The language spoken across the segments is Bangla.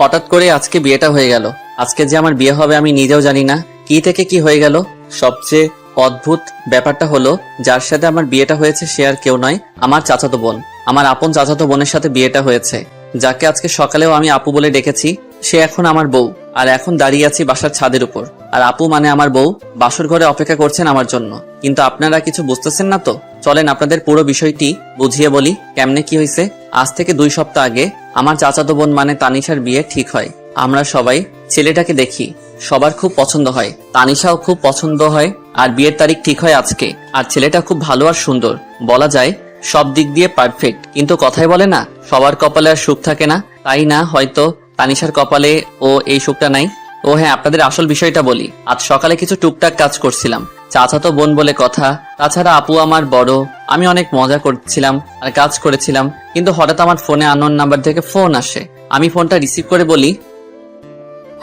হঠাৎ করে আজকে বিয়েটা হয়ে গেল। আজকে যে আমার বিয়ে হবে আমি নিজেও জানি না কি থেকে কি হয়ে গেল। সবচেয়ে অদ্ভুত ব্যাপারটা হলো যার সাথে আমার বিয়েটা হয়েছে সে আর কেউ নয়, আমার চাচাতো বোন। আমার আপন চাচাতো বোনের সাথে বিয়েটা হয়েছে। যাকে আজকে সকালেও আমি আপু বলে ডেকেছি, সে এখন আমার বউ। আর এখন দাঁড়িয়ে আছি বাসার ছাদের উপর, আর আপু মানে আমার বউ বাসর ঘরে অপেক্ষা করছেন আমার জন্য। কিন্তু আপনারা কিছু বুঝতেছেন না তো। চলেন আপনাদের পুরো বিষয়টি বুঝিয়ে বলি কেমনে কি হয়েছে। আজ থেকে 2 সপ্তাহ আগে আমার চাচাতো বোন মানে তানিশার বিয়ে ঠিক হয়। আমরা সবাই ছেলেটাকে দেখি, সবার খুব পছন্দ হয়, তানিশাও খুব পছন্দ হয়। আর বিয়ের তারিখ ঠিক হয় আজকে। আর ছেলেটা খুব ভালো আর সুন্দর, বলা যায় সব দিক দিয়ে পারফেক্ট। কিন্তু কথাই বলে না, সবার কপালে আর সুখ থাকে না। তাই না হয়তো তানিশার কপালে ও এই সুখটা নাই। ও হ্যাঁ, আপনাদের আসল বিষয়টা বলি। আজ সকালে কিছু টুকটাক কাজ করছিলাম, চাচাতো বোন বলে কথা। তাছাড়া আপু আমার বড়। আমি অনেক মজা করছিলাম আর কাজ করেছিলাম, কিন্তু হঠাৎ আমার ফোনে আননোন নাম্বার থেকে ফোন আসে। আমি ফোনটা রিসিভ করে বলি,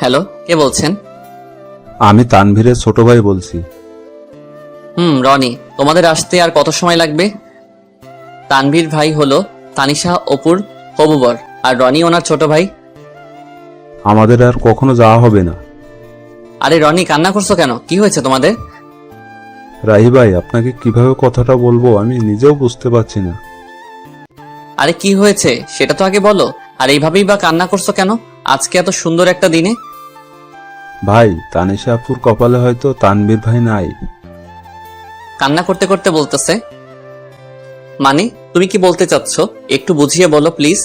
হ্যালো, কে বলছেন? আমি তানভীরের ছোট ভাই বলছি। রনি। তোমাদের আসতে আর কত সময় লাগবে? তানভীর ভাই হলো তানিশা অপুর হবু বর, আর রনি ওনার ছোট ভাই। আমাদের আর কখনো যাওয়া হবে না। আরে রনি, কান্না করছো কেন? কি হয়েছে তোমাদের? রাহি ভাই, আপনাকে কিভাবে কথাটা বলবো আমি নিজেও বুঝতে পারছি না। আরে কি হয়েছে সেটা তো আগে বলো। আর এইভাবেই বা কান্না করছো কেন আজকে এত সুন্দর একটা দিনে? ভাই, তানিশা আপুর কপালে হয়তো তানভীর ভাই নাই। কান্না করতে করতে বলতেছে মানে? তুমি কি বলতে চাচ্ছ একটু বুঝিয়ে বলো প্লিজ।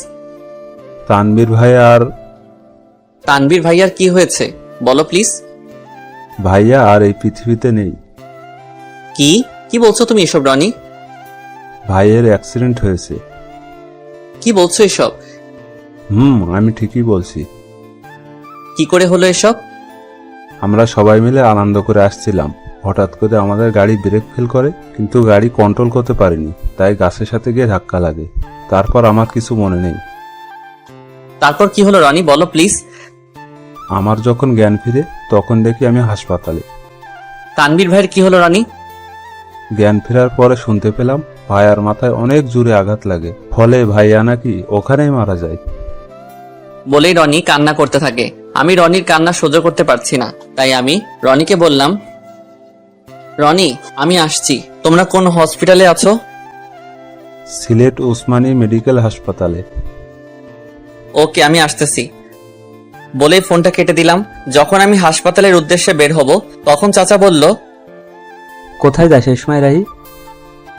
তানভীর ভাই আর তানভীর ভাইয়ার কি হয়েছে বলো প্লিজ। ভাইয়া আর এই পৃথিবীতে নেই। কি কি বলছো তুমি এসব রনি? ভাইয়ের অ্যাক্সিডেন্ট হয়েছে। কি বলছো এসব? আমি ঠিকই বলছি। কি করে হলো এসব? আমরা সবাই মিলে আনন্দ করে আসছিলাম, হঠাৎ করে আমাদের গাড়ি ব্রেক ফেল করে, কিন্তু গাড়ি কন্ট্রোল করতে পারিনি, তাই গাছের সাথে গিয়ে ধাক্কা লাগে। তারপর আমার কিছু মনে নেই। তারপর কি হলো রনি বলো প্লিজ। আমার যখন জ্ঞান ফিরে তখন দেখি আমি হাসপাতালে। তানভীর ভাইয়ের কি হলো রনি? জ্ঞান ফেরার পরে শুনতে পেলাম ভাইয়ার মাথায় অনেক জোরে আঘাত লাগে, ফলে ভাইয়া নাকি ওখানেই মারা যায়। বলেই রনি কান্না করতে থাকে। আমি রনির কান্না সহ্য করতে পারছি না, তাই আমি রনিকে বললাম, রনি আমি আসছি, তোমরা কোন হসপিটালে আছো? সিলেট ওসমানী মেডিকেল হাসপাতালে। ওকে, আমি আসতেছি বলেই ফোনটা কেটে দিলাম। যখন আমি হাসপাতালের উদ্দেশ্যে বের হব তখন চাচা বলল, কোথায় যাস এই সময় রাহি?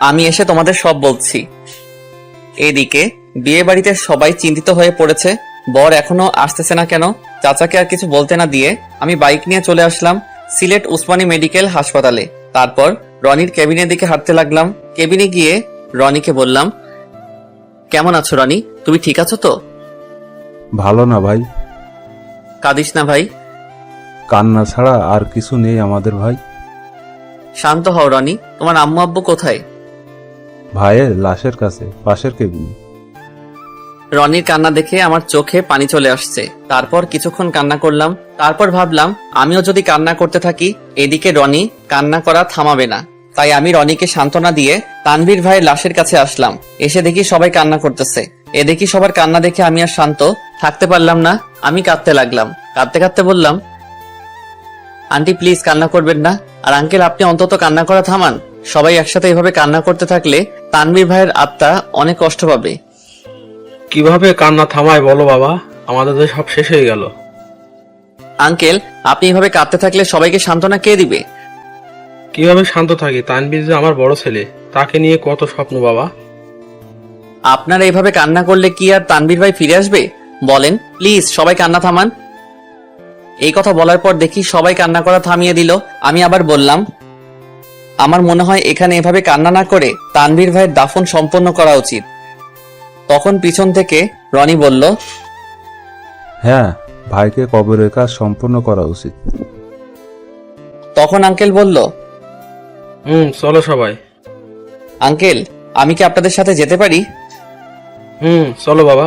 আমি এসে তোমাদের সব বলছি। এদিকে বিয়ে বাড়িতে সবাই চিন্তিত হয়ে পড়েছে, বর এখনো আসতেছে না কেন। চাচাকে আর কিছু বলতে না দিয়ে আমি বাইক নিয়ে চলে আসলাম সিলেট উসমানী মেডিকেল হাসপাতালে। তারপর রনির কেবিনের দিকে হাঁটতে লাগলাম। কেবিনে গিয়ে রনিকে বললাম, কেমন আছো রনি, তুমি ঠিক আছো তো? ভালো না ভাই। কাঁদিস না ভাই। কান্না ছাড়া আর কিছু নেই আমাদের ভাই। শান্ত হও রনি, তোমার আম্মু আব্বু কোথায়? ভাইয়ের লাশের কাছে, পাশের কেবিনে। রনির কান্না দেখে আমার চোখে পানি চলে আসছে। তারপর কিছুক্ষণ কান্না করলাম। তারপর ভাবলাম আমিও যদি কান্না করতে থাকি এদিকে রনি কান্না করা থামাবে না। তাই আমি রনিকে সান্ত্বনা দিয়ে তানভীর ভাইয়ের লাশের কাছে আসলাম। এসে দেখি সবাই কান্না করতেছে। এ দেখি সবার কান্না দেখে আমি আর শান্ত থাকতে পারলাম না। আমি কাঁদতে লাগলাম। কাঁদতে কাঁদতে বললাম, আন্টি প্লিজ কান্না করবেন না। আর আঙ্কেল আপনি অন্তত কান্না করা থামান। সবাই একসাথে এভাবে কান্না করতে থাকলে তানভীর ভাইয়ের আত্মা অনেক কষ্ট পাবে। কিভাবে কান্না থামায় বলো বাবা, আমাদের তো সব শেষ হয়ে গেল। আঙ্কেল আপনি এভাবে কাঁদতে থাকলে সবাইকে সান্ত্বনা কে দিবে? কিভাবে শান্ত থাকি? তানভীর যে আমার বড় ছেলে, তাকে নিয়ে কত স্বপ্ন বাবা। আপনারা এভাবে কান্না করলে কি আর তানভীর ভাই ফিরে আসবে? বলেন প্লিজ, সবাই কান্না থামান। এই কথা বলার পর দেখি সবাই কান্না করা থামিয়ে দিল। আমি আবার বললাম, আমার মনে হয় এখানে এভাবে কান্না না করে তানভীর ভাইয়ের দাফন সম্পন্ন করা উচিত। তখন পিছন থেকে রনি বলল, হ্যাঁ, ভাইকে কবরের কাজ সম্পূর্ণ করা উচিত। তখন আঙ্কেল বলল, চলো সবাই। আঙ্কেল আমি কি আপনাদের সাথে যেতে পারি? চলো বাবা।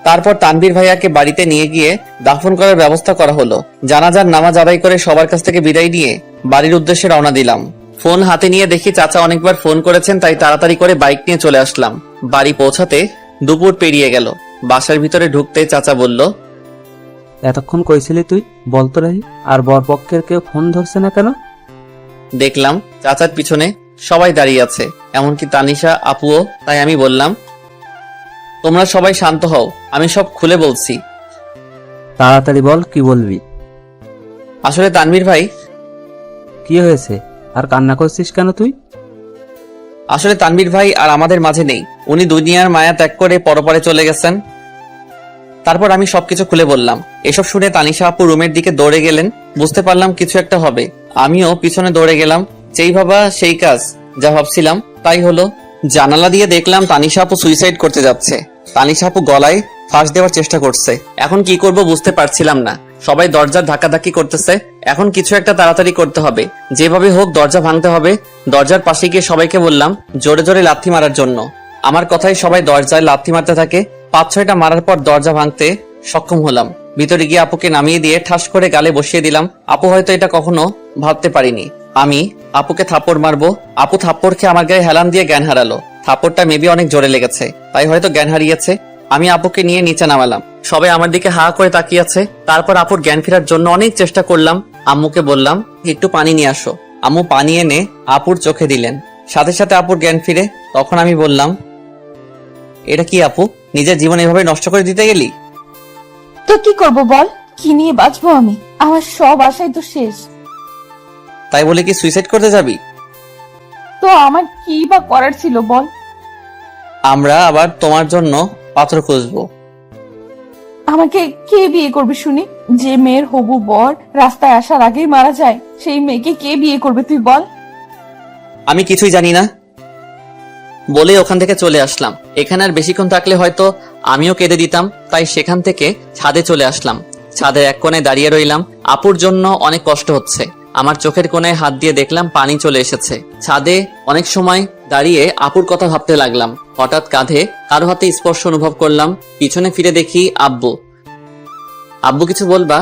তারপর তানভীর ভাইয়াকে বাড়িতে নিয়ে গিয়ে দাফন করার ব্যবস্থা করা হলো। জানাজার নামাজ আদায় করে সবার কাছ থেকে বিদায় নিয়ে বাড়ির উদ্দেশ্যে রওনা দিলাম। ফোন হাতে নিয়ে দেখি চাচা অনেকবার ফোন করেছেন, তাই তাড়াতাড়ি করে বাইক নিয়ে চলে আসলাম। বাড়ি পৌঁছাতে দুপুর পেরিয়ে গেল। বাসার ভিতরে ঢুকতে চাচা বলল, এতক্ষণ কইছিলি তুই? বলতো রাহি, আর বরপক্ষের কেউ ফোন ধরছে না কেন? দেখলাম চাচার পিছনে সবাই দাঁড়িয়ে আছে, এমনকি তানিশা আপুও। তাই আমি বললাম, তোমরা সবাই শান্ত হও, আমি সব খুলে বলছি। তাড়াতাড়ি বল, কি বলবি? আসলে তানভীর ভাই, কি হয়েছে? আর কান্না করছিস কেন তুই? আসলে তানভীর ভাই আর আমাদের মাঝে নেই। উনি দুনিয়ার মায়া ত্যাগ করে পরপারে চলে গেছেন। তারপর আমি সবকিছু খুলে বললাম। এসব শুনে তানিশা আপু রুমের দিকে দৌড়ে গেলেন। বুঝতে পারলাম কিছু একটা হবে। আমিও পিছনে দৌড়ে গেলাম। যেই ভাবা সেই কাজ, যা ভাবছিলাম তাই হলো। জানালা দিয়ে দেখলাম তানিশা আপু সুইসাইড করতে যাচ্ছে। তানিশা আপু গলায় ফাঁস দেওয়ার চেষ্টা করছে। এখন কি করব বুঝতে পারছিলাম না। সবাই দরজার ধাক্কাধাক্কি করতেছে। এখন কিছু একটা তাড়াতাড়ি করতে হবে, যেভাবে হোক দরজা ভাঙতে হবে। দরজার পাশে গিয়ে সবাইকে বললাম জোরে জোরে লাথি মারার জন্য। আমার কথাই সবাই দরজায় লাথি মারতে থাকে। 5-6টা মারার পর দরজা ভাঙতে সক্ষম হলাম। ভিতরে গিয়ে আপুকে নামিয়ে দিয়ে ঠাস করে গালে বসিয়ে দিলাম। আপু হয়তো এটা কখনো ভাবতে পারিনি আমি আপুকে থাপ্পড় মারবো। আপু থাপ্পড় খেয়ে আমার গায়ে হেলান দিয়ে জ্ঞান হারালো। থাপ্পড়টা মেবি অনেক জোরে লেগেছে, তাই হয়তো জ্ঞান হারিয়েছে। আমি আপুকে নিয়ে নিচে নামালাম। সবাই আমার দিকে হা করে তাকিয়ে আছে। তারপর আপুর জ্ঞান ফেরার জন্য অনেক চেষ্টা করলাম। আম্মুকে বললাম একটু পানি নিয়ে আসো। আম্মু পানি এনে আপুর চোখে দিলেন। সাথে সাথে আপুর জ্ঞান ফিরে। তখন আমি বললাম, এটা কি আপু, নিজের জীবন এভাবে নষ্ট করে দিতে গেলি? তো কি করব বল? কি নিয়ে বাঁচবো আমি? আমার সব আশাই তো শেষ। তাই বলে কি সুইসাইড করতে যাবি? তো আমার কি বা করার ছিল বল? আমরা আবার তোমার জন্য পাত্র খুঁজবো। আমাকে কে বিয়ে করবে শুনি? যে মেয়ের হবু বর রাস্তায় আসার আগেই মারা যায়, সেই মেয়েকে কে বিয়ে করবে তুই বল? আমি কিছুই জানি না বলে ওখান থেকে চলে আসলাম। এখানে আর বেশিক্ষণ থাকলে হয়তো আমিও কেঁদে দিতাম। তাই সেখান থেকে ছাদে চলে আসলাম। ছাদের এক কোণে দাঁড়িয়ে রইলাম। আপুর জন্য অনেক কষ্ট হচ্ছে। আমার চোখের কোণায় হাত দিয়ে দেখলাম পানি চলে এসেছে। ছাদে অনেক সময় দাঁড়িয়ে আপুর কথা ভাবতে লাগলাম। হঠাৎ কাঁধে কারো হাতে স্পর্শ অনুভব করলাম। পিছনে ফিরে দেখি আব্বু। আব্বু কিছু বলবা?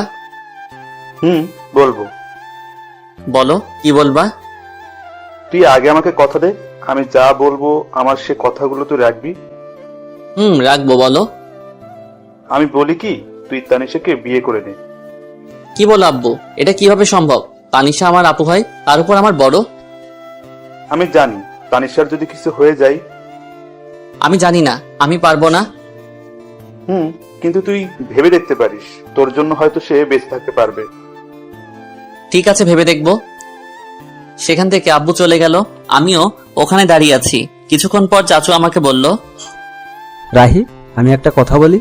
বলবো। বলো, কি বলবা? তুই আগে আমাকে কথা দে, আমি যা বলবো আমার সে কথাগুলো তুই রাখবি। রাখবো, বলো। আমি বলি কি, তুই তানিশাকে বিয়ে করে নে। কি বলো আব্বু, এটা কিভাবে সম্ভব? তানিশা আমার আপু হয়, তার উপর আমার বড়। আমি জানি তানিশার যদি কিছু হয়ে যায়। আমি জানি না, আমি পারবো না। কিন্তু তুই ভেবে দেখতে পারিস, তোর জন্য হয়তো সে বেঁচে থাকতে পারবে। ঠিক আছে, ভেবে দেখবো। সেখান থেকে আব্বু চলে গেল। আমিও ওখানে দাঁড়িয়ে আছি। কিছুক্ষণ পর চাচু আমাকে বলল, রাহি, আমি একটা কথা বলি।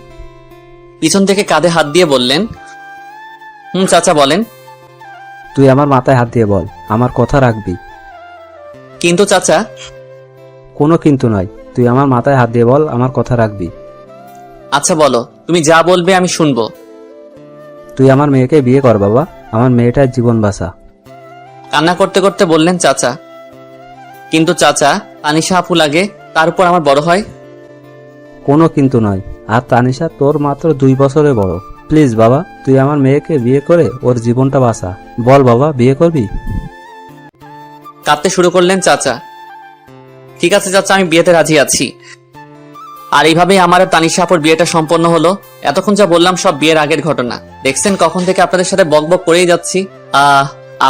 পিছন থেকে কাঁধে হাত দিয়ে বললেন, চাচা বলেন। তুই আমার মাথায় হাত দিয়ে বল, আমার কথা রাখবি। কিন্তু চাচা। কোনো কিন্তু নয়, তুই আমার মাথায় হাত দিয়ে বল, আমার কথা রাখবি। আচ্ছা বলো, তুমি যা বলবে আমি শুনবো। তুই আমার মেয়েকে বিয়ে কর বাবা, আমার মেয়েটার জীবন বাঁচা। কান্না করতে করতে বললেন চাচা। কিন্তু চাচা, তানিশা আপু লাগে, তার উপর আমার বড় হয়। কোনো কিন্তু নয়, আর তানিশা তোর মাত্র 2 বছরের বড়। প্লিজ বাবা, তুই আমার মেয়েকে বিয়ে করে ওর জীবনটা বাঁচা। বল বাবা, বিয়ে করবি? কাঁদতে শুরু করলেন চাচা। ঠিক আছে চাচা, আমি বিয়েতে রাজি আছি। আর এইভাবেই আমার আর তানিশা আপুর বিয়েটা সম্পন্ন হলো। এতক্ষণ যা বললাম সব বিয়ের আগের ঘটনা। দেখছেন কখন থেকে আপনাদের সাথে বকবক করেই যাচ্ছি।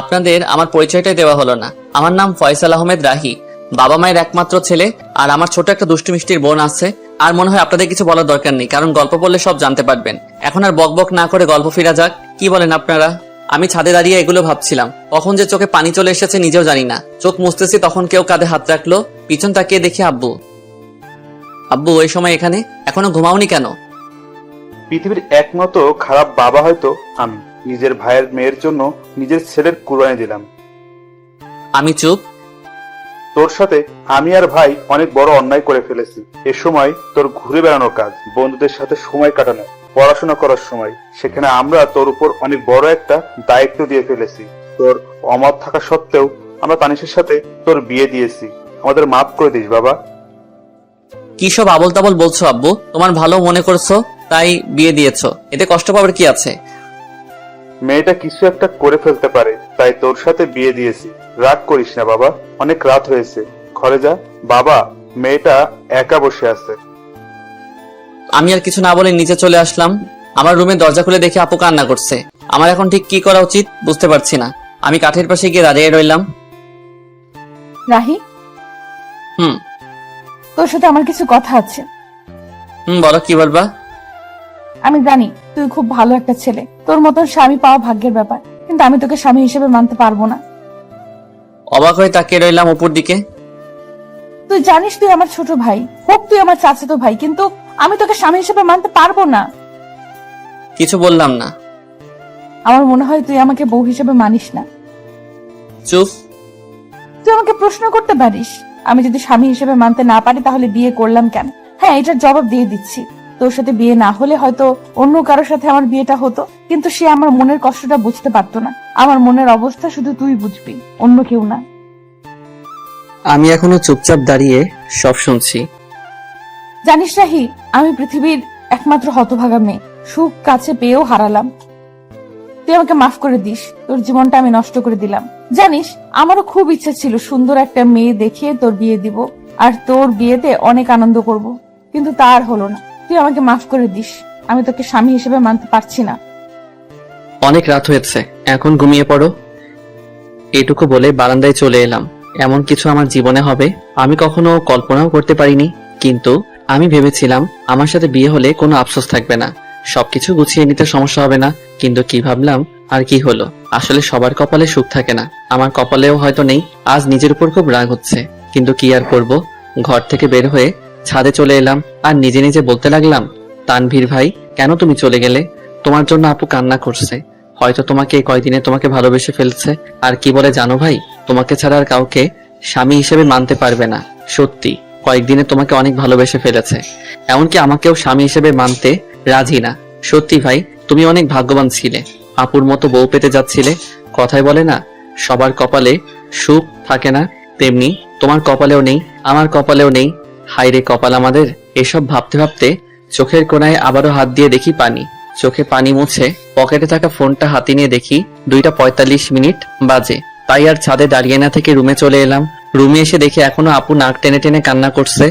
আপনাদের আমার পরিচয়টাই দেওয়া হলো না। আমার নাম ফয়সাল আহমেদ রাহি। বাবা মায়ের একমাত্র ছেলে। আর আমার ছোট একটা দুষ্টু মিষ্টির বোন আছে। আর মনে হয় আপনাদের কিছু বলার দরকার নেই, কারণ গল্প বললে সব জানতে পারবেন। এখন আর বকবক না করে গল্প ফিরা যাক। কি বলেন আপনারা? আমি ছাদে দাঁড়িয়ে এগুলো ভাবছিলাম। কখন যে চোখে পানি চলে এসেছে নিজেও জানি না। চোখ মুছতেছি, তখন কেউ কাঁধে হাত রাখলো। পিছন তাকিয়ে দেখি আব্বু। আব্বু ওই সময় এখানে? এখনো ঘুমাওনি কেন? পৃথিবীর একমাত্র খারাপ বাবা হয়তো আমি। নিজের ভাইয়ের মেয়ের জন্য নিজের ছেলের কুরবানি দিলাম। আমি চুপ। তোর সাথে আমি আর ভাই অনেক বড় অন্যায় করে ফেলেছি। এ সময় তোর ঘুরে বেড়ানোর কাজ, বন্ধুদের সাথে সময় কাটানো, পড়াশোনা করার সময়, সেখানে আমরা তোর উপর অনেক বড় একটা দায়িত্ব দিয়ে ফেলেছি। তোর অমত থাকা সত্ত্বেও আমরা তানিশের সাথে তোর বিয়ে দিয়েছি। আমাদের মাফ করে দিস বাবা। কি সব আবল তাবল বলছো আব্বু? তোমার ভালো মনে করছো তাই বিয়ে দিয়েছো, এতে কষ্ট পাবার কি আছে? মেয়েটা কিছু একটা করে ফেলতে পারে, তাই তোর সাথে বিয়ে দিয়েছি। রাগ করিস না বাবা, অনেক রাত হয়েছে, ঘরে যা। বাবা, মেয়েটা একা বসে আছে। আমি আর কিছু না বলে নিচে চলে আসলাম। আমার রুমে দরজা খুলে দেখে আপু কান্না করছে। আমার এখন ঠিক কি করা উচিত বুঝতে পারছি না। আমি কাঠের পাশে গিয়ে দাঁড়িয়ে রইলাম। রাহি, হুম তোর সাথে আমার কিছু কথা আছে। বলো, কি বলবা? আমি জানি তুই খুব ভালো একটা ছেলে, তোর মতন স্বামী পাওয়া ভাগ্যের ব্যাপার, কিন্তু আমি তোকে স্বামী হিসেবে মানতে পারবো না। অবাক হয়ে তাকিয়ে রইলাম অপুর দিকে। তুই জানিস তুই আমার ছোট ভাই, হোক তুই আমার চাচাতো ভাই, কিন্তু আমি তোকে স্বামী হিসেবে মানতে পারবো না। কিছু বললাম না। আমার মনে হয় তুই আমাকে বউ হিসেবে মানিস না। চুপ। তুই আমাকে প্রশ্ন করতে পারিস, আমি যদি স্বামী হিসেবে মানতে না পারি তাহলে বিয়ে করলাম কেন? হ্যাঁ, এটার জবাব দিয়ে দিচ্ছি। তোর সাথে বিয়ে না হলে হয়তো অন্য কারোর সাথে আমার বিয়েটা হতো, কিন্তু সে আমার মনের কষ্টটা বুঝতে পারতো না। আমার মনের অবস্থা শুধু তুই বুঝবি, অন্য কেউ না। আমি এখনো চুপচাপ দাঁড়িয়ে সব শুনছি। জানিস রাহি, আমি পৃথিবীর একমাত্র হতভাগা মেয়ে, সুখ কাছে পেয়েও হারালাম। তুই আমাকে মাফ করে দিস, তোর জীবনটা আমি নষ্ট করে দিলাম। জানিস, আমারও খুব ইচ্ছা ছিল সুন্দর একটা মেয়ে দেখিয়ে তোর বিয়ে দিব, আর তোর বিয়েতে অনেক আনন্দ করব, কিন্তু তা আর হলো না। তুই আমাকে মাফ করে দিস, আমি তোকে স্বামী হিসেবে মানতে পারছি না। অনেক রাত হয়েছে, এখন ঘুমিয়ে পড়ো। এটুকু বলে বারান্দায় চলে এলাম। এমন কিছু আমার জীবনে হবে আমি কখনো কল্পনাও করতে পারিনি। কিন্তু আমি ভেবেছিলাম আমার সাথে বিয়ে হলে কোনো আফসোস থাকবে না, সবকিছু গুছিয়ে নিতে সমস্যা হবে না। কিন্তু কি ভাবলাম আর কি হলো। আসলে সবার কপালে সুখ থাকে না, আমার কপালেও হয়তো নেই। আজ নিজের উপর খুব রাগ হচ্ছে, কিন্তু কি আর করব। ঘর থেকে বের হয়ে ছাদে চলে এলাম আর নিজে নিজে বলতে লাগলাম, তানভীর ভাই, কেন তুমি চলে গেলে? তোমার জন্য আপু কান্না করছে, হয়তো তোমাকে এই কয়দিনে তোমাকে ভালোবেসে ফেলছে। আর কি বলে জানো ভাই, তোমাকে ছাড়া আর কাউকে স্বামী হিসেবে মানতে পারবে না। সত্যি কয়েকদিনে তোমাকে অনেক ভালোবেসে ফেলেছে, এমনকি আমাকেও স্বামী হিসেবে মানতে রাজি না। সত্যি ভাই, তুমি অনেক ভাগ্যবান ছিলে, আপুর মতো বউ পেতে যাচ্ছিলে। কথায় বলে না, সবার কপালে সুখ থাকে না, তেমনি তোমার কপালেও নেই, আমার কপালেও নেই। হায় রে কপাল আমাদের। এসব ভাবতে ভাবতে চোখের কোণায় আবারও হাত দিয়ে দেখি পানি। চোখে পানি মুছে পকেটে থাকা ফোনটা হাতে নিয়ে দেখি 2:45 বাজে। তাই আর ছাদে দাঁড়িয়ে না থেকে রুমে চলে এলাম। রুমে এসে দেখি এখনো আপু নাক টেনে টেনে কান্না করছে।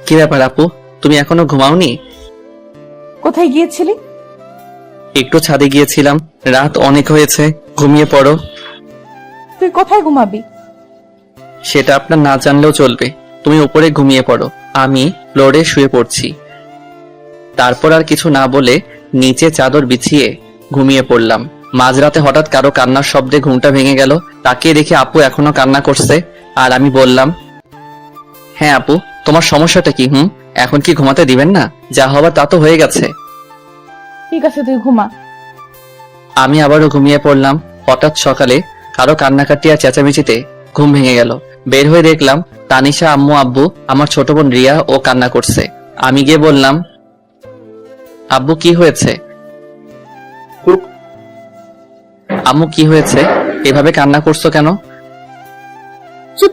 কি ব্যাপার আপু, তুমি এখনো ঘুমাওনি? কোথায় গিয়েছিলি? একটু ছাদে গিয়েছিলাম, রাত অনেক হয়েছে, ঘুমিয়ে পড়ো। তুই কোথায় ঘুমাবি? সেটা আপনার না জানলেও চলবে, তুমি উপরে ঘুমিয়ে পড়ো, আমি ফ্লোরে শুয়ে পড়ছি। তারপর আর কিছু না বলে নিচে চাদর বিছিয়ে ঘুমিয়ে পড়লাম। মাঝরাতে হঠাৎ কারো কান্নার শব্দে ঘুমটা ভেঙে গেল। তাকিয়ে দেখি আপু এখনো কান্না করছে। আর আমি বললাম, হ্যাঁ আপু, তোমার সমস্যাটা কি? এখন কি ঘুমাতে দিবেন না? যা হবার তা তো হয়ে গেছে। ঠিক আছে, তুই ঘুমা। আমি আবারও ঘুমিয়ে পড়লাম। হঠাৎ সকালে কারো কান্নাকাটি আর চেঁচামেচিতে ঘুম ভেঙে গেল। বের হয়ে দেখলাম তানিশা, আম্মু, আব্বু, আমার ছোট বোন রিয়া ও কান্না করছে। আমি গিয়ে বললাম, আব্বু কি হয়েছে? চুপ। আম্মু কি হয়েছে, এভাবে কান্না করছো কেন? চুপ।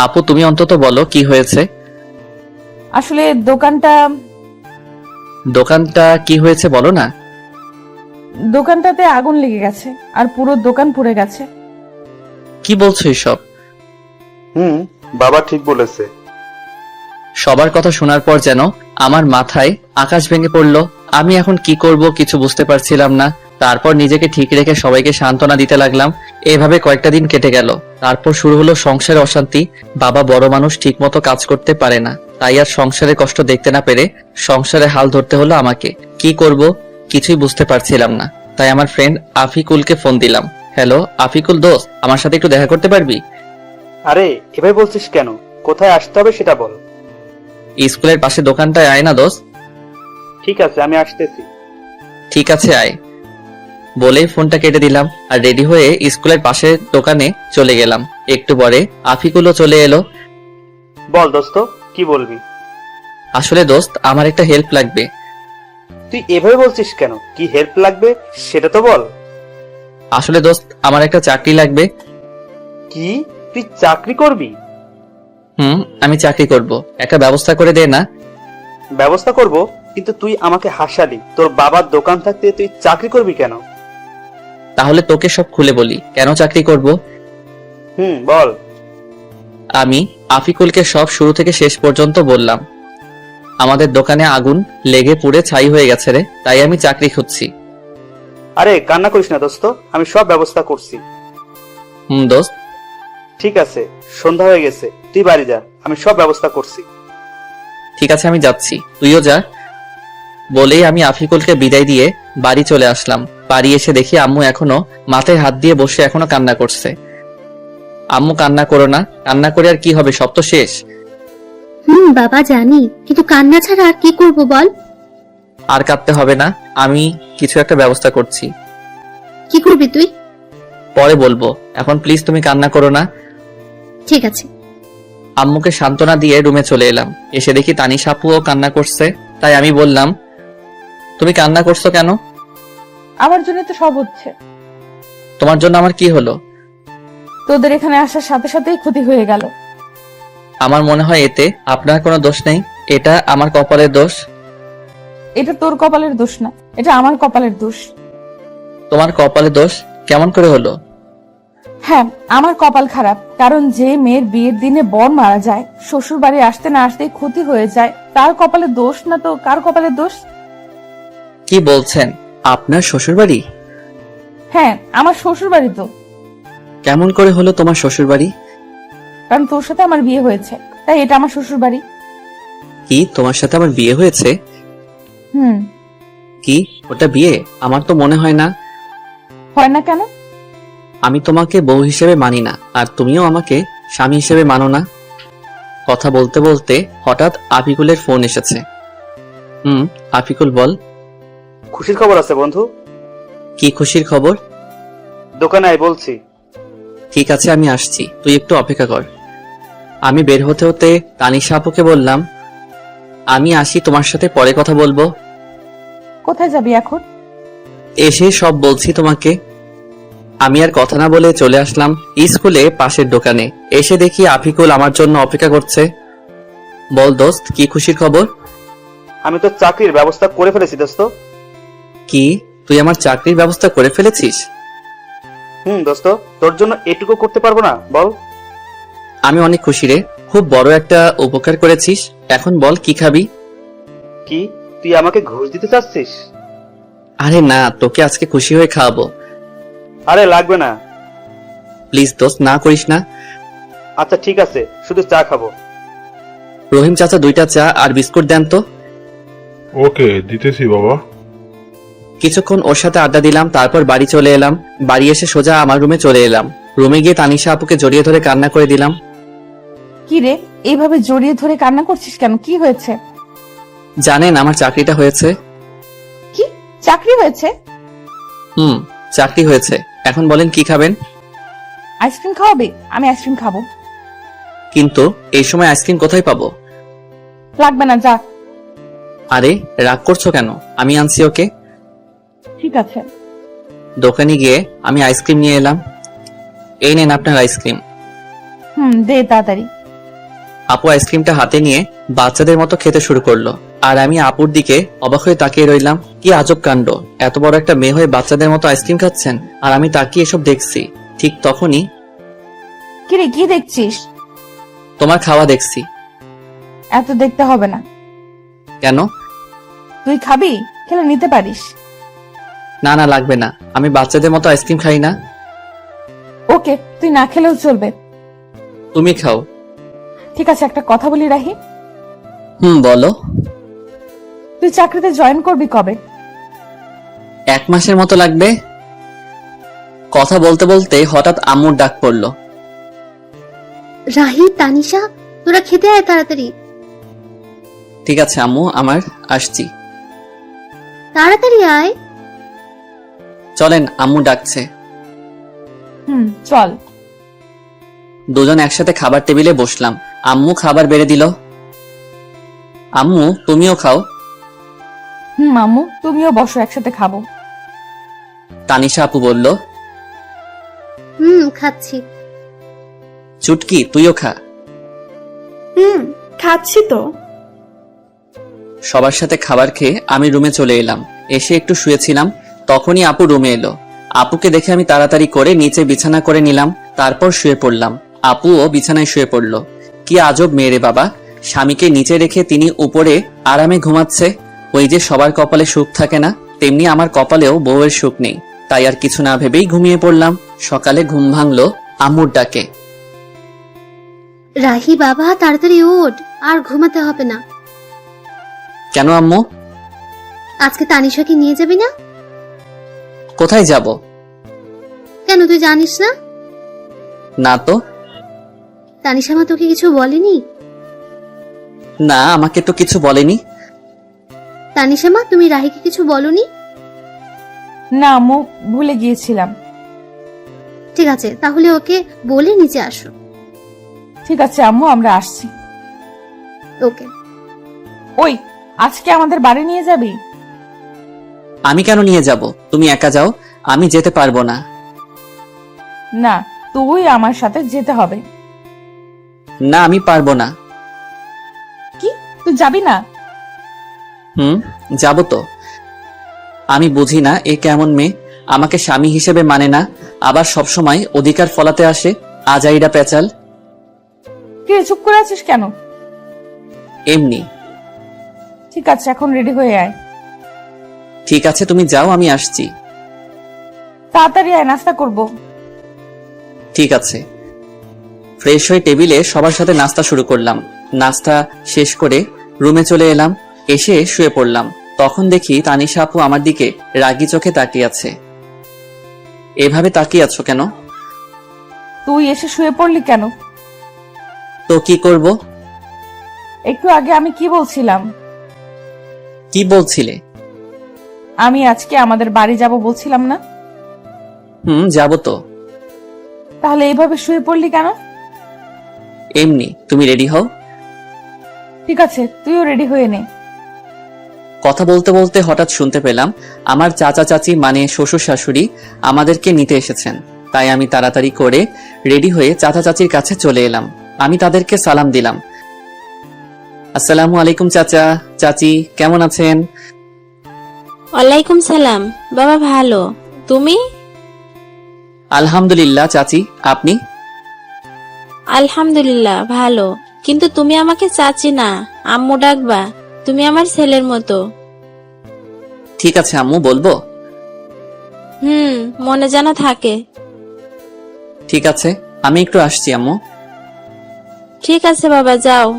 আপু তুমি অন্তত বলো কি হয়েছে। আসলে দোকানটাতে কি হয়েছে বলো না। আগুন লেগে গেছে, আর পুরো দোকান পুড়ে গেছে। কি বলছো এসব? বাবা ঠিক বলেছে। সবার কথা শোনার পর যেন আমার মাথায় আকাশ ভেঙে পড়লো। আমি এখন কি করব কিছু বুঝতে পারছিলাম না। তারপর নিজেকে ঠিক রেখে সবাইকে সান্ত্বনা দিতে লাগলাম। এভাবে কয়েকটা দিন কেটে গেল। তারপর শুরু হলো সংসারে অশান্তি। বাবা বড় মানুষ, ঠিক মতো কাজ করতে পারে না, তাই আর সংসারে কষ্ট দেখতে না পেরে সংসারে হাল ধরতে হলো আমাকে। কি করব কিছুই বুঝতে পারছিলাম না। তাই আমার ফ্রেন্ড আফিকুলকে ফোন দিলাম। হ্যালো আফিকুল দোস্ত, আমার সাথে একটু দেখা করতে পারবি? আরে এভাবে বলছিস কেন? কোথায় আসতে হবে সেটা বল। স্কুলের পাশে দোকানটায় আয় না দোস্ত। ঠিক আছে, আমি আসতেছি। ঠিক আছে আয়। বলেই ফোনটা কেটে দিলাম আর রেডি হয়ে স্কুলের পাশে দোকানে চলে গেলাম। একটু পরে আফিকুলও চলে এলো। বল দোস্ত, কি বলবি? আসলে দোস্ত, আমার একটা হেল্প লাগবে। তুই এভাবে বলছিস কেন? কি হেল্প লাগবে সেটা তো বল। আসলে দোস্ত, আমার একটা চাকরি লাগবে। কি? তুই চাকরি করবি? আমি চাকরি করব, একটা ব্যবস্থা করে দে না। ব্যবস্থা করব, কিন্তু তুই আমাকে হাসালি। তোর বাবার দোকান থাকতে তুই চাকরি করবি কেন? তাহলে তোকে সব খুলে বলি কেন চাকরি করব। বল। আমি আফিকুলকে সব শুরু থেকে শেষ পর্যন্ত বললাম। আমাদের দোকানে আগুন লেগে পুড়ে ছাই হয়ে গেছে রে, তাই আমি চাকরি খুঁজছি। আরে কান্না করিস না দোস্ত, আমি সব ব্যবস্থা করছি। দোস্ত। ঠিক আছে, সন্ধ্যা হয়ে গেছে, তুই বাড়ি যা, আমি সব ব্যবস্থা করছি। ঠিক আছে, আমি যাচ্ছি, তুইও যা। বলেই আমি আফিকুলকে বিদায় দিয়ে বাড়ি চলে আসলাম। বাড়ি এসে দেখি আম্মু এখনো মাথায় হাত দিয়ে বসে এখনো কান্না করছে। আম্মু, কান্না করো না, কান্না করে আর কি হবে, সব তো শেষ। বাবা জানি, কিন্তু কান্না ছাড়া আর কি করব বল। আর কাঁদতে হবে না, আমি কিছু একটা ব্যবস্থা করছি। কি করবি তুই? পরে বলবো, এখন প্লিজ তুমি কান্না করো না। ঠিক আছে। আম্মুকে সান্ত্বনা দিয়ে রুমে চলে এলাম। এসে দেখি তানিশা আপুও কান্না করছে। তাই আমি বললাম, তুমি কান্না করছো কেন? আমার জন্য তো সব হচ্ছে। তোমার জন্য আমার কি হলো? তোদের এখানে আসার সাথে সাথেই ক্ষতি হয়ে গেল। আমার মনে হয় এতে আপনার কোনো দোষ নেই, এটা আমার কপালের দোষ। এটা তোর কপালের দোষ না, এটা আমার কপালের দোষ। তোমার কপালের দোষ কেমন করে হলো? হ্যাঁ, আমার কপাল খারাপ, কারণ যে মেয়ের বিয়ের দিনে বর মারা যায়, শ্বশুর বাড়ি আসতে না আসতেই ক্ষতি হয়ে যায়, তার কপালের দোষ না তো কার কপালের দোষ? কি বলছেন? আপনার শ্বশুর বাড়ি? হ্যাঁ, আমার শ্বশুর বাড়ি তো। কেমন করে হলো তোমার শ্বশুর বাড়ি? কারণ তোর সাথে আমার বিয়ে হয়েছে, তাই এটা আমার শ্বশুর বাড়ি। কি, তোমার সাথে আমার বিয়ে হয়েছে? হুম। কি, ওটা বিয়ে? আমার তো মনে হয় না। হয় না কেন? আমি তোমাকে বউ হিসেবে মানি না, আর তুমিও আমাকে স্বামী হিসেবে মানো না। কথা বলতে বলতে হঠাৎ আফিকুলের ফোন এসেছে। আফিকুল, বল। খুশির খবর আছে বন্ধু। কি খুশির খবর? দোকানে আয় বলছি। ঠিক আছে, আমি আসছি, তুই একটু অপেক্ষা কর। আমি বের হতে হতে তানিশা আপুকে বললাম, আমি আসি, তোমার সাথে পরে কথা বলবো। কোথায় যাবি এখন? এসে সব বলছি তোমাকে। আমি আর কথা না বলে চলে আসলাম স্কুলে পাশের দোকানে। এসে দেখি আফিকুল আমার জন্য অপেক্ষা করছে। বল দোস্ত, কি খুশির খবর? আমি তো চাকরির ব্যবস্থা করে ফেলেছি দোস্ত। কি, তুই আমার চাকরির ব্যবস্থা করে ফেলেছিস? দোস্ত, তোর জন্য এটুকু করতে পারবো না বল? আমি অনেক খুশি রে, খুব বড় একটা উপকার করেছিস। এখন বল, কি খাবি? কি, তুই আমাকে ঘুষ দিতে চাচ্ছিস? আরে না, তোকে আজকে খুশি হয়ে খাওয়াবো। আরে লাগবে না। প্লিজ দোস্ত, না করিস না। আচ্ছা ঠিক আছে, শুধু চা খাবো। রহিম চাচা, 2টা চা আর বিস্কুট দেন তো। ওকে, দিতেছি বাবা। কিছুক্ষণ ওর সাথে আড্ডা দিলাম, তারপর বাড়ি চলে এলাম। বাড়ি এসে সোজা আমার রুমে চলে এলাম। রুমে গিয়ে তানিশা আপুকে জড়িয়ে ধরে কান্না করে দিলাম। কি রে, এইভাবে জড়িয়ে ধরে কান্না করছিস কেন? কি হয়েছে? জানেন, আমার চাকরিটা হয়েছে। কি, চাকরি হয়েছে? চাকরি হয়েছে। এখন বলেন, কি খাবেন? আইসক্রিম খাওয়াবে? আমি আইসক্রিম খাবো। কিন্তু এই সময় আইসক্রিম কোথায় পাবো? লাগবে না, যা। আরে রাগ করছো কেন? আমি আনছি ওকে। ঠিক আছে। দোকানে গিয়ে আমি আইসক্রিম নিয়ে এলাম। এই নেন আপনার আইসক্রিম। দে তাড়াতাড়ি। আপু আইসক্রিমটা হাতে নিয়ে বাচ্চাদের মতো খেতে শুরু করলো, আর আমি আপুর দিকে অবাক হয়ে তাকিয়ে রইলাম। কি আজব কাণ্ড, এত বড় একটা মেয়ে হয়ে বাচ্চাদের মতো আইসক্রিম খাচ্ছেন, আর আমি তাকিয়ে এসব দেখছি। ঠিক তখনই, কি রে, কি দেখছিস? তোমার খাওয়া দেখছি। এত দেখতে হবে না। কেন? তুই খাবি? খেলে নিতে পারিস। না না, লাগবে না, আমি বাচ্চাদের মতো আইসক্রিম খাই না। ওকে, তুই না খেলেও চলবে। তুমি খাও। ঠিক আছে, একটা কথা বলি রাহি। বলো। তুই চাকরিতে জয়েন করবি কবে? 1 মাসের মতো লাগবে। কথা বলতে বলতে হঠাৎ আম্মুর ডাক পড়লো। রাহি, তানিশা, তোরা খেতে আয় তাড়াতাড়ি। ঠিক আছে আম্মু, আমার আসছি। তাড়াতাড়ি আয়। চলেন, আম্মু ডাকছে। চল। দুজন একসাথে খাবার টেবিলে বসলাম। আম্মু খাবার বেড়ে দিল। আম্মু, তুমিও খাও। আম্মু, তুমিও বসো, একসাথে খাবো। তানিশা আপু বলল। খাচ্ছি। চুটকি, তুইও খা। খাচ্ছি তো। সবার সাথে খাবার খেয়ে আমি রুমে চলে এলাম। এসে একটু শুয়েছিলাম, তখনই আপু রুমে এলো। আপুকে দেখে আমি তাড়াতাড়ি করে নিচে বিছানা করে নিলাম, তারপর শুয়ে পড়লাম। আপুও বিছানায় শুয়ে পড়লো। কি আজব মেয়ে রে বাবা, স্বামীকে নিচে রেখে তিনি উপরে আরামে ঘুমাচ্ছে। ওই যে সবার কপালে সুখ থাকে না, তেমনি আমার কপালেও বউয়ের সুখ নেই। তাই আর কিছু না ভেবেই ঘুমিয়ে পড়লাম। সকালে ঘুম ভাঙলো আম্মুর ডাকে। রাহি বাবা, তাড়াতাড়ি ওঠ, আর ঘুমাতে হবে না। কেন আম্মু? আজকে তানিশাকে নিয়ে যাবি না? কোথায় যাব? কেন, তুই জানিস না? না তো। তানিশা মা তোকে কিছু বলেনি? না, আমাকে তো কিছু বলেনি। তানিশা মা, তুমি রাহিকে কিছু বলনি? না আম্মু, ভুলে গিয়েছিলাম। ঠিক আছে, তাহলে ওকে বলে নিচে আসো। ঠিক আছে আম্মু, আমরা আসছি। ওকে। ওই, আজকে আমাদের বাড়ি নিয়ে যাবি? আমি কেন নিয়ে যাব? তুমি একা যাও, আমি যেতে পারবো না। না, তুই আমার সাথে যেতে হবে। না, আমি পারবো না। কি, তুই যাবি না? যাব তো। আমি বুঝি না এ কেমন মেয়ে, আমাকে স্বামী হিসেবে মানে না, আবার সবসময় অধিকার ফলাতে আসে। আজাইরা পেঁচাল। কি রে, চুপ করে আছিস কেন? এমনি। ঠিক আছে, এখন রেডি হয়ে আয়। ঠিক আছে, তুমি যাও, আমি আসছি। তাড়াতাড়ি আয়, নাস্তা করব। ঠিক আছে। ফ্রেশ হয়ে টেবিলে সবার সাথে নাস্তা শুরু করলাম। নাস্তা শেষ করে রুমে চলে এলাম। এসে শুয়ে পড়লাম। তখন দেখি তানিশা আপু আমার দিকে রাগী চোখে তাকিয়ে আছে। এভাবে তাকিয়ে আছো কেন? তুই এসে শুয়ে পড়লি কেন? তো কি করব? একটু আগে আমি কি বলছিলাম? কি বলছিলে? আমি আজকে আমাদের বাড়ি যাব বলছিলাম না? যাব তো। তাহলে এইভাবে শুয়ে পড়লি কেন? এমনি। তুমি রেডি হও। ঠিক আছে, তুইও রেডি হয়ে নে। কথা বলতে বলতে হঠাৎ শুনতে পেলাম আমার চাচা চাচি মানে শ্বশুর শাশুড়ি আমাদেরকে নিতে এসেছেন। তাই আমি তাড়াতাড়ি করে রেডি হয়ে চাচা চাচির কাছে চলে এলাম। আমি তাদেরকে সালাম দিলাম। আসসালামু আলাইকুম চাচা চাচি, কেমন আছেন? ওয়ালাইকুম সালাম। বাবা ভালো, তুমি? আলহামদুলিল্লাহ চাচি, আপনি? আলহামদুলিল্লাহ ভালো, কিন্তু তুমি আমাকে চাচি না, আম্মু ডাকবা। তুমি আমার ছেলের মতো। ঠিক আছে আম্মু, বলবো। মনে যেন থাকে। ঠিক আছে, আমি একটু আসছি আম্মু। ঠিক আছে বাবা, যাও।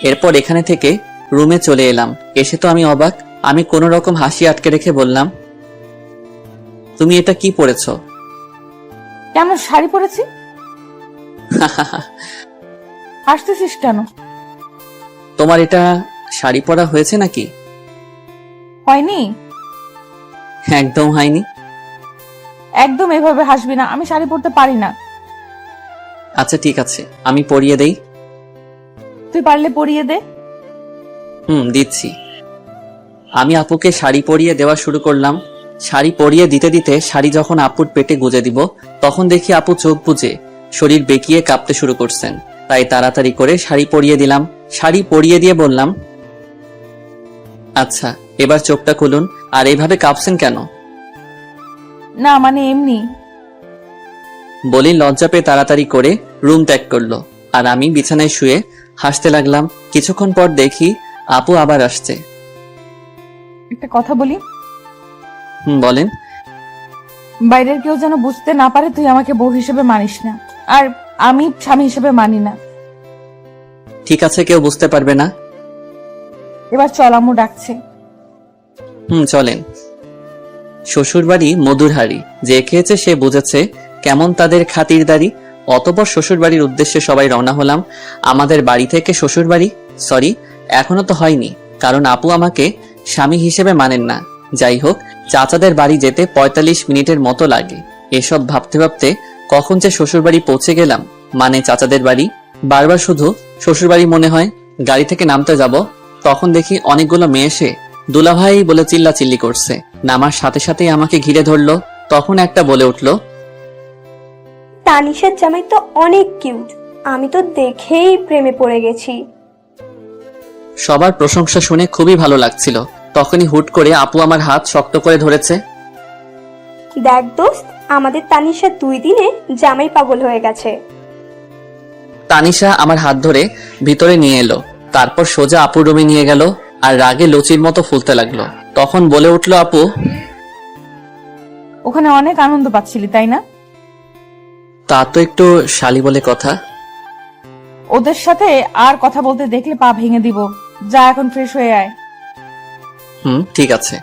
এরপর এখানে থেকে রুমে চলে এলাম। এসে তো আমি অবাক। আমি কোনো রকম হাসি আটকে রেখে বললাম, তুমি এটা কি পরেছো? কেন, শাড়ি পরেছি। হাসতেছিস কেন? তোমার এটা শাড়ি পরা হয়েছে নাকি? হয়নি। একদম হয়নি। একদম এভাবে হাসবি না, আমি শাড়ি পরতে পারি না। আচ্ছা ঠিক আছে, আমি পরিয়ে দেই। তুই পারলে পরিয়ে দে। দিচ্ছি। আমি আপুকে শাড়ি পরিয়ে দেওয়া শুরু করলাম। শাড়ি পরিয়ে দিতে দিতে শাড়ি যখন আপুর পেটে গুজে দিব, তখন দেখি আপু চোখ বুজে শরীর বেঁকিয়ে কাঁপতে শুরু করছেন। তাই তাড়াতাড়ি করে শাড়ি পরিয়ে দিলাম। শাড়ি পরিয়ে দিয়ে বললাম, আচ্ছা এবার চোখটা খুলুন। আর এইভাবে কাঁপছেন কেন? না মানে এমনি। বলি লজ্জা পেয়ে তাড়াতাড়ি করে রুম ত্যাগ করলো। আর আমি বিছানায় শুয়ে হাসতে লাগলাম। কিছুক্ষণ পর দেখি আপু আবার আসছে। একটা কথা বলি। বলেন। বাইরের কেউ যেন বুঝতে না পারে তুই আমাকে বউ হিসেবে মানিস না, আর আমি স্বামী হিসেবে মানি না। ঠিক আছে, কেউ বুঝতে পারবে না। এবার চল, আম্মু ডাকছে। চলেন। শ্বশুরবাড়ি মধুর হাড়ি, যে খেয়েছে সে বুঝেছে কেমন তাদের খাতিরদারি। অতঃপর শ্বশুরবাড়ির উদ্দেশ্যে সবাই রওনা হলাম। আমাদের বাড়ি থেকে শ্বশুরবাড়ি, সরি এখনো তো হয়নি, কারণ আপু আমাকে স্বামী হিসেবে মানেন না। যাই হোক, চাচাদের বাড়ি যেতে ৪৫ মিনিটের মতো লাগে। এসব ভাবতে ভাবতে কখন যে শ্বশুরবাড়ি পৌঁছে গেলাম, মানে চাচাদের বাড়ি। বারবার শুধু শ্বশুরবাড়ি মনে হয়। গাড়ি থেকে নামতে যাব, তখন দেখি অনেকগুলো মেয়ে এসে দুলাভাই বলে চিল্লাচিল্লি করছে। নামার সাথে সাথেই আমাকে ঘিরে ধরলো। তখন একটা বলে উঠলো, তানিশার জামাই তো অনেক কিউট, আমি তো দেখেই প্রেমে পড়ে গেছি। সবার প্রশংসা শুনে খুবই ভালো লাগছিল। তখনই হুট করে আপু আমার হাত শক্ত করে ধরেছে। দেখ দোস্ত, আমাদের তানিশা 2 দিনে জামাই পাগল হয়ে গেছে। তানিশা আমার হাত ধরে ভিতরে নিয়ে এলো, তারপর সোজা আপুর রুমে নিয়ে গেল আর রাগে লুচির মতো ফুলতে লাগলো। তখন বলে উঠলো, আপু ওখানে অনেক আনন্দ পাচ্ছিলি তাই না? তা তো একটু শালি বলে কথা। ওদের সাথে আর কথা বলতে দেখলে পা ভেঙে দিব। যা এখন ফ্রেশ হয়ে আয়। ঠিক আছে।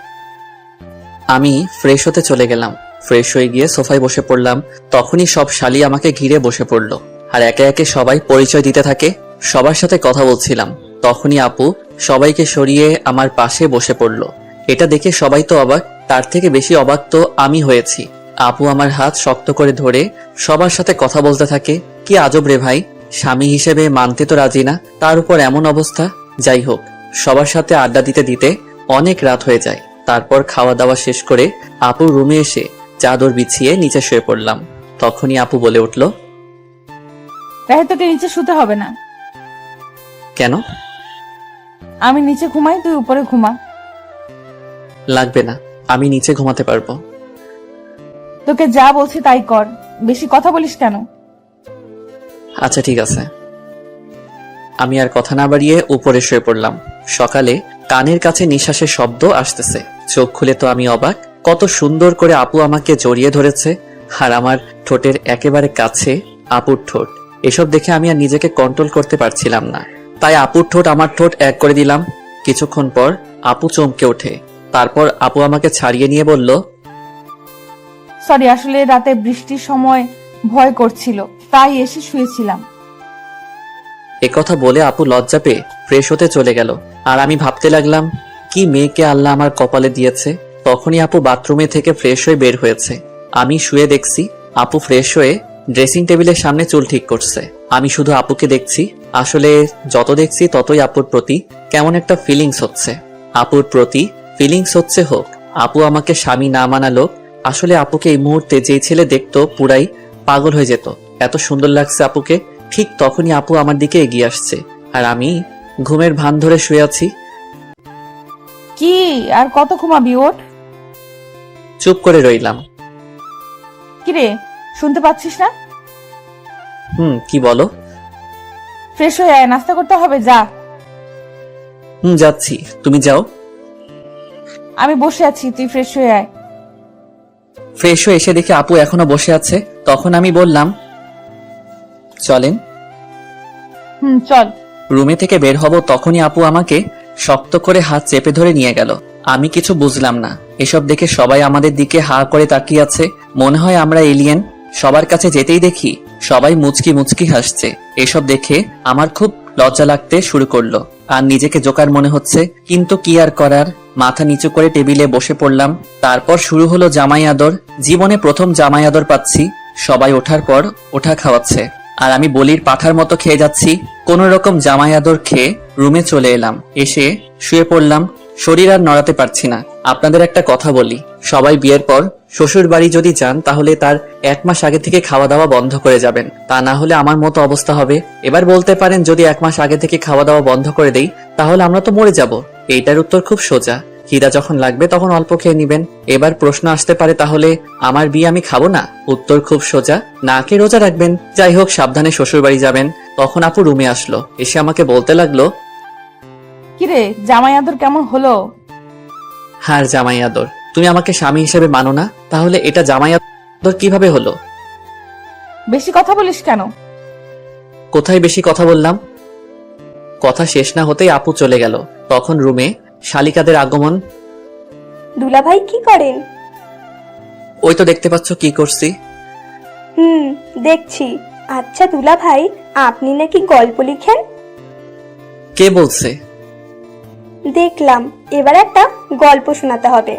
আমি ফ্রেশ হতে চলে গেলাম। ফ্রেশ হয়ে গিয়ে সোফায় বসে পড়লাম। তখনই সব শালি আমাকে ঘিরে বসে পড়লো আর একে একে সবাই পরিচয় দিতে থাকে। সবার সাথে কথা বলছিলাম, তখনই আপু সবাইকে সরিয়ে আমার পাশে বসে পড়লো। এটা দেখে সবাই তো অবাক, তার থেকে বেশি অবাক তো আমি হয়েছি। আপু আমার হাত শক্ত করে ধরে সবার সাথে কথা বলতে থাকে। কি আজব রে ভাই, স্বামী হিসেবে মানতে তো রাজি না, তার উপর এমন অবস্থা। যাই হোক, সবার সাথে আড্ডা দিতে দিতে অনেক রাত হয়ে যায়। তারপর খাওয়া দাওয়া শেষ করে আপুর রুমে এসে চাদর বিছিয়ে নিচে শুয়ে পড়লাম। তখনই আপু বলে উঠল, রাহে, তোকে নিচে শুতে হবে না। কেন? আমি নিচে ঘুমাই, তুই উপরে ঘুমা। লাগবে না, আমি নিচে ঘুমাতে পারবো। তোকে যা বলছি তাই কর, বেশি কথা বলিস কেন? আচ্ছা ঠিক আছে। আমি আর কথা না বাড়িয়ে উপরে শুয়ে পড়লাম। সকালে কানের কাছে নিঃশ্বাসের শব্দ আসতেছে। চোখ খুলে তো আমি অবাক, কত সুন্দর করে আপু আমাকে জড়িয়ে ধরেছে আর আমার ঠোঁটের একেবারে কাছে আপুর ঠোঁট। এসব দেখে আমি আর নিজেকে কন্ট্রোল করতে পারছিলাম না, তাই আপুর ঠোঁট আমার ঠোঁট এক করে দিলাম। কিছুক্ষণ পর আপু চমকে ওঠে। তারপর আপু আমাকে ছাড়িয়ে নিয়ে বলল, সরি, আসলে রাতে বৃষ্টির সময় ভয় করছিল, তাই এসে শুয়েছিলাম। একথা বলে আপু লজ্জা পেয়ে ফ্রেশ হতে চলে গেল। আর আমি ভাবতে লাগলাম, কি মেয়েকে আল্লাহ আমার কপালে দিয়েছে। তখনই আপু বাথরুমে থেকে ফ্রেশ হয়ে বের হয়েছে। আমি শুয়ে দেখছি আপু ফ্রেশ হয়ে ড্রেসিং টেবিলের সামনে চুল ঠিক করছে। আমি শুধু আপুকে দেখছি। আসলে যত দেখছি ততই আপুর প্রতি কেমন একটা ফিলিংস হচ্ছে। আপুর প্রতি ফিলিংস হচ্ছে হোক, আপু আমাকে স্বামী না মানালো। আসলে আপুকে এই মুহূর্তে যে ছেলে দেখতো পুরাই পাগল হয়ে যেত, এত সুন্দর লাগছে আপুকে। ঠিক তখনই আপু আমার দিকে এগিয়ে আসছে আর আমি ঘুমের ভান ধরে শুয়ে আছি। কি আর কত ঘুমাবি? ওঠ। চুপ করে রইলাম। কিরে, শুনতে পাচ্ছিস না? কি বলো? ফ্রেশ হয়ে আয়, নাস্তা করতে হবে, যা। যাচ্ছি, তুমি যাও। আমি বসে আছি, তুই ফ্রেশ হয়ে আয়। ফ্রেশ হয়ে এসে দেখি আপু এখনো বসে আছে। তখন আমি বললাম, চলেন। চল। রুমে থেকে বের হব, তখনই আপু আমাকে শক্ত করে হাত চেপে ধরে নিয়ে গেল। আমি কিছু বুঝলাম না। এসব দেখে সবাই আমাদের দিকে হা করে তাকিয়ে আছে, মনে হয় আমরা এলিয়েন। সবার কাছে যেতেই দেখি সবাই মুচকি মুচকি হাসছে। এসব দেখে আমার খুব লজ্জা লাগতে শুরু করলো আর নিজেকে জোকার মনে হচ্ছে, কিন্তু কি আর করার। মাথা নিচু করে টেবিলে বসে পড়লাম। তারপর শুরু হলো জামাই আদর। জীবনে প্রথম জামাই আদর পাচ্ছি। সবাই ওঠার পর ওঠা খাওয়াচ্ছে আর আমি বলির পাঠার মতো খেয়ে যাচ্ছি। কোন রকম জামাই আদর খেয়ে রুমে চলে এলাম। এসে শুয়ে পড়লাম, শরীর আর নড়াতে পারছি না। আপনাদের একটা কথা বলি, সবাই বিয়ের পর শ্বশুর বাড়ি যদি যান তাহলে তার 1 মাস আগে থেকে খাওয়া দাওয়া বন্ধ করে যাবেন, তা না হলে আমার মতো অবস্থা হবে। এবার বলতে পারেন, যদি 1 মাস আগে থেকে খাওয়া দাওয়া বন্ধ করে দেই তাহলে আমরা তো মরে যাব। এইটার উত্তর খুব সোজা, খিদা যখন লাগবে তখন অল্প খেয়ে নিবেন। এবার প্রশ্ন আসতে পারে, তাহলে আমার বিয়ে আমি খাবো না? উত্তর খুব সোজা, না খেয়ে রোজা রাখবেন। যাই হোক, সাবধানে শ্বশুর বাড়ি যাবেন। তখন আপু রুমে আসলো, এসে আমাকে বলতে লাগলো, কিরে, জামাই আদর কেমন হলো? হার জামাই আদর, তুমি আমাকে স্বামী হিসেবে মানো না, তাহলে এটা জামাই আদর কিভাবে হলো? বেশি কথা বলিস কেন? কোথায় বেশি কথা বললাম? কথা শেষ না হতেই আপু চলে গেল। তখন রুমে শালিকাদের আগমন। দুলাভাই কি করেন? ওই তো দেখতে পাচ্ছ কি করছি। দেখছি। আচ্ছা দুলাভাই, আপনি নাকি গল্প লিখেন? কে বলছে? দেখলাম, এবার একটা গল্প শোনাতে হবে।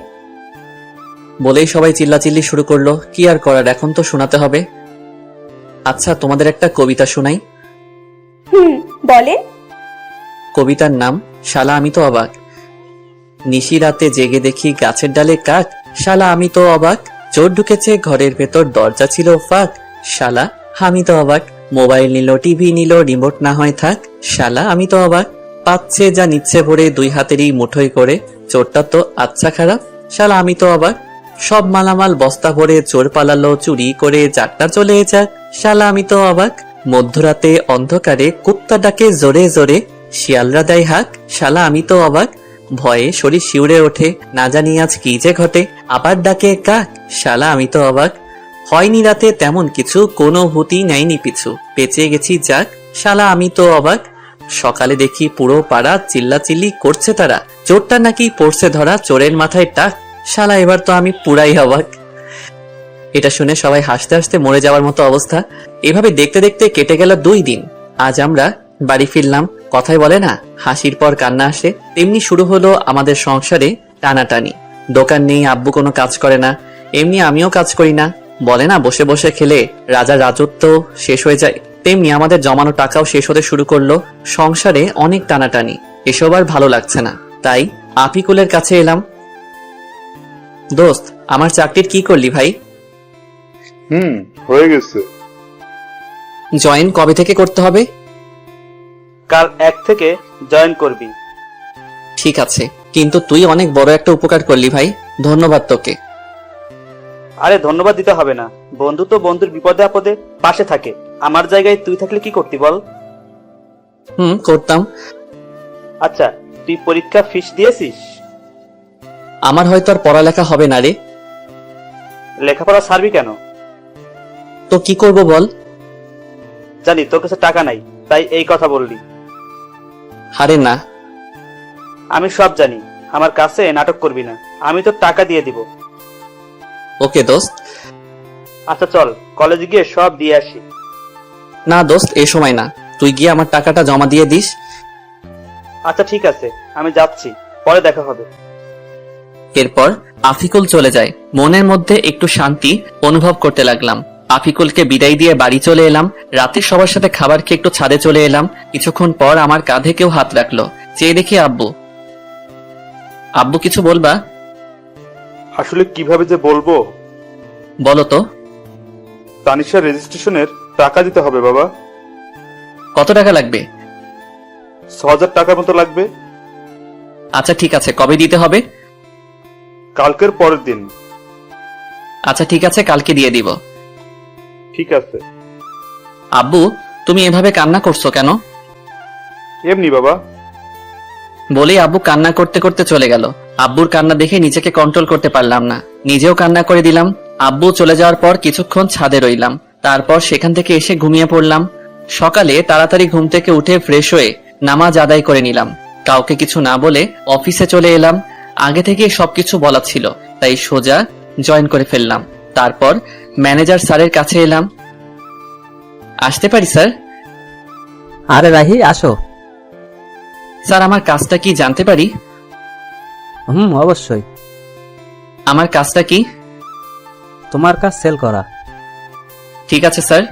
বলেই সবাই চিল্লাচিল্লি শুরু করলো। কি আর করার, এখন তো শোনাতে হবে। আচ্ছা, তোমাদের একটা কবিতা শোনাই। বলেন। কবিতার নাম শালা আমি তো অবাক। নিশি রাতে জেগে দেখি গাছের ডালে কাক, শালা আমি তো অবাক। চোর ঢুকেছে ঘরের ভেতর, দরজা ছিল ফাঁক, শালা আমি তো অবাক। মোবাইল নিল, টিভি নিল, রিমোট না হয় থাক, শালা আমি তো অবাক। পাচ্ছে যা নিচ্ছে ভরে, 2 হাতেরই মুঠোয় করে, চোরটা তো আচ্ছা খারাপ, শালা আমি তো অবাক। সব মালামাল বস্তা ভরে চোর পালালো চুরি করে, চারটা চলে যাক, শালা আমি তো অবাক। মধ্যরাতে অন্ধকারে কুত্তা ডাকে জোরে জোরে, শিয়ালরা দেয় হাঁক, শালা আমি তো অবাক। ভয়ে শরীর শিউরে ওঠে, না জানি আজ কি যে ঘটে। আবার ডাকে কাক, শালা আমি তো অবাক। হয়নি রাতে তেমন কিছু, কোনো ভূতি নেয়নি পিছু, বেঁচে গেছি যাক, শালা আমি তো অবাক। সকালে দেখি পুরো পাড়া চিল্লাচিল্লি করছে তারা, চোরটা নাকি পড়ছে ধরা, চোরের মাথায় টাক, শালা এবার তো আমি পুরাই অবাক। এটা শুনে সবাই হাসতে হাসতে মরে যাওয়ার মতো অবস্থা। এভাবে দেখতে দেখতে কেটে গেল 2 দিন। আজ আমরা বাড়ি ফিরলাম। কথায় বলে না, হাসির পর কান্না আসে, তেমনি শুরু হলো আমাদের সংসারে টানাটানি। দোকান নেই, আব্বু কোনো কাজ করে না, এমনি আমিও কাজ করি না। বলে না, বসে বসে খেলে রাজার রাজত্ব শেষ হয়ে যায়, তেমনি আমাদের জমানো টাকাও শেষ হতে শুরু করলো। সংসারে অনেক টানাটানি, এসব আর ভালো লাগছে না। তাই আপিকুলের কাছে এলাম। দোস্ত, আমার চাকরির কি করলি ভাই? হয়ে গেছে। জয়েন কবে থেকে করতে হবে? কাল 1 থেকে জয়েন করবি। ঠিক আছে, কিন্তু তুই অনেক বড় একটা উপকার করলি ভাই, ধন্যবাদ তোকে। আরে ধন্যবাদ দিতে হবে না, বন্ধু তো বন্ধুর বিপদে আপদে পাশে থাকে। আমার জায়গায় তুই থাকলে কি করতি বল? করতাম। আচ্ছা, তুই পরীক্ষা ফিস দিয়েছিস? আমার হয়তো আর পড়ালেখা হবে না রে। লেখাপড়া ছাড়বি কেন? তো কি করব বল? জানি তোর কাছে টাকা নাই, তাই এই কথা বললি। আরে না। আমি সব জানি, আমার কাছে নাটক করবি না, আমি তোর টাকা দিয়ে দিব। ওকে দোস্ত। আচ্ছা চল, কলেজে গিয়ে সব দিয়ে আসি। না দোস্ত, এই সময় না, তুই গিয়ে আমার টাকাটা জমা দিয়ে দিস। আচ্ছা ঠিক আছে, আমি যাচ্ছি, পরে দেখা হবে। এরপর আফিকুল চলে যায়। মনের মধ্যে একটু শান্তি অনুভব করতে লাগলাম। আফিকুলকে বিদায় দিয়ে বাড়ি চলে এলাম। রাতে সবার সাথে খাবার খেয়ে একটু ছাদে চলে এলাম। কিছুক্ষণ পর আমার কাঁধে কেউ হাত রাখলো, চেয়ে দেখি আব্বু। আব্বু কিছু বলবা? আসলে কিভাবে যে বলবো। বলো তো। তানিশার রেজিস্ট্রেশনের টাকা দিতে হবে বাবা। কত টাকা লাগবে? 6,000 টাকার মতো লাগবে। আচ্ছা ঠিক আছে, কবে দিতে হবে? কালকের পরের দিন। আচ্ছা ঠিক আছে, কালকে দিয়ে দিব। ঠিক আছে। আব্বু, তুমি এভাবে কান্না করছো কেন? এমনি বাবা। বলেই আব্বু কান্না করতে করতে চলে গেল। আব্বুর কান্না দেখে নিজেকে কন্ট্রোল করতে পারলাম না, নিজেও কান্না করে দিলাম। আব্বু চলে যাওয়ার পর কিছুক্ষণ ছাদে রইলাম, তারপর সেখান থেকে এসে ঘুমিয়ে পড়লাম। সকালে তাড়াতাড়ি ঘুম থেকে উঠে ফ্রেশ হয়ে নামাজ আদায় করে নিলাম। কাউকে কিছু না বলে অফিসে চলে এলাম। আগে থেকে সবকিছু বলা ছিল, তাই সোজা জয়েন করে ফেললাম। তারপর ম্যানেজার স্যারের কাছে এলাম। আসতে পারি স্যার? আরে রাহি, আসো। স্যার, আমার কাজটা কি জানতে পারি? অবশ্যই। আমার কাজটা কি? তোমার কাজ সেল করা। ঠিক আছে স্যার।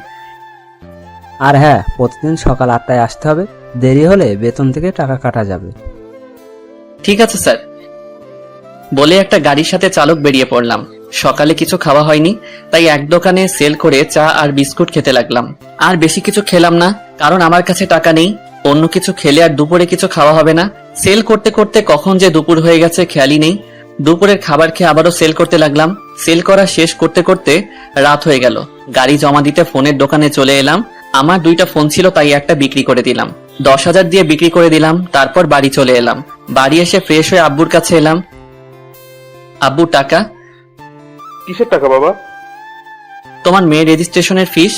আর হ্যাঁ, প্রতিদিন সকাল 8টায় আসতে হবে, দেরি হলে বেতন থেকে টাকা কাটা যাবে। ঠিক আছে স্যার। বলে একটা গাড়ির সাথে চালক বেরিয়ে পড়লাম। সকালে কিছু খাওয়া হয়নি, তাই এক দোকানে সেল করে চা আর বিস্কুট খেতে লাগলাম। আর বেশি কিছু খেলাম না, কারণ আমার কাছে টাকা নেই। অন্য কিছু খেলে আর দুপুরে কিছু খাওয়া হবে না। সেল করতে করতে কখন যে দুপুর হয়ে গেছে খেয়ালই নেই। দুপুরের খাবার খেয়ে আবারও সেল করতে লাগলাম। সেল করা শেষ করতে করতে রাত হয়ে গেল। গাড়ি জমা দিতে ফোনের দোকানে চলে এলাম। আমার 2টা ফোন ছিল, তাই একটা বিক্রি করে দিলাম। 10,000 দিয়ে বিক্রি করে দিলাম। তারপর বাড়ি চলে এলাম। বাড়ি এসে ফ্রেশ হয়ে আব্বুর কাছে এলাম। আব্বু, টাকা। কিসের টাকা বাবা? তোমার মেয়ের রেজিস্ট্রেশনের ফিস।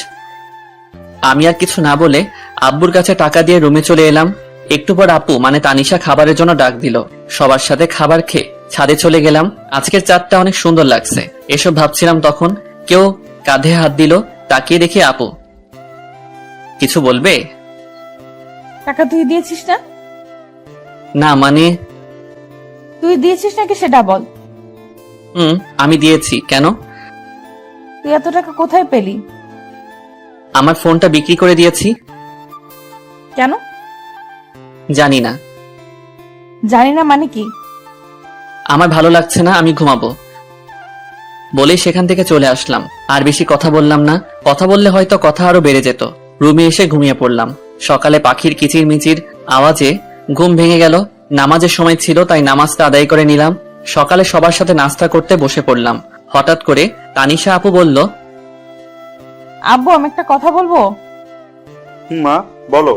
আমি আর কিছু না বলে আব্বুর কাছে টাকা দিয়ে রুমে চলে এলাম। একটু পর আপু মানে তানিশা খাবারের জন্য ডাক দিল। সবার সাথে খাবার খেয়ে ছাদে চলে গেলাম। আজকের চাঁদটা অনেক সুন্দর লাগছে, এসব ভাবছিলাম তখন কেউ কাঁধে হাত দিল। তাকিয়ে দেখি আপু। কিছু বলবে? টাকা তুই দিয়েছিস না? না মানে। তুই দিয়েছিস নাকি সেটা বল। আমি দিয়েছি। কেন? তুই এত টাকা কোথায় পেলি? আমার ফোনটা বিক্রি করে দিয়েছি। কেন? জানি না। জানি না মানে কি? আমার ভালো লাগছে না, আমি ঘুমাবো। বলেই সেখান থেকে চলে আসলাম। আর বেশি কথা বললাম না, কথা বললে হয়তো কথা আরো বেড়ে যেত। রুমে এসে ঘুমিয়ে পড়লাম। সকালে পাখির কিচির মিচির আওয়াজে ঘুম ভেঙে গেল। নামাজের সময় ছিল, তাই নামাজটা আদায় করে নিলাম। সকালে সবার সাথে নাস্তা করতে বসে পড়লাম। হঠাৎ করে তানিশা আপু বলল, আব্বু, আমি একটা কথা বলবো। মা বলো।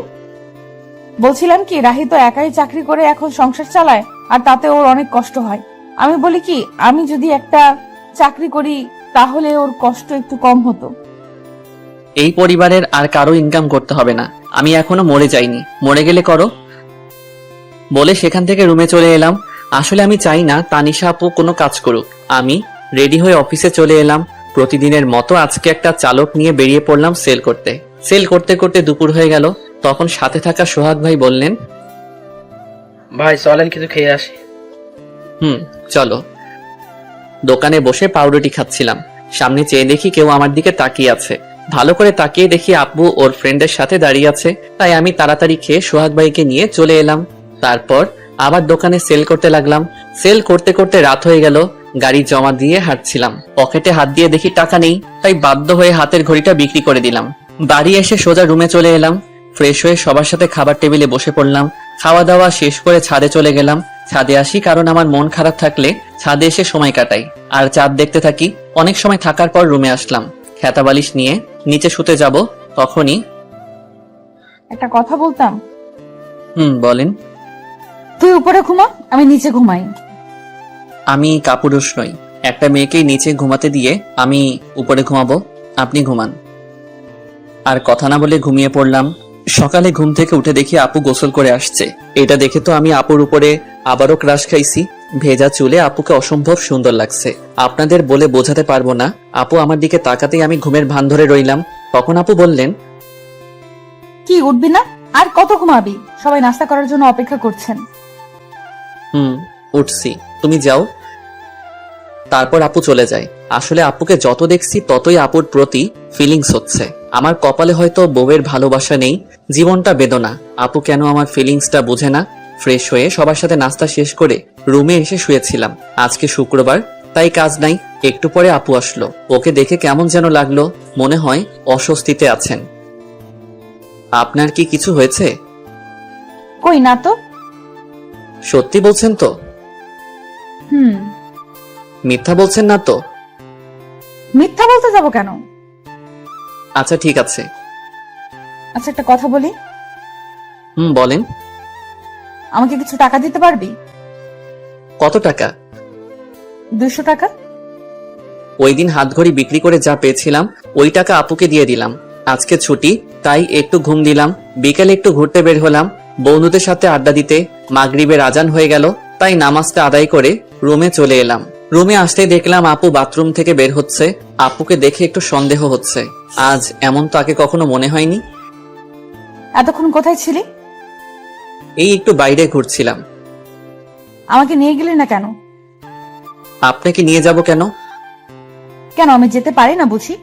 বলছিলাম কি, রাহি তো একাই চাকরি করে এখন সংসার চালায়, আর তাতে ওর অনেক কষ্ট হয়। আমি বলি কি, আমি যদি একটা চাকরি করি তাহলে ওর কষ্ট একটু কম হতো। এই পরিবারের আর কারো ইনকাম করতে হবে না, আমি এখনো মরে যাইনি, মরে গেলে করো। বলে সেখান থেকে রুমে চলে এলাম। আসলে আমি চাই না তানিশা আপু কোনো কাজ করুক। আমি রেডি হয়ে অফিসে চলে এলাম। প্রতিদিনের মতো আজকে একটা চালক নিয়ে বেরিয়ে পড়লাম সেল করতে। সেল করতে করতে দুপুর হয়ে গেল। তখন সাথে থাকা সোহাগ ভাই বললেন, ভাই চলেন কিছু খেয়ে আসি। চলো। দোকানে বসে পাউরুটি খাচ্ছিলাম। সামনে চেয়ে দেখি কেউ আমার দিকে তাকিয়ে আছে। ভালো করে তাকিয়ে দেখি আব্বু ওর ফ্রেন্ডের সাথে দাঁড়িয়ে আছে। তাই আমি তাড়াতাড়ি খেয়ে সোহাগ ভাইকে নিয়ে চলে এলাম। তারপর আবার দোকানে সেল করতে লাগলাম। সেল করতে করতে রাত হয়ে গেল। গাড়ি জমা দিয়ে হাঁটছিলাম, পকেটে হাত দিয়ে দেখি টাকা নেই। তাই বাধ্য হয়ে হাতের ঘড়িটা বিক্রি করে দিলাম। বাড়ি এসে সোজা রুমে চলে এলাম। ফ্রেশ হয়ে সবার সাথে খাবার টেবিলে বসে পড়লাম। খাওয়া দাওয়া শেষ করে ছাদে চলে গেলাম। ছাদে আসি কারণ আমার মন খারাপ থাকলে ছাদে এসে সময় কাটাই, আর চাঁদ দেখতে থাকি। অনেক সময় থাকার পর রুমে আসলাম। খেতা বালিশ নিয়ে নিচে শুতে যাব, তখনই একটা কথা বলতাম। বলেন। তুই উপরে ঘুমা, আমি নিচে ঘুমাই। আমি কাপুরুষ নই। একটা মেয়েকেই নিচে ঘুমাতে দিয়ে আমি উপরে ঘুমাবো, আপনি ঘুমান। আর কথা না বলে ঘুমিয়ে পড়লাম। সকালে ঘুম থেকে উঠে দেখি আপু গোসল করে আসছে। এটা দেখে তো আমি আপুর উপরে আবারও ক্রাশ খাইছি। ভেজা চুলে আপুকে অসম্ভব সুন্দর লাগছে, আপনাদের বলে বোঝাতে পারবো না। আপু আমার দিকে তাকাতেই আমি ঘুমের ভান ধরে রইলাম। তখন আপু বললেন, কি উঠবি না? আর কত ঘুমাবি? সবাই নাস্তা করার জন্য অপেক্ষা করছেন। উঠছি, তুমি যাও। তারপর আপু চলে যায়। আসলে আপুকে যত দেখছি ততই আপুর প্রতি ফিলিংস হচ্ছে। আমার কপালে হয়তো বউয়ের ভালোবাসা নেই, জীবনটা বেদনা। আপু কেন আমার ফিলিংসটা বুঝে না। ফ্রেশ হয়ে সবার সাথে নাস্তা শেষ করে রুমে এসে শুয়েছিলাম। আজকে শুক্রবার, তাই কাজ নাই। একটু পরে আপু আসলো। ওকে দেখে কেমন যেন লাগলো, মনে হয় অস্বস্তিতে আছেন। আপনার কি কিছু হয়েছে? কই না তো। সত্যি বলছেন তো? মিথ্যা বলছেন না তো? মিথ্যা বলতে যাব কেন? আচ্ছা ঠিক আছে। আচ্ছা একটা কথা বলি। বলেন। আমাকে কিছু টাকা দিতে পারবি? কত টাকা? 200 টাকা। ওই দিন হাতঘড়ি বিক্রি করে যা পেয়েছিলাম ওই টাকা আপুকে দিয়ে দিলাম। আজকে ছুটি, তাই একটু ঘুম দিলাম। বিকেলে একটু ঘুরতে বের হলাম বন্ধুদের সাথে আড্ডা দিতে। মাগরিবের আজান হয়ে গেল, তাই নামাজটা আদায় করে রুমে চলে এলাম। রুমে আসতেই দেখলাম আপু বাথরুম থেকে বের হচ্ছে। আপুকে দেখে একটু সন্দেহ হচ্ছে। আজ এমন তো আগে কখনো মনে হয়নি। এতক্ষণ কোথায় ছিলি? এই একটু বাইরে ঘুরছিলাম। আমাকে নিয়ে গেলি না কেন? আপনাকে নিয়ে যাব কেন? কেন আমি যেতে পারি না বুঝি?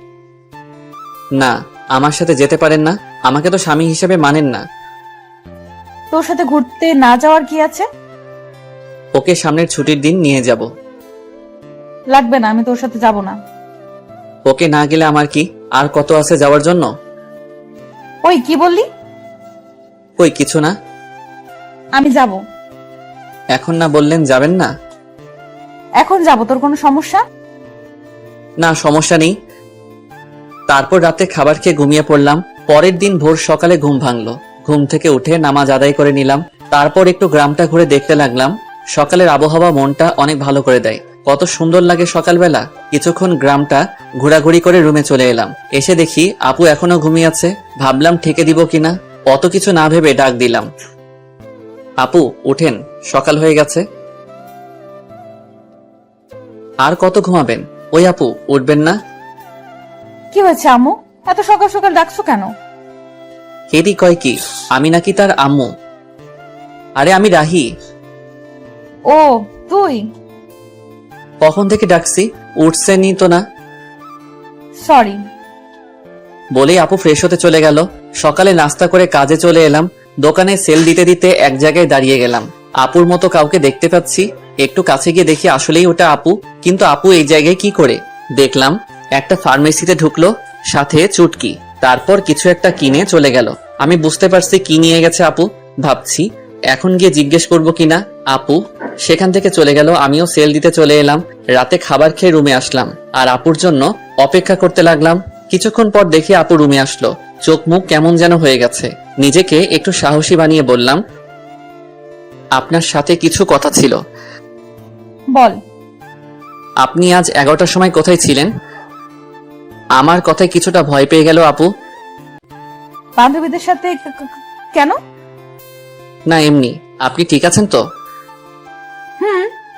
না, আমার সাথে যেতে পারেন না। আমাকে তো স্বামী হিসেবে মানেন না। তোর সাথে ঘুরতে না যাওয়ার কি আছে? ওকে সামনের ছুটির দিন নিয়ে যাব। লাগবে না, আমি তোর সাথে যাব না। ওকে না গেলে আমার কি, আর কত আছে যাওয়ার জন্য? ওই কি বললি? ওই কিছু না। আমি যাব। এখন না বললেন যাবেন না? এখন যাব, তোর কোনো সমস্যা? না, সমস্যা নেই। তারপর রাতে খাবার খেয়ে ঘুমিয়ে পড়লাম। পরের দিন ভোর সকালে ঘুম ভাঙলো। ঘুম থেকে উঠে নামাজ আদায় করে নিলাম। তারপর একটু গ্রামটা ঘুরে দেখতে লাগলাম। সকালের আবহাওয়া মনটা অনেক ভালো করে দেয়। কত সুন্দর লাগে সকালবেলা। কিছুক্ষণ গ্রামটা ঘোরাঘুরি করে রুমে চলে এলাম। এসে দেখি আপু এখনো ঘুমিয়ে আছে। ভাবলাম ঠেকে দিব কিনা, অত কিছু না ভেবে ডাক দিলাম, আপু উঠেন, সকাল হয়ে গেছে। আর কত ঘুমাবেন? ওই আপু উঠবেন না? কি হয়েছে আম্মু, এত সকাল সকাল ডাকছো কেন? হেদি কয় কি আমি নাকি তার আম্মু? আরে আমি রাহি। ও তুই? কখন থেকে ডাকছি, উঠছেনই তো না। সরি। বলেই আপু ফ্রেশ হতে চলে গেল। সকালে নাস্তা করে কাজে চলে এলাম। দোকানে সেল দিতে দিতে এক জায়গায় দাঁড়িয়ে গেলাম। আপুর মতো কাউকে দেখতে পাচ্ছি। একটু কাছে গিয়ে দেখি আসলেই ওটা আপু। কিন্তু আপু এই জায়গায় কি করে? দেখলাম একটা ফার্মেসিতে ঢুকলো, সাথে চুটকি। তারপর কিছু একটা কিনে চলে গেল। আমি বুঝতে পারছি কি নিয়ে গেছে আপু। ভাবছি এখন গিয়ে জিজ্ঞেস করবো কিনা। আপু সেখান থেকে চলে গেল। আমিও সেল দিতে চলে এলাম। রাতে খাবার খেয়ে রুমে আসলাম আর আপুর জন্য অপেক্ষা করতে লাগলাম। কিছুক্ষণ পর দেখি আপু রুমে আসলো। চোখ মুখ কেমন যেন হয়ে গেছে। নিজেকে একটু সাহসী বানিয়ে বললাম, আপনার সাথে কিছু কথা ছিল। বল। আপনি আজ 11টার সময় কোথায় ছিলেন? আমার কথায় কিছুটা ভয় পেয়ে গেল আপু। বান্ধবীদের সাথে কেন? না এমনি। আপনি ঠিক আছেন তো?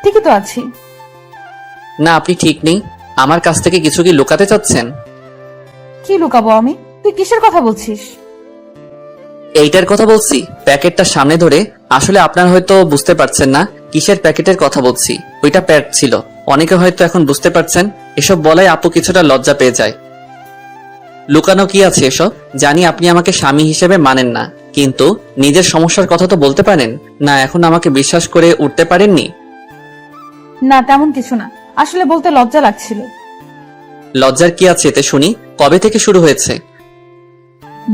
ঠিকই তো আছি। না আপনি ঠিক নেই। আমার কাছ থেকে কিছু কি লুকাতে চাচ্ছেন? কি লুকাবো আমি? তুই কিসের কথা বলছিস? এইটার কথা বলছি, প্যাকেটটা সামনে ধরে। আসলে আপনার হয়তো বুঝতে পারছেন না কিসের প্যাকেটের কথা বলছি। ওইটা প্যাড ছিল। অনেকে হয়তো এখন বুঝতে পারছেন। এসব বলাই আপু কিছুটা লজ্জা পেয়ে যায়। লুকানো কি আছে এসব? জানি আপনি আমাকে স্বামী হিসেবে মানেন না, কিন্তু নিজের সমস্যার কথা তো বলতে পারেন না। এখন আমাকে বিশ্বাস করে উঠতে পারেননি? না তেমন কিছু না, আসলে বলতে লজ্জা লাগছিল। লজ্জার কি আছে এতে শুনি? কবে থেকে শুরু হয়েছে?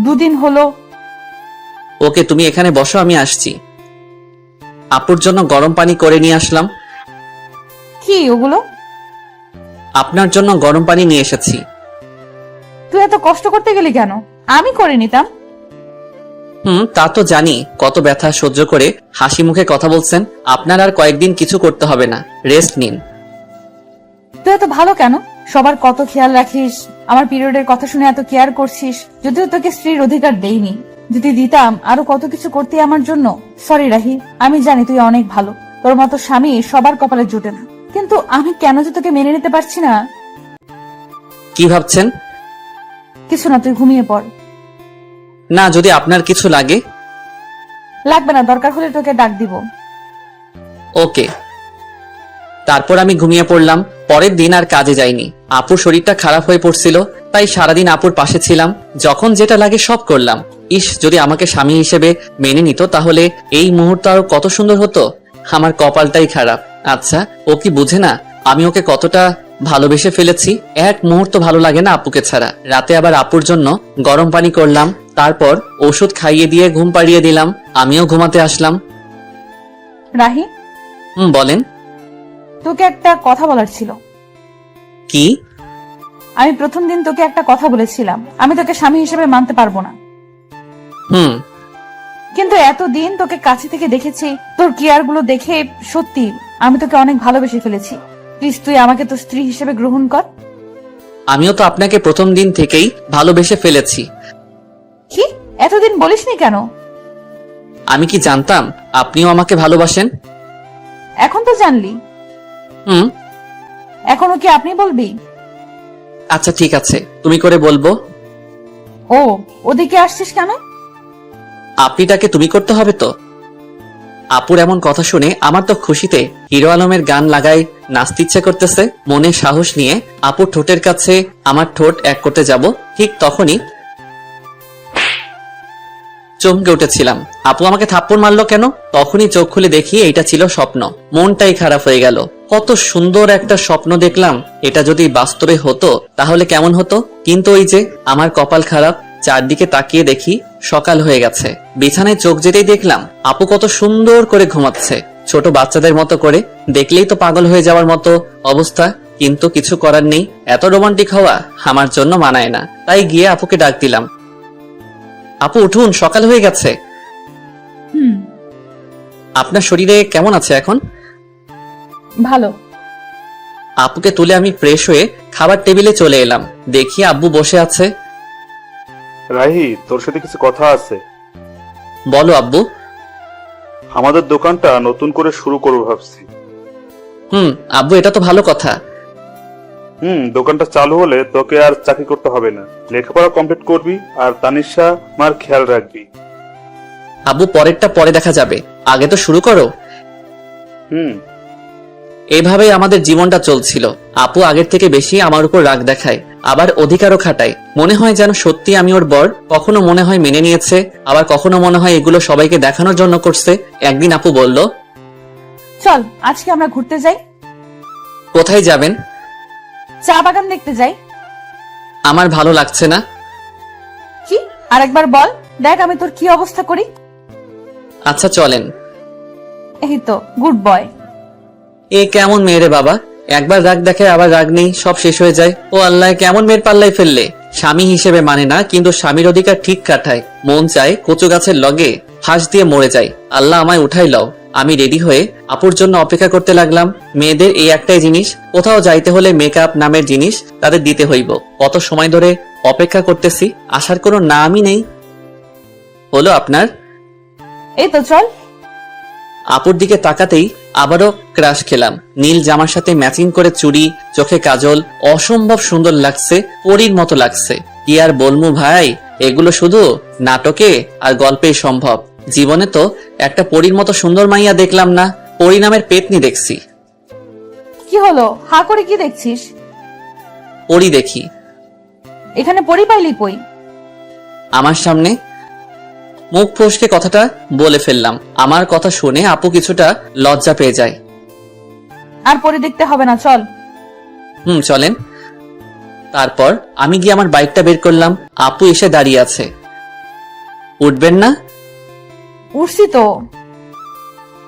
2 দিন হলো। ওকে তুমি এখানে বসো, আমি আসছি। আপুর জন্য গরম পানি করে নিয়ে আসলাম। কি ওগুলো? আপনার জন্য গরম পানি নিয়ে এসেছি। তুই এত কষ্ট করতে গেলি কেন? আমি করে নিতাম। তা তো জানি। কত ব্যথা সহ্য করে হাসি মুখে কথা বলছেন। আপনার আর কয়েকদিন কিছু করতে হবে না, রেস্ট নিন। তুই এত ভালো কেন? সবার কত খেয়াল রাখিস, আমার পিরিয়ডের কথা শুনে এত কেয়ার করছিস। যদিও তোকে স্ত্রীর অধিকার দেইনি, যদি দিতাম আরো কত কিছু করতে আমার জন্য। সরি রাহি, আমি জানি তুই অনেক ভালো। তোর মতো স্বামী সবার কপালে জুটে না, কিন্তু আমি কেন যে তোকে মেনে নিতে পারছি না। কি ভাবছেন? কিছু না, তুই ঘুমিয়ে পড়। না যদি আপনার কিছু লাগে। লাগবে না, দরকার হলে তোকে ডাক দিব। ওকে। তারপর আমি ঘুমিয়ে পড়লাম। পরের দিন আর কাজে যাইনি। আপুর শরীরটা খারাপ হয়ে পড়ছিল, তাই সারাদিন আপুর পাশে ছিলাম। যখন যেটা লাগে সব করলাম। ইস, যদি আমাকে স্বামী হিসেবে মেনে নিত তাহলে এই মুহূর্ত আরো কত সুন্দর হতো। আমার কপালটাই খারাপ। আচ্ছা, ও কি বুঝে না আমি ওকে কতটা ভালোবেসে ফেলেছি? এক মুহূর্ত ভালো লাগে না আপুকে ছাড়া। রাতে আবার আপুর জন্য গরম পানি করলাম, তারপর ওষুধ খাইয়ে দিয়ে ঘুম পাড়িয়ে দিলাম। আমিও ঘুমাতে আসলাম। রাহি, বলেন। তোকে একটা কথা বলার ছিল। কি? আমি প্রথম দিন তোকে একটা কথা বলেছিলাম, আমি তোকে স্বামী হিসেবে মানতে পারবো না। কিন্তু এতদিন তোকে কাছে থেকে দেখেছি, তোর কেয়ার গুলো দেখে সত্যি আমি তোকে অনেক ভালোবেসে ফেলেছি। প্লিজ তুই আমাকে তোর স্ত্রী হিসেবে গ্রহণ কর। আমিও তো আপনাকে প্রথম দিন থেকেই ভালোবেসে ফেলেছি। কি এতদিন বলিসনি কেন? আমি কি জানতাম আপনিও আমাকে ভালোবাসেন? এখন তো জানলি। এখনো কি আপনি বলবি? আচ্ছা ঠিক আছে, তুমি করে বলবো। ও, ওদিকে আসছিস কেন? আপনিটাকে তুমি করতে হবে তো। আপুর এমন কথা শুনে আমার তো খুশিতে হিরো আলমের গান লাগাই নাচতে ইচ্ছে করতেছে। মনে সাহস নিয়ে আপুর ঠোঁটের কাছে আমার ঠোঁট এক করতে যাব, ঠিক তখনই চমকে উঠেছিলাম। আপু আমাকে থাপ্পড় মারলো কেন? তখনই চোখ খুলে দেখি এইটা ছিল স্বপ্ন। মনটাই খারাপ হয়ে গেল। কত সুন্দর একটা স্বপ্ন দেখলাম। এটা যদি বাস্তবে হতো তাহলে কেমন হতো? কিন্তু ওই যে আমার কপাল খারাপ। চারদিকে তাকিয়ে দেখি সকাল হয়ে গেছে। বিছানায় চোখ যেতেই দেখলাম আপু কত সুন্দর করে ঘুমাচ্ছে, ছোট বাচ্চাদের মতো করে। দেখলেই তো পাগল হয়ে যাওয়ার মতো অবস্থা, কিন্তু কিছু করার নেই। এত রোমান্টিক হওয়া আমার জন্য মানায় না। তাই গিয়ে আপুকে ডাক দিলাম, আপু উঠুন, সকাল হয়ে গেছে। আপনার শরীরে কেমন আছে এখন? ভালো। আপুকে তুলে আমি ফ্রেশ হয়ে খাবার টেবিলে চলে এলাম। দেখি আব্বু বসে আছে। রাহি, তোর সাথে কিছু কথা আছে। বলো আব্বু। আমাদের দোকানটা নতুন করে শুরু করবো ভাবছি। আব্বু এটা তো ভালো কথা। দোকানটা চালু হলে তোকে আর চাকরি করতে হবে না, লেখাপড়া কমপ্লিট করবি আর তানিশা মার খেয়াল রাখবি। আব্বু পরেরটা পরে দেখা যাবে, আগে তো শুরু করো। এইভাবেই আমাদের জীবনটা চলছিল। আপু আগের থেকে বেশি আমার উপর রাগ দেখায়, আবার অধিকারও খাটায়। মনে হয় যেন সত্যি আমি ওর বর। কখনো মনে হয় মেনে নিয়েছে, আবার কখনো মনে হয় এগুলো সবাইকে দেখানোর জন্য করছে। একদিন আপু বলল, চল আজকে আমরা ঘুরতে যাই। কোথায় যাবেন? চা বাগান দেখতে যাই। আমার ভালো লাগছে না। কি? আরেকবার বল, দেখ আমি তোর কি অবস্থা করি। আচ্ছা চলেন। এই তো গুড বয়। এ কেমন মেয়ে রে বাবা, একবার রাগ দেখে আবার রাগ নেই, সব শেষ হয়ে যায়। ও আল্লাহ, কেমন মেয়ের পাল্লাই ফেললে। স্বামী হিসেবে মানে না, কিন্তু স্বামীর অধিকার ঠিক কাটায়। মন চায় কচু গাছের লগে ফাঁস দিয়ে মরে যায়। আল্লাহ আমায় উঠাই লও। আমি রেডি হয়ে আপুর জন্য অপেক্ষা করতে লাগলাম। মেয়েদের এই একটাই জিনিস, কোথাও যাইতে হলে মেকআপ নামের জিনিস তাদের দিতে হইব। কত সময় ধরে অপেক্ষা করতেছি, আসার কোনো নামই নেই। হলো আপনার? এই তো চল। আপুর দিকে তাকাতেই আবারও ক্রাশ খেলাম। নীল জামার সাথে ম্যাচিং করে চুড়ি, চোখে কাজল, অসম্ভব সুন্দর লাগছে, পরীর মতো লাগছে। কি আর বলমু ভাই, এগুলো শুধু নাটকে আর গল্পেই সম্ভব। জীবনে তো একটা পরীর মতো সুন্দর মাইয়া দেখলাম না, পরী নামের পেতনি দেখছি। কি হলো, হা করে কি দেখছিস? পরী দেখি। এখানে পরি পাইলি কই? আমার সামনে। মুখ ফসকে কথাটা বলে ফেললাম। আমার কথা শুনে আপু কিছুটা লজ্জা পেয়ে যায়। আর পরি দেখতে হবে না, চল। চলেন। তারপর আমি গিয়ে আমার বাইকটা বের করলাম। আপু এসে দাঁড়িয়ে আছে। উঠবেন না? উঠছি তো।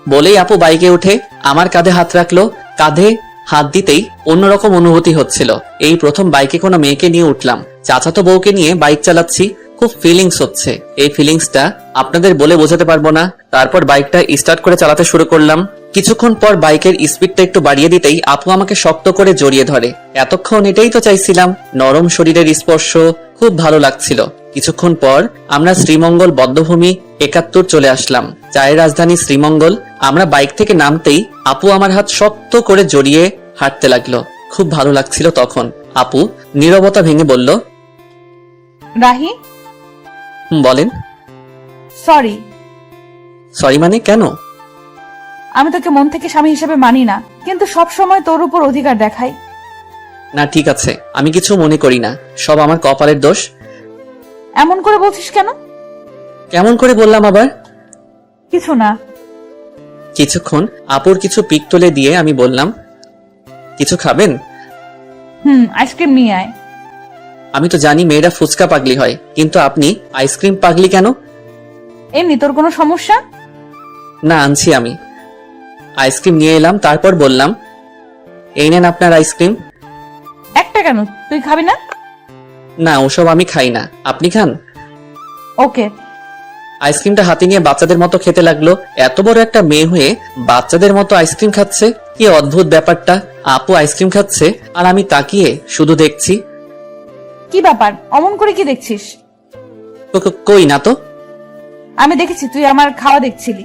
বলেই আপু বাইকে উঠে আমার কাঁধে হাত রাখলো। কাঁধে হাত দিতেই অন্যরকম অনুভূতি হচ্ছিল। এই প্রথম বাইকে কোনো মেয়েকে নিয়ে উঠলাম। চাচাতো বউকে নিয়ে বাইক চালাচ্ছি, খুব ফিলিংস হচ্ছে। এই ফিলিংসটা আপনাদের বলে বোঝাতে পারবো না। তারপর বাইকটা স্টার্ট করে চালাতে শুরু করলাম। কিছুক্ষণ পর বাইকের স্পিডটা একটু বাড়িয়ে দিতেই আপু আমাকে শক্ত করে জড়িয়ে ধরে। এতক্ষণ এটাই তো চাইছিলাম, নরম শরীরের স্পর্শ, খুব ভালো লাগছিল। কিছুক্ষণ পর আমরা শ্রীমঙ্গল বদ্ধভূমি 71 চলে আসলাম, চায়ের রাজধানী শ্রীমঙ্গল। আমরা বাইক থেকে নামতেই আপু আমার হাত শক্ত করে জড়িয়ে হাঁটতে লাগলো। খুব ভালো লাগছিল তখন। আপু নীরবতা ভেঙে বলল, রাহি, বলেন। সরি। সরি মানে কেন? আমি তোকে মন থেকে স্বামী হিসেবে মানি না, কিন্তু সব সময় তোর উপর অধিকার দেখাই। না ঠিক আছে, আমি কিছু মনে করি না, সব আমার কপালের দোষ। এমন করে বলছিস কেন? কেমন করে বললাম আবার? কিছু না। কিছুক্ষণ আপুর কিছু পিক তুলে দিয়ে আমি বললাম, কিছু খাবেন? আইসক্রিম নিয়ে আয়। আমি তো জানি মেয়েরা ফুচকা পাগলি হয়, কিন্তু আপনি আইসক্রিম পাগলি কেন? এমনি, তোর কোনো সমস্যা? না, আনছি আমি। আইসক্রিম নিয়ে এলাম, তারপর বললাম, এই নেন আপনার আইসক্রিম। একটা কেন, তুই খাবি না? না, ওসব আমি খাই না, আপনি খান। ওকে। আইসক্রিমটা হাতে নিয়ে বাচ্চাদের মতো খেতে লাগলো। এত বড় একটা মেয়ে হয়ে বাচ্চাদের মতো আইসক্রিম খাচ্ছে, কি অদ্ভুত ব্যাপারটা। আপু আইসক্রিম খাচ্ছে আর আমি তাকিয়ে শুধু দেখছি। কি ব্যাপার, অমন করে কি দেখছিস? কই না তো। আমি দেখেছি তুই আমার খাওয়া দেখছিলি।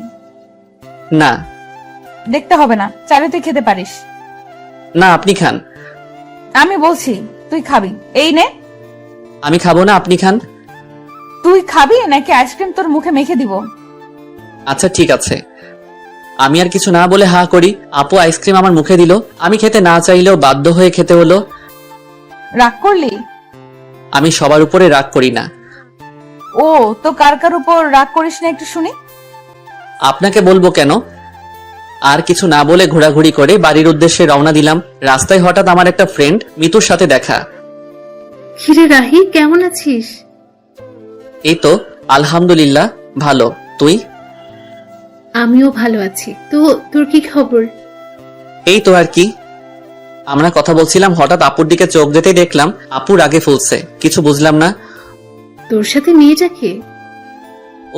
না। দেখতে হবে না, চাইলে তুই খেতে পারিস। না, আপনি খান। আমি বলছি তুই খাবি, এই নে। আমি খাবো না, আপনি খান। তুই খাবি নাকি আইসক্রিম তোর মুখে মেখে দিব? আচ্ছা ঠিক আছে। আমি আর কিছু না বলে হা করি। আপু আইসক্রিম আমার মুখে দিল। আমি খেতে না চাইলেও বাধ্য হয়ে খেতে হলো। রাগ করলি? আমি সবার উপরে রাগ করি না। ও, তো কার কার উপর রাগ করিস না একটু শুনি। আপনাকে বলবো কেন? আর কিছু না বলে ঘোরাঘুরি করে বাড়ির উদ্দেশ্যে রওনা দিলাম। রাস্তায় হঠাৎ আমার একটা ফ্রেন্ড মিতুর সাথে দেখা। কিরে রাহি, কেমন আছিস? এই তো আলহামদুলিল্লাহ ভালো, তুই? আমিও ভালো আছি। তো তোর কি খবর? এই তো আর কি। আমরা কথা বলছিলাম, হঠাৎ আপুর দিকে চোখ যেতেই দেখলাম আপু রাগে ফুলছে। কিছু বুঝলাম না। তোর সাথে মেয়েটাকে?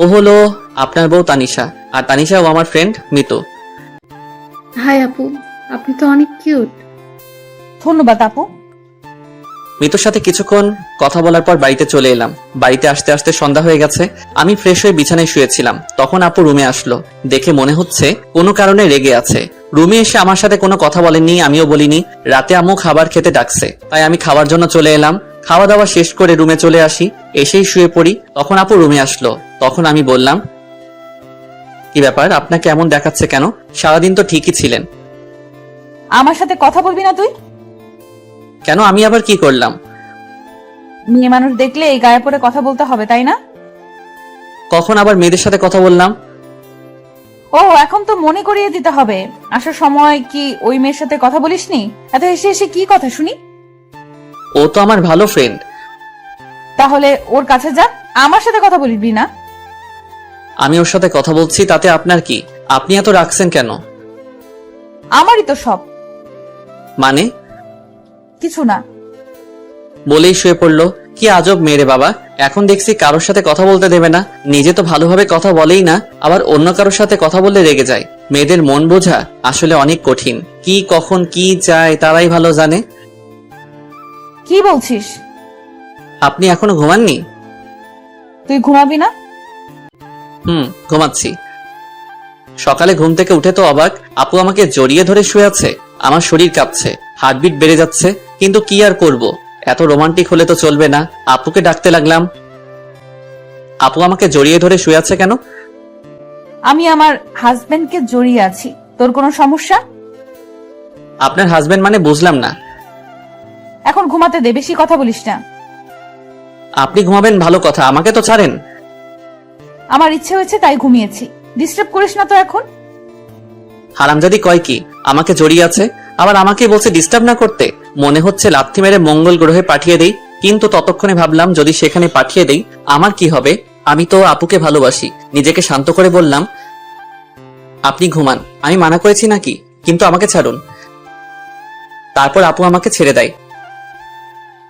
ও হলো আপনার বউ তানিশা, আর তানিশাও আমার ফ্রেন্ড মিতু। হাই আপু, আপনি তো অনেক কিউট। ধন্যবাদ আপু। মিতুর সাথে কিছুক্ষণ কথা বলার পর বাড়িতে চলে এলাম। বাড়িতে আসতে আসতে সন্ধ্যা হয়ে গেছে। আমি ফ্রেশ হয়ে বিছানায় শুয়েছিলাম, তখন আপু রুমে আসলো। দেখে মনে হচ্ছে কোনো কারণে রেগে আছে। রুমে এসে আমার সাথে কোনো কথা বলেননি, আমিও বলিনি। রাতে আম্মু খাবার খেতে ডাকছে, তাই আমি খাওয়ার জন্য চলে এলাম। খাওয়া দাওয়া শেষ করে রুমে চলে আসি, এসেই শুয়ে পড়ি। তখন আপু রুমে আসলো। তখন আমি বললাম, কি ব্যাপার, আপনাকে এমন দেখাচ্ছে কেন? সারাদিন তো ঠিকই ছিলেন। আমার সাথে কথা বলবি না তুই? কেন, আমি আবার কি করলাম? মেয়ে মানুষ দেখলে এই গায়ে পড়ে কথা বলতে হবে, তাই না? কখন আবার মেয়েদের সাথে কথা বললাম? ও, এখন তো মনে করিয়ে দিতে হবে। আসার সময় কি ওই মেয়ের সাথে কথা বলিসনি? এত এসে এসে কি কথা শুনি? ও তো আমার ভালো ফ্রেন্ড। তাহলে ওর কাছে যা, আমার সাথে কথা বলবি না। আমি ওর সাথে কথা বলছি, তাতে আপনার কি? আপনি এত রাখছেন কেন? আমারই তো সব। মানে? কিছু না। বলেই শুয়ে পড়লো। কি আজব মেয়ে বাবা, এখন দেখছি কারোর সাথে কথা বলতে দেবে না। নিজে তো ভালোভাবে কথা বলেই না, আবার অন্য কারোর সাথে কথা বললে রেগে যায়। মেয়েদের মন বোঝা আসলে অনেক কঠিন। কি কখন কি চায় তারাই ভালো জানে। কি বলছিস? আপনি এখনো ঘুমাননি? তুই ঘুমাবি না? ঘুমাচ্ছি। সকালে ঘুম থেকে উঠে তো অবাক, আপু আমাকে জড়িয়ে ধরে শুয়ে আছে। আমার শরীর কাঁপছে, হার্টবিট বেড়ে যাচ্ছে, কিন্তু কি আর করব, এত রোমান্টিক হলে তো চলবে না। আপুকে ডাকতে লাগলাম। আপু আমাকে জড়িয়ে ধরে শুয়ে আছে কেন? আমি আমার হাজবেন্ডকে জড়িয়ে আছি। তোর কোনো সমস্যা? আপনার হাজবেন্ড মানে বুঝলাম না। এখন ঘুমাতে দে, বেশি কথা বলিস না। আপনি ঘুমাবেন ভালো কথা, আমাকে তো ছাড়েন। আমার ইচ্ছে হয়েছে তাই ঘুমিয়েছি, ডিস্টার্ব করিস না তো এখন। হারামজাদি কয় কি আমাকে জড়িয়ে আছে, আবার আমাকে বলছে ডিস্টার্ব না করতে। মনে হচ্ছে লাথি মেরে মঙ্গল গ্রহে পাঠিয়ে দেই, কিন্তু ততক্ষণে ভাবলাম যদি সেখানে পাঠিয়ে দেই আমার কি হবে। আমি তো আপুকে ভালোবাসি। নিজেকে শান্ত করে বললাম, আপনি ঘুমান, আমি মানা করেছি নাকি? কিন্তু আমাকে ছাড়ুন। তারপর আপু আমাকে ছেড়ে দেয়।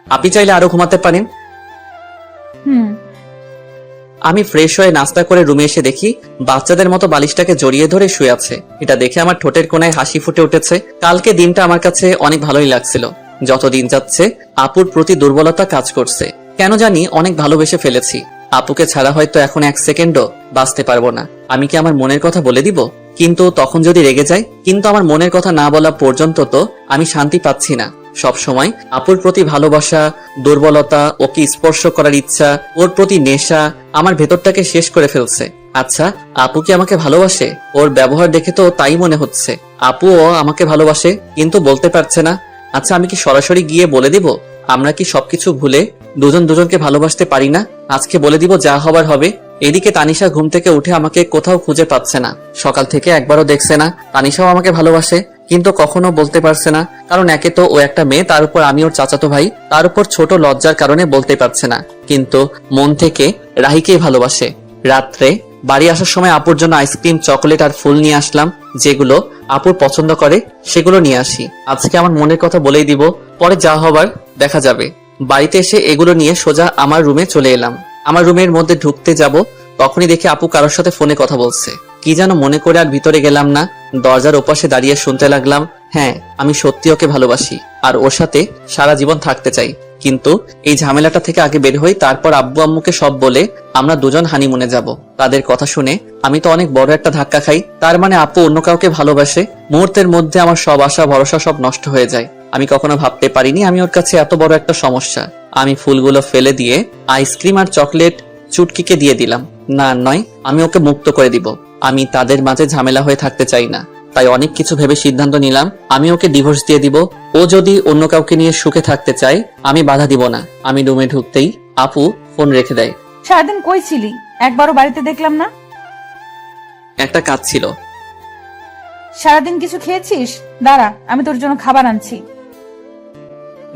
আপনি চাইলে আরো ঘুমাতে পারেন। আমি ফ্রেশ হয়ে নাস্তা করে রুমে এসে দেখি বাচ্চাদের মতো বালিশটাকে জড়িয়ে ধরে শুয়ে আছে। এটা দেখে আমার ঠোঁটের কোণায় হাসি ফুটে উঠেছে। কালকে দিনটা আমার কাছে অনেক ভালোই লাগছিল। যত দিন যাচ্ছে আপুর প্রতি দুর্বলতা কাজ করছে। কেন জানি অনেক ভালোবেসে ফেলেছি। আপুকে ছাড়া হয়তো এখন 1 সেকেন্ডও বাঁচতে পারবো না। আমি কি আমার মনের কথা বলে দিব? কিন্তু তখন যদি রেগে যায়? কিন্তু আমার মনের কথা না বলা পর্যন্ত তো আমি শান্তি পাচ্ছি না। সব সময় আপুর প্রতি ভালোবাসা, দুর্বলতা, ওকে স্পর্শ করার ইচ্ছা, ওর প্রতি নেশা আমার ভেতরটাকে শেষ করে ফেলছে। আচ্ছা, আপু কি আমাকে ভালোবাসে? ওর ব্যবহার দেখে তো তাই মনে হচ্ছে। আপুও আমাকে ভালোবাসে, কিন্তু বলতে পারছে না। আচ্ছা, আমি কি সরাসরি গিয়ে বলে দিব? আমরা কি সবকিছু ভুলে দুজন দুজনকে ভালোবাসতে পারি না? আজকে বলে দিব, যা হবার হবে। এদিকে তানিশা ঘুম থেকে উঠে আমাকে কোথাও খুঁজে পাচ্ছে না। সকাল থেকে একবারও দেখছে না। তানিশাও আমাকে ভালোবাসে, কিন্তু কখনো বলতে পারছে না। কারণ একে তো ও একটা মেয়ে, তার উপর আমি ওর চাচাতো ভাই, তার উপর ছোট লজ্জার কারণে বলতে পারছে না। কিন্তু মন থেকে রাহিকেই ভালোবাসে। রাত্রে বাড়ি আসার সময় আপুর জন্য আইসক্রিম, চকোলেট আর ফুল নিয়ে আসলাম। যেগুলো আপুর পছন্দ করে সেগুলো নিয়ে আসি। আজকে আমার মনের কথা বলেই দিব, পরে যা হবার দেখা যাবে। বাড়িতে এসে এগুলো নিয়ে সোজা আমার রুমে চলে এলাম। আমার রুমের মধ্যে ঢুকতে যাব, তখনই দেখি আপু কারোর সাথে ফোনে কথা বলছে। কি যেন মনে করে আর ভিতরে গেলাম না। দরজার ওপাশে দাঁড়িয়ে শুনতে লাগলাম, হ্যাঁ আমি সত্যি ওকে ভালোবাসি আর ওর সাথে সারা জীবন থাকতে চাই। কিন্তু এই ঝামেলাটা থেকে আগে বের হই, তারপর আব্বু আম্মুকে সব বলে আমরা দুজন হানিমুনে যাব। তাদের কথা শুনে আমি তো অনেক বড় একটা ধাক্কা খাই। তার মানে আপু অন্য কাউকে ভালোবাসে। মুহূর্তের মধ্যে আমার সব আশা ভরসা সব নষ্ট হয়ে যায়। আমি কখনো ভাবতে পারিনি আমি ওর কাছে এত বড় একটা সমস্যা। আমি ফুলগুলো ফেলে দিয়ে আইসক্রিম আর চকলেট চুটকিকে দিয়ে দিলাম। না নয়, আমি ওকে মুক্ত করে দিব। আমি তাদের মাঝে ঝামেলা হয়ে থাকতে চাই না। তাই অনেক কিছু ভেবে সিদ্ধান্ত নিলাম, আমি ওকে ডিভোর্স দিয়ে দিব। ও যদি অন্য কাউকে নিয়ে সুখে থাকতে চায় আমি বাধা দিব না। আমি রুমে ঢুকতেই আপু ফোন রেখে দেয়। সারাদিন কই ছিলি? একবারও বাড়িতে দেখলাম না। একটা কাজ ছিল। সারাদিন কিছু খেয়েছিস? দাঁড়া, আমি তোর জন্য খাবার আনছি।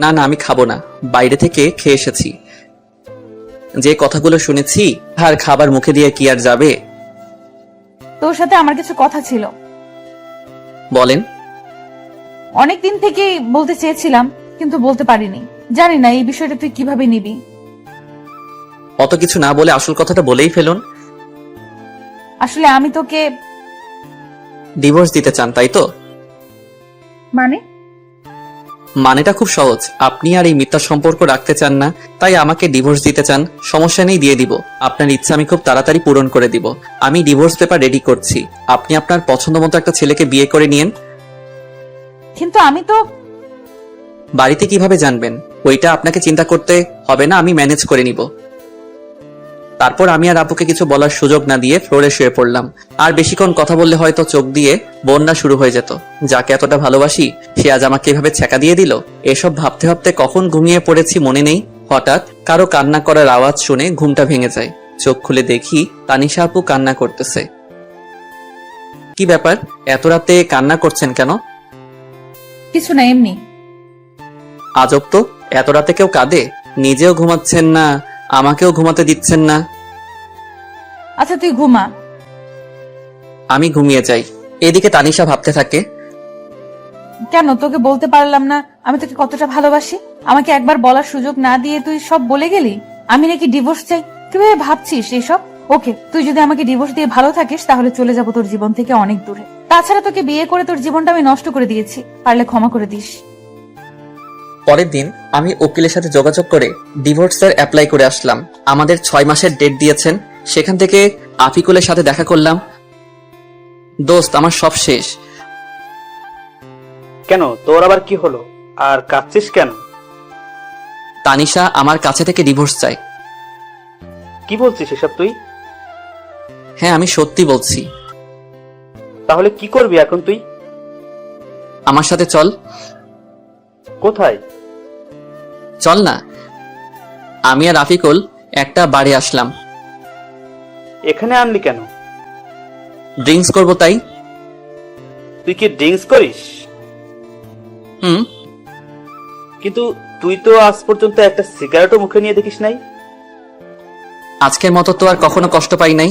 না না, আমি খাবো না, বাইরে থেকে খেয়ে এসেছি। যে কথাগুলো শুনেছি আর খাবার মুখে দিয়ে কি আর যাবে? তোর সাথে আমার কিছু কথা ছিল। বলেন। অনেকদিন থেকেই বলতে চেয়েছিলাম, কিন্তু বলতে পারিনি। জানি না এই বিষয়টা তুই কিভাবে নিবি। অত কিছু না বলে আসল কথাটা বলেই ফেলুন। আসলে আমি তোকে ডিভোর্স দিতে চান, তাই তো? মানে মানেটা খুব সহজ। আপনি আর এই মিথ্যা সম্পর্ক রাখতে চান না, তাই আমাকে ডিভোর্স দিতে চান। সমস্যা নেই, দিয়ে দিব। আপনার ইচ্ছা আমি খুব তাড়াতাড়ি পূরণ করে দিব। আমি ডিভোর্স পেপার রেডি করছি। আপনি আপনার পছন্দ মতো একটা ছেলেকে বিয়ে করে নিয়েন। কিন্তু আমি তো বাড়িতে কিভাবে জানবেন? ওইটা আপনাকে চিন্তা করতে হবে না, আমি ম্যানেজ করে নিব। তারপর আমি আর আপুকে কিছু বলার সুযোগ না দিয়ে ফ্লোরে শুয়ে পড়লাম। আর বেশিক্ষণ কথা বললে হয়তো চোখ দিয়ে বন্যা শুরু হয়ে যেত। যাকে এতটা ভালোবাসি সে আজ আমাকে এভাবে ছ্যাঁকা দিয়ে দিল। এসব ভাবতে ভাবতে কখন ঘুমিয়ে পড়েছি মনে নেই। হঠাৎ কারো কান্না করার আওয়াজ শুনে ঘুমটা ভেঙে যায়। চোখ খুলে দেখি তানিশা আপু কান্না করতেছে। কি ব্যাপার, এত রাতে কান্না করছেন কেন? কিছু না, এমনি। আজব তো, এত রাতে কেউ কাঁদে? নিজেও ঘুমাচ্ছেন না, আমাকেও ঘুমাতে দিচ্ছেন না। আচ্ছা তুই ঘুমা। আমি ঘুমিয়ে যাই। এদিকে তানিশা ভাবতে থাকে, কেন তোকে বলতে পারলাম না আমি তোকে কতটা ভালোবাসি? আমাকে একবার বলার সুযোগ না দিয়ে তুই সব বলে গেলি। আমি নাকি ডিভোর্স চাই? কিভাবে ভাবছিস এসব? ওকে, তুই যদি আমাকে ডিভোর্স দিয়ে ভালো থাকিস তাহলে চলে যাব তোর জীবন থেকে অনেক দূরে। তাছাড়া তোকে বিয়ে করে তোর জীবনটা আমি নষ্ট করে দিয়েছি, পারলে ক্ষমা করে দিস। পরের দিন আমি উকিলের সাথে যোগাযোগ করে ডিভোর্সের অ্যাপ্লাই করে আসলাম। আমাদের 6 মাসের ডেট দিয়েছেন। সেখান থেকে আফিকুলের সাথে দেখা করলাম। দোস্ত, আমার সব শেষ। কেন, তোর আবার কি হলো? আর কাঁদছিস কেন? তানিশা আমার কাছে থেকে ডিভোর্স চাই। কি বলছিস এসব তুই? হ্যাঁ, আমি সত্যি বলছি। তাহলে কি করবি এখন তুই? আমার সাথে চল। কোথায়? চল না। আমি আর আফিকুল একটা বাড়ি আসলাম। এখানে আনলি কেন? ড্রিঙ্কস করবো তাই। তুই কি ড্রিঙ্কস করিস? হুম। কিন্তু তুই তো আজ পর্যন্ত একটা সিগারেটও মুখে নিয়ে দেখিস নাই। আজকের মতো তো আর কখনো কষ্ট পাই নাই।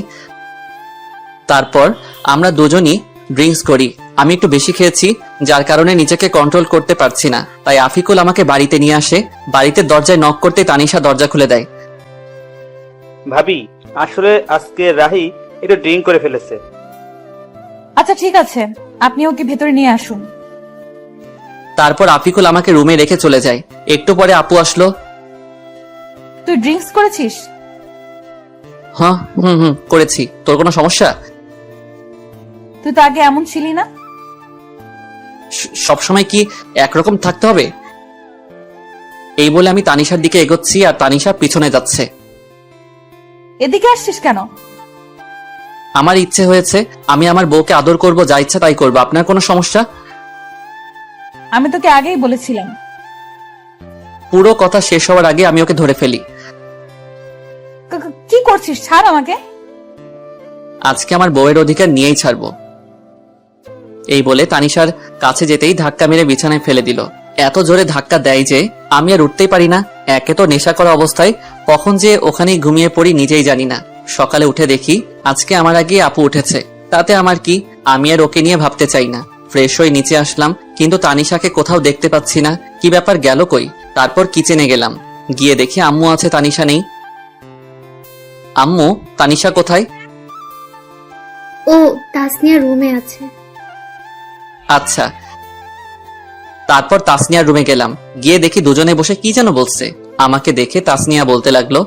তারপর আমরা দুজনই ড্রিঙ্কস করি। আমি একটু বেশি খেয়েছি, যার কারণে নিজেকে কন্ট্রোল করতে পারছি না। তাই আফিকুল আমাকে বাড়িতে নিয়ে আসে। বাড়িতে দরজায় নক করতে তানিশা দরজা খুলে দেয়। ভাবি, আসলে আজকে রাহি একটু ড্রিঙ্ক করে ফেলেছে। আচ্ছা ঠিক আছে, আপনি ওকে ভেতরে নিয়ে আসুন। তারপর আফিকুল আমাকে রুমে রেখে চলে যায়। একটু পরে আপু আসলো। তুই ড্রিঙ্কস করেছিস? হ্যাঁ, করেছি। তোর কোনো সমস্যা? তুই তো আগে এমন ছিলি না। সবসময় কি একরকম থাকতে হবে? এই বলে আমি তানিশার দিকে এগোচ্ছি আর তানিশা পিছনে যাচ্ছে। এদিকে আসছিস কেন? আমার ইচ্ছে হয়েছে, আমি আমার বউকে আদর করব, যা ইচ্ছা তাই করবো। আপনার কোনো সমস্যা? আমি তোকে আগেই বলেছিলাম। পুরো কথা শেষ হওয়ার আগে আমি ওকে ধরে ফেলি। কি করছিস? ছাড় আমাকে। আজকে আমার বউয়ের অধিকার নিয়েই ছাড়বো। এই বলে তানিশার কাছে যেতেই ধাক্কা মেরে বিছানায় ফেলে দিল। এত জোরে ধাক্কা দেয় যে আমি আর উঠতেই পারি না। একে তো নেশা করা অবস্থায় কখন যে ওখানেই ঘুমিয়ে পড়ি নিজেই জানি না। সকালে উঠে দেখি আজকে আমার আগে আপু উঠেছে। তাতে আমার কি, আমি আর ওকে নিয়ে ভাবতে চাই না। ফ্রেশ হয়ে নিচে আসলাম, কিন্তু তানিশাকে কোথাও দেখতে পাচ্ছি না। কি ব্যাপার, গেল কই? তারপর কিচেনে গেলাম, গিয়ে দেখি আম্মু আছে, তানিশা নেই। আম্মু, তানিশা কোথায়? ও তাসনিয়া রুমে আছে। আচ্ছা। তারপর তাসনিয়ার রুমে গেলাম, গিয়ে দেখি দুজনে বসে কি যেন বলছে। আমাকে দেখে তাসনিয়া বলতে লাগলো,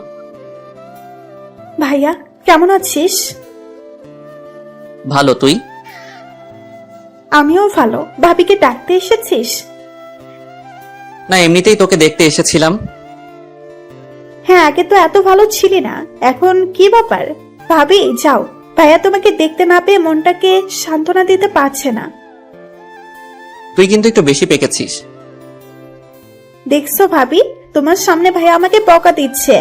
ভাইয়া কেমন আছিস? ভালো, তুই? আমিও ভালো। ভাবিকে ডাকতে এসেছিস? না, এমনিতেই তোকে দেখতে এসেছিলাম। হ্যাঁ, আগে তো এত ভালো ছিলি না, এখন কি ব্যাপার? ভাবি যাও, ভাইয়া তোমাকে দেখতে না পেয়ে মনটাকে সান্ত্বনা দিতে পারছে না। তুই কিন্তু একটু বেশি পেকেছিস। দেখছো ভাবি, তোমার সামনে ভাইয়া আমাকে বকা দিচ্ছে।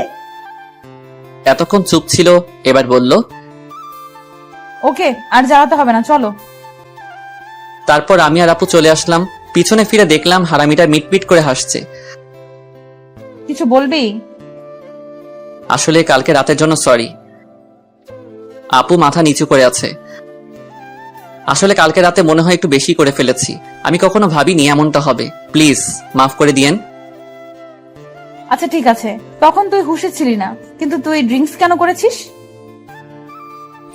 এতক্ষণ চুপ ছিল, এবার বলল, ওকে আর জ্বালাতে হবে না, চলো। তারপর আমি আর আপু চলে আসলাম। পিছনে ফিরে দেখলাম হারামিটা মিটমিট করে হাসছে। কিছু বলবি? আসলে কালকে রাতের জন্য সরি। আপু মাথা নিচু করে আছে। আসলে কালকে রাতে মনে হয় একটু বেশি করে ফেলেছি। আমি কখনো ভাবিনি এমনটা হবে। প্লিজ মাফ করে দিয়েন। আচ্ছা ঠিক আছে, তখন তুই হুঁশে ছিলি না, কিন্তু তুই ড্রিঙ্কস কেন করেছিস?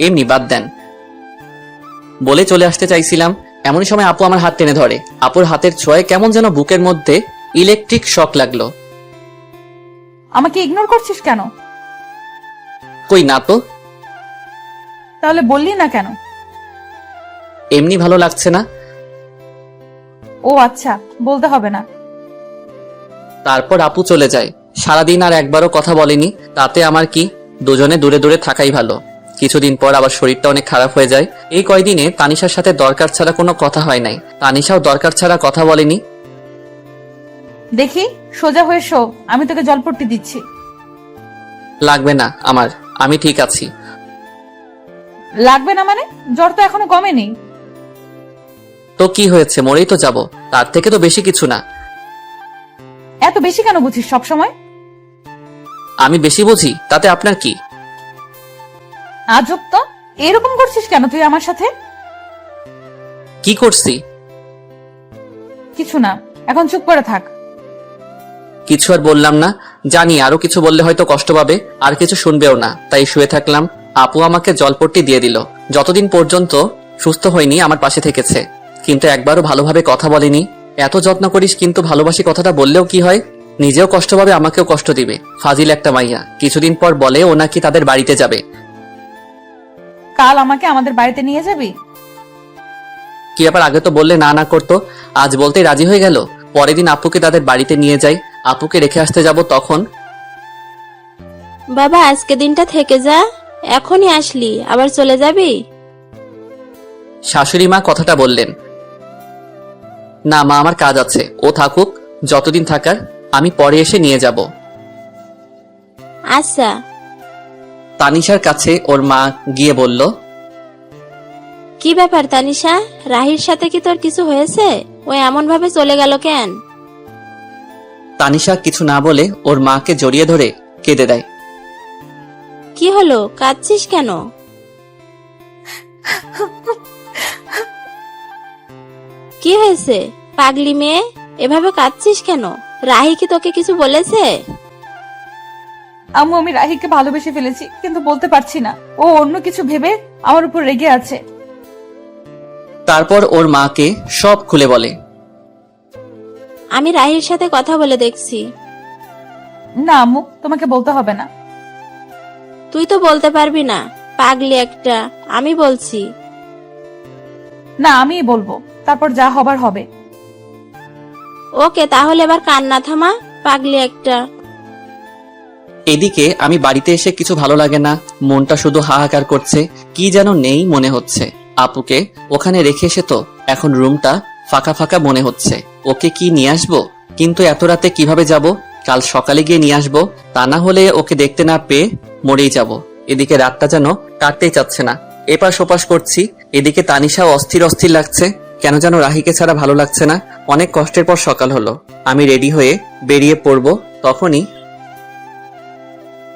এমনি, বাদ দেন। বলে চলে আসতে চাইছিলাম, এমনই সময় আপু আমার হাত টেনে ধরে। আপুর হাতের ছোঁয়ায় কেমন যেন বুকের মধ্যে ইলেকট্রিক শক লাগলো। আমাকে ইগনোর করছিস কেন? কই না তো। তাহলে বললি না কেন? এমনি ভালো লাগছে না। ও আচ্ছা, বলতে হবে না। তারপর আপু চলে যায়। সারাদিন আর একবারও কথা বলেনি। তাতে আমার কি, দুজনে দূরে দূরে থাকাই ভালো। কিছুদিন পর আবার শরীরটা অনেক খারাপ হয়ে যায়। এই কয়দিনে তানিশার সাথে দরকার ছাড়া কোনো কথা হয় নাই। তানিশাও দরকার ছাড়া কথা বলেনি। দেখি, সোজা হয়ে শো, আমি তোকে জলপট্টি দিচ্ছি। লাগবে না আমার, আমি ঠিক আছি। লাগবে না মানে? জ্বর তো এখনো কমেনি। তো কি হয়েছে, মরেই তো যাব, তার থেকে তো বেশি কিছু না। এত বেশি কেন বুঝিস সব সময়? আমি বেশি বুঝি, তাতে আপনার কি? আজব তো, এরকম করছিস কেন তুই আমার সাথে? কি করছি? কিছু না, এখন চুপ করে থাক। কিছু আর বললাম না, জানি আরো কিছু বললে হয়তো কষ্ট পাবে, আর কিছু শুনবেও না, তাই শুয়ে থাকলাম। আপু আমাকে জলপট্টি দিয়ে দিল। যতদিন পর্যন্ত সুস্থ হয়নি আমার পাশে থেকেছে, কিন্তু একবারও ভালোভাবে কথা বলেনি। এত যত্ন করিস কিন্তু ভালোবাসি কথাটা বললেও কি হয়, নিজেও কষ্ট পাবে আমাকেও কষ্ট দিবে। ফাজিল একটা মাইয়া। কিছুদিন পর বলে ও নাকি তাদের বাড়িতে যাবে। কাল আমাকে আমাদের বাড়িতে নিয়ে যাবি? কি ব্যাপার, আগে তো বললে না না করতো, আজ বলতেই রাজি হয়ে গেল। পরের দিন আপুকে তাদের বাড়িতে নিয়ে যাই, আপুকে রেখে আসতে যাব তখন। বাবা আজকে দিনটা থেকে যা, এখনই আসলি আবার চলে যাবি? শাশুড়ি মা কথাটা বললেন। না মা, আমার কাজ আছে, ও থাকুক যতদিন থাকার, আমি পরে এসে নিয়ে যাব। আচ্ছা। তানিশার কাছে ওর মা গিয়ে বলল, কি ব্যাপার তানিশা, রাহির সাথে কি তোর কিছু হয়েছে? ও এমন ভাবে চলে গেল কেন? তানিশা কিছু না বলে ওর মাকে জড়িয়ে ধরে কেঁদে দেয়। কি হলো, কাঁদছিস কেন? কি হয়েছে পাগলি মেয়ে, এভাবে কাঁদছিস কেন? রাহি কি তোকে কিছু বলেছে? আম্মু, আমি রাহিকে ভালোবেসে ফেলেছি, কিন্তু বলতে পারছি না। ও অন্য কিছু ভেবে আমার উপর রেগে আছে। তারপর ওর মাকে সব খুলে বলে। আমি রাহির সাথে কথা বলে দেখছি। না আম্মু, তোমাকে বলতে হবে না। তুই তো বলতে পারবি না, পাগলি একটা। আমি বলছি। না, আমিই বলবো, তারপর যা হবার হবে। ওকে, তাহলে এবার কান্না থামা, পাগলি একটা। এদিকে আমি বাড়িতে এসে কিছু ভালো লাগে না, মনটা শুধু হাহাকার করছে, কি যেন নেই মনে হচ্ছে। আপুকে ওখানে রেখে এসে তো এখন রুমটা ফাঁকা ফাঁকা মনে হচ্ছে। ওকে কি নিয়ে আসবো, কিন্তু এত রাতে কিভাবে যাব? কাল সকালে গিয়ে নিয়ে আসবো, তা না হলে ওকে দেখতে না পেয়ে মরেই যাব। এদিকে রাতটা যেন কাটতেই চাচ্ছে না, এপাশ ওপাশ করছি। এদিকে তানিশাও অস্থির অস্থির লাগছে, কেন যেন রাহিকে ছাড়া ভালো লাগছে না। অনেক কষ্টের পর সকাল হলো, আমি রেডি হয়ে বেরিয়ে পড়বো, তখনই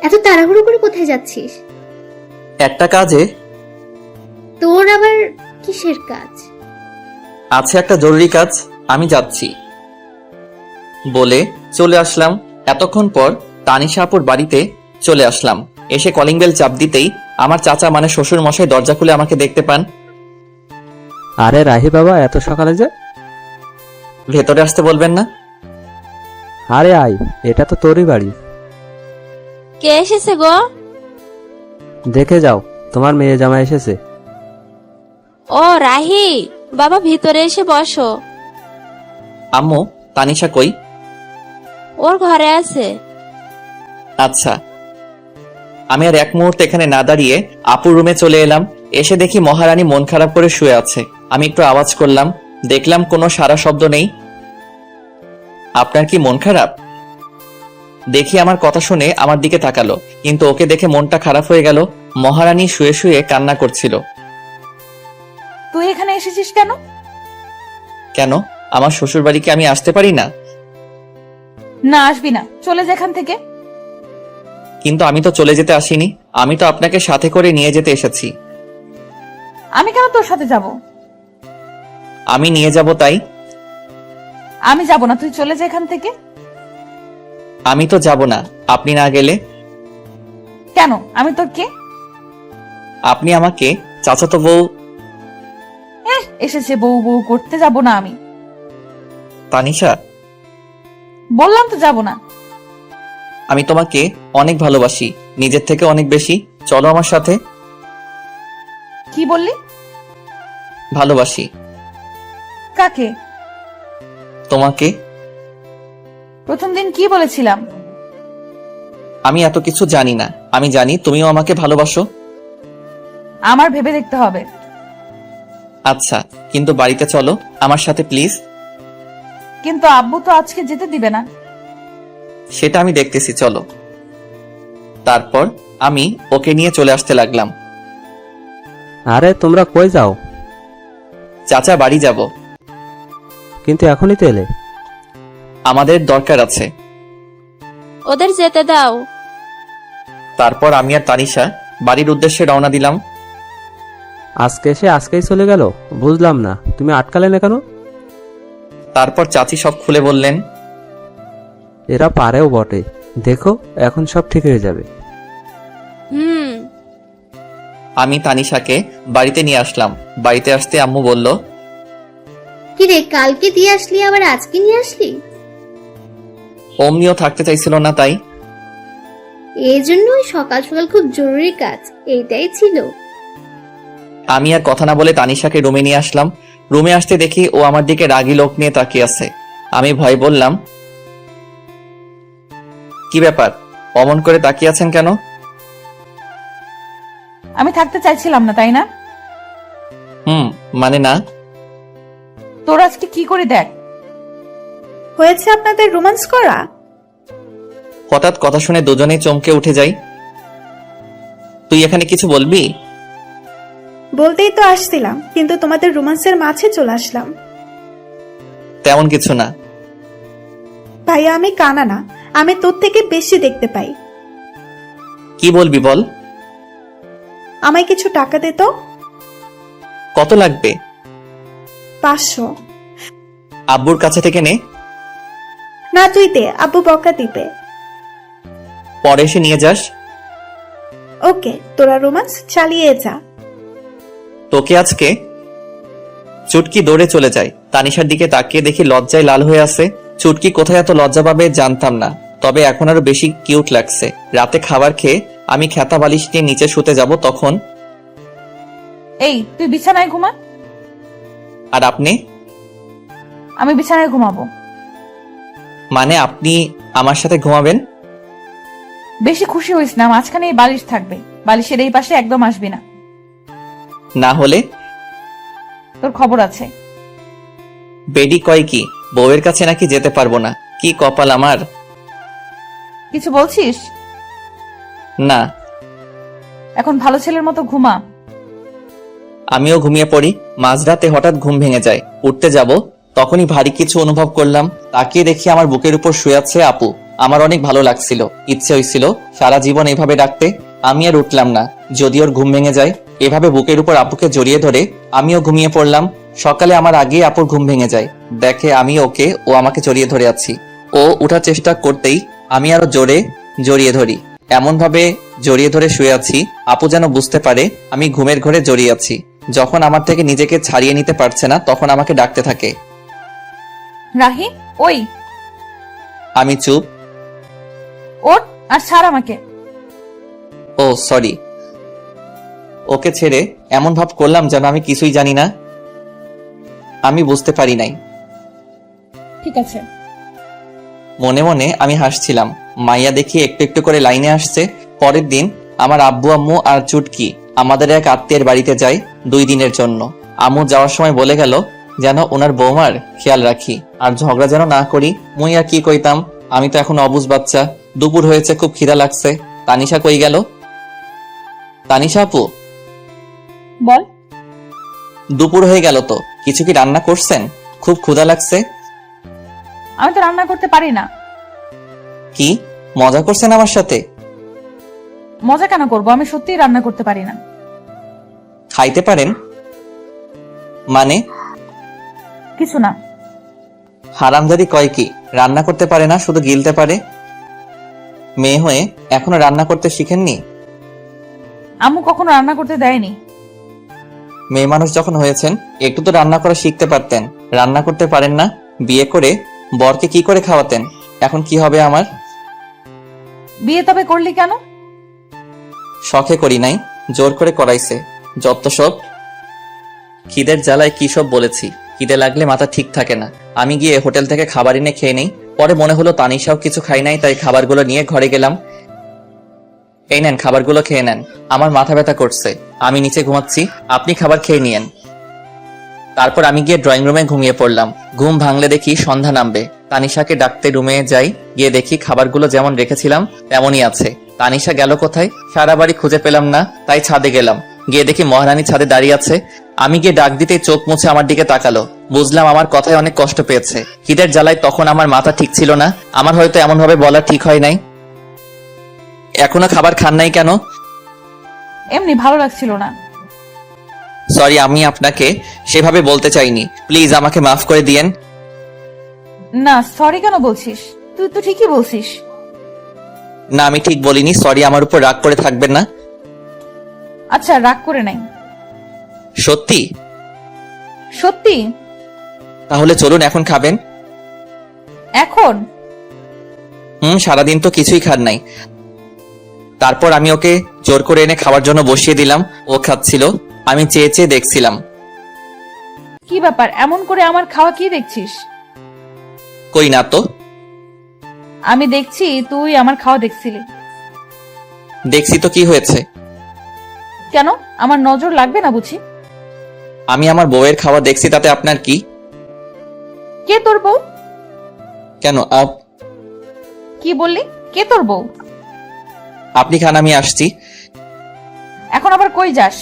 এত তাড়াহুড়ো করে কোথায় যাচ্ছিস? একটা কাজে। তোর আবার কিসের কাজ? আছে একটা জরুরি কাজ, আমি যাচ্ছি বলে চলে আসলাম। এতক্ষণ পর তানিশা আপুর বাড়িতে চলে আসলাম। এসে কলিং বেল চাপ দিতেই আমার চাচা মানে শ্বশুর মশাই দরজা খুলে আমাকে দেখতে পান। আরে রাহি বাবা, এত সকালে যে? ভেতরে আসতে বলবেন না? আরে আয়, এটা তো তোরই বাড়ি। কে এসেছে গো? দেখে যাও, তোমার মেয়ে জামাই এসেছে। ও রাহি, বাবা ভিতরে এসে বসো। আম্মু, তানিশা কই? ওর ঘরে আছে। আচ্ছা। আমি আর এক মুহূর্তে এখানে না দাঁড়িয়ে আপুর রুমে চলে এলাম। এসে দেখি মহারানী মন খারাপ করে শুয়ে আছে। আমি একটু আওয়াজ করলাম, দেখলাম কোনো সারা শব্দ নেই। আপনার কি মন খারাপ? দেখি আমার কথা শুনে আমার দিকে তাকালো, কিন্তু ওকে দেখে মনটা খারাপ হয়ে গেল। মহারানী শুয়ে শুয়ে কান্না করছিল। তুই এখানে এসেছিস কেন? কেন, আমার শ্বশুর বাড়িকে আমি আসতে পারি না? না, আসবি না, চলে যা এখান থেকে। কিন্তু আমি তো চলে যেতে আসিনি, আমি তো আপনাকে সাথে করে নিয়ে যেতে এসেছি। আমি কেন তোর সাথে যাব? আমি নিয়ে যাব তাই। আমি যাব না, তুই চলে যা এখান থেকে। আমি তো যাব না আপনি না গেলে। কেন, আমি তোর কে? আপনি আমাকে চাচাতো বউ। এসেছে বউ বউ করতে, যাব না আমি। তানিশা, বললাম তো যাব না। আমি তোমাকে অনেক ভালোবাসি, নিজের থেকে অনেক বেশি। চলো আমার সাথে। কি বললি? ভালোবাসি। কাকে? তোমাকে। প্রথম দিন কি বলেছিলাম? আমি এত কিছু জানি না, আমি জানি তুমিও আমাকে ভালোবাসো। আমার ভেবে দেখতে হবে। আচ্ছা, কিন্তু বাড়িতে চলো আমার সাথে প্লিজ। কিন্তু আব্বু তো আজকে যেতে দিবে না। সেটা আমি দেখতেছি, চলো। তারপর আমি ওকে নিয়ে চলে আসতে লাগলাম। আরে তোমরা কই যাও? চাচা, বাড়ি যাব। কিন্তু এখনই তো এলে। আমাদের দরকার আছে। ওদের যেতে দাও। তারপর আমি আর তানিশা বাড়ির উদ্দেশ্যে রওনা দিলাম। আজকে এসে আজকেই চলে গেল, বুঝলাম না, তুমি আটকালে না কেন? তারপর চাচি সব খুলে বললেন। এরা পারেও বটে, দেখো এখন সব ঠিক হয়ে যাবে। হুম। আমি তানিশাকে বাড়িতে নিয়ে আসলাম। বাড়িতে আসতে আম্মু বলল, কিরে কালকে দিয়ে আসলি আবার আজকে নিয়ে আসলি? অমনিও থাকতে চাইছিল না তাই। এই জন্যই সকাল সকাল খুব জরুরি কাজ, এইটাই ছিল। আমি আর কথা না বলে তানিশাকে রুমে নিয়ে আসলাম। রুমে আসতে দেখি ও আমার দিকে রাগী লোক নিয়ে তাকিয়ে আছে। আমি ভয় বললাম, কি ব্যাপার, অমন করে তাকিয়ে আছেন কেন? আমি থাকতে চাইছিলাম না, তাই না? মানে না। তোর আজকে কি করে দেখ। হয়েছে আপনাদের রোমান্স করা? হঠাৎ কথা শুনে দুজনেই চমকে উঠে যাই। তুই এখানে কিছু বলবি? বলতেই তো আসছিলাম, কিন্তু তোমাদের রোমান্সের মাঝে চলে আসলাম। তেমন কিছু না। ভাইয়া আমি কানা না, আমি তোর থেকে বেশি দেখতে পাই। কি বলবি বল। আমায় কিছু টাকা দে তো। কত লাগবে? 500। আব্বুর কাছে থেকে নে। না তুই দে, আব্বু বকা দিবে। পরে এসে নিয়ে যাস। ওকে, তোরা রোমান্স চালিয়ে যা। তোকে আজকে। চুটকি দৌড়ে চলে যায়। তানিশার দিকে তাকিয়ে দেখি লজ্জায় লাল হয়ে আছে। চুটকি কোথায় এত লজ্জা পাবে জানতাম না, তবে এখন আরো বেশি কিউট লাগছে। রাতে খাবার খেয়ে আমি খেতা বালিশ নিয়ে নিচে শুতে যাব, তখন এই তুই বিছানায় ঘুমা। আর আপনি? আমি বিছানায় ঘুমাবো। মানে আপনি আমার সাথে ঘুমাবেন? বেশি খুশি হইস না, মাঝখানে এই বালিশ থাকবে, বালিশের এই পাশে একদম আসবি না। না হলে? তোর খবর আছে। বেডি কয় কি, বউয়ের কাছে নাকি যেতে পারবো না? কি কপাল আমার। কিছু বলছিস? না। এখন ভালো ছেলের মতো ঘুমা। আমিও ঘুমিয়ে পড়ি। মাঝরাতে হঠাৎ ঘুম ভেঙে যায়। উঠতে যাব, তখনই ভারী কিছু অনুভব করলাম। তাকিয়ে দেখি আমার বুকের উপর শুয়ে আছে আপু। আমার অনেক ভালো লাগছিল, ইচ্ছে হয়েছিল সারা জীবন এভাবে ডাকতে। আমি আর উঠলাম না, যদি ওর ঘুম ভেঙে যায়। এভাবে বুকের উপর আপুকে জড়িয়ে ধরে আমিও ঘুমিয়ে পড়লাম। সকালে আমার আগেই আপুর ঘুম ভেঙে যায়। দেখে আমি ওকে, ও আমাকে জড়িয়ে ধরে আছি। ও উঠার চেষ্টা করতেই আমি আরো জোরে জড়িয়ে ধরি। এমন ভাবে জড়িয়ে ধরে শুয়ে আছি আপু যেন বুঝতে পারে আমি ঘুমের ঘরে জড়িয়ে আছি। যখন আমার থেকে নিজেকে ছাড়িয়ে নিতে পারছে না, তখন আমাকে ডাকতে থাকে। রাহি, ওই আমি চুপ। ওঠ আর ছাড় আমাকে। ও সরি। ওকে ছেড়ে এমন ভাব করলাম যেন আমি কিছুই জানি না। আমি বুঝতে পারি নাই। ঠিক আছে। মনে মনে আমি হাসছিলাম। মাইয়া দেখি একটু একটু করে লাইনে আসছে। পরের দিন আমার আব্বু আম্মু আর চুটকি আমাদের এক আত্মীয়ের বাড়িতে যায় 2 দিনের জন্য। আম্মু যাওয়ার সময় বলে গেল যেন ওনার বৌমার খেয়াল রাখি আর ঝগড়া যেন না করি। মুই আর কি কইতাম, আমি তো এখন অবুঝ বাচ্চা। দুপুর হয়েছে, খুব খিদা লাগছে। তানিশা কই গেল? তানিশা আপু, বল। দুপুর হয়ে গেল তো, কিছু কি রান্না করছেন? খুব ক্ষুধা লাগছে। আমি তো রান্না করতে পারি না। কি মজা করছেন আমার সাথে? মজা কেন করবো, আমি সত্যিই রান্না করতে পারি না। খাইতে পারেন? মানে? কিছু না। হারামজাদি কয় কি, রান্না করতে পারে না, শুধু গিলতে পারে। মেয়ে হয়ে এখনো রান্না করতে শিখেননি? আম্মু কখনো রান্না করতে দেয়নি। মেয়ে মানুষ যখন হয়েছেন একটু তো রান্না করা শিখতে পারতেন। রান্না করতে পারেন না? বিয়ে করে বরকে কি করে খাওয়াতেন? এখন কি হবে আমার? বিয়ে তবে করলি কেন? শখে করি নাই, জোর করে করাইছে। যত সব। খিদের জ্বালায় কি সব বলেছি। খিদে লাগলে মাথা ঠিক থাকে না। আমি গিয়ে হোটেল থেকে খাবার এনে খেয়ে নেই। পরে মনে হলো তানিশাও কিছু খাই নাই, তাই খাবারগুলো নিয়ে ঘরে গেলাম। এই নেন, খাবারগুলো খেয়ে নেন। আমার মাথা ব্যথা করছে, আমি নিচে ঘুমাচ্ছি, আপনি খাবার খেয়ে নিয়েন। তারপর আমি গিয়ে ড্রয়িং রুমে ঘুমিয়ে পড়লাম। ঘুম ভাঙলে দেখি সন্ধ্যা নামবে। তানিশাকে ডাকতে রুমে যাই। গিয়ে দেখি খাবারগুলো যেমন রেখেছিলাম তেমনই আছে। তানিশা গেল কোথায়? সারা বাড়ি খুঁজে পেলাম না, তাই ছাদে গেলাম। গিয়ে দেখি মহারানী ছাদে দাঁড়িয়ে আছে। আমি গিয়ে ডাক দিতেই চোখ মুছে আমার দিকে তাকালো। বুঝলাম আমার কথায় অনেক কষ্ট পেয়েছে। খিদের জ্বালায় তখন আমার মাথা ঠিক ছিল না। আমার হয়তো এমন ভাবে বলা ঠিক হয় নাই। এখনো খাবার খান নাই কেন? এমনি ভালো লাগছিল না। সরি, আমি আপনাকে সেভাবে বলতে চাইনি। প্লিজ আমাকে মাফ করে দিয়েন। না, সরি কেন বলছিস? তুই তো ঠিকই বলছিস। না, আমি ঠিক বলিনি। সরি, আমার উপর রাগ করে থাকবেন না। আচ্ছা, রাগ করে নাই। সত্যি? সত্যি। তাহলে চলুন, এখন খাবেন। এখন? সারাদিন তো কিছুই খান নাই। তারপর আমি ওকে জোর করে এনে খাওয়ার জন্য বসিয়ে দিলাম। ও খাচ্ছিল, আমি চেয়ে চেয়ে দেখছিলাম। কি ব্যাপার, এমন করে আমার খাওয়া কি দেখছিস? কই না তো। আমি দেখছি তুই আমার খাওয়া দেখছিলি। দেখছি তো, কি হয়েছে? কেন, আমার নজর লাগবে না বুঝি? আমি আমার বউয়ের খাওয়া দেখছি, তাতে আপনার কি? কে তোর বউ? কেন কি বললি? কে তোর বউ? আপনি খান, আমি আসছি। এখন আবার কই যাস?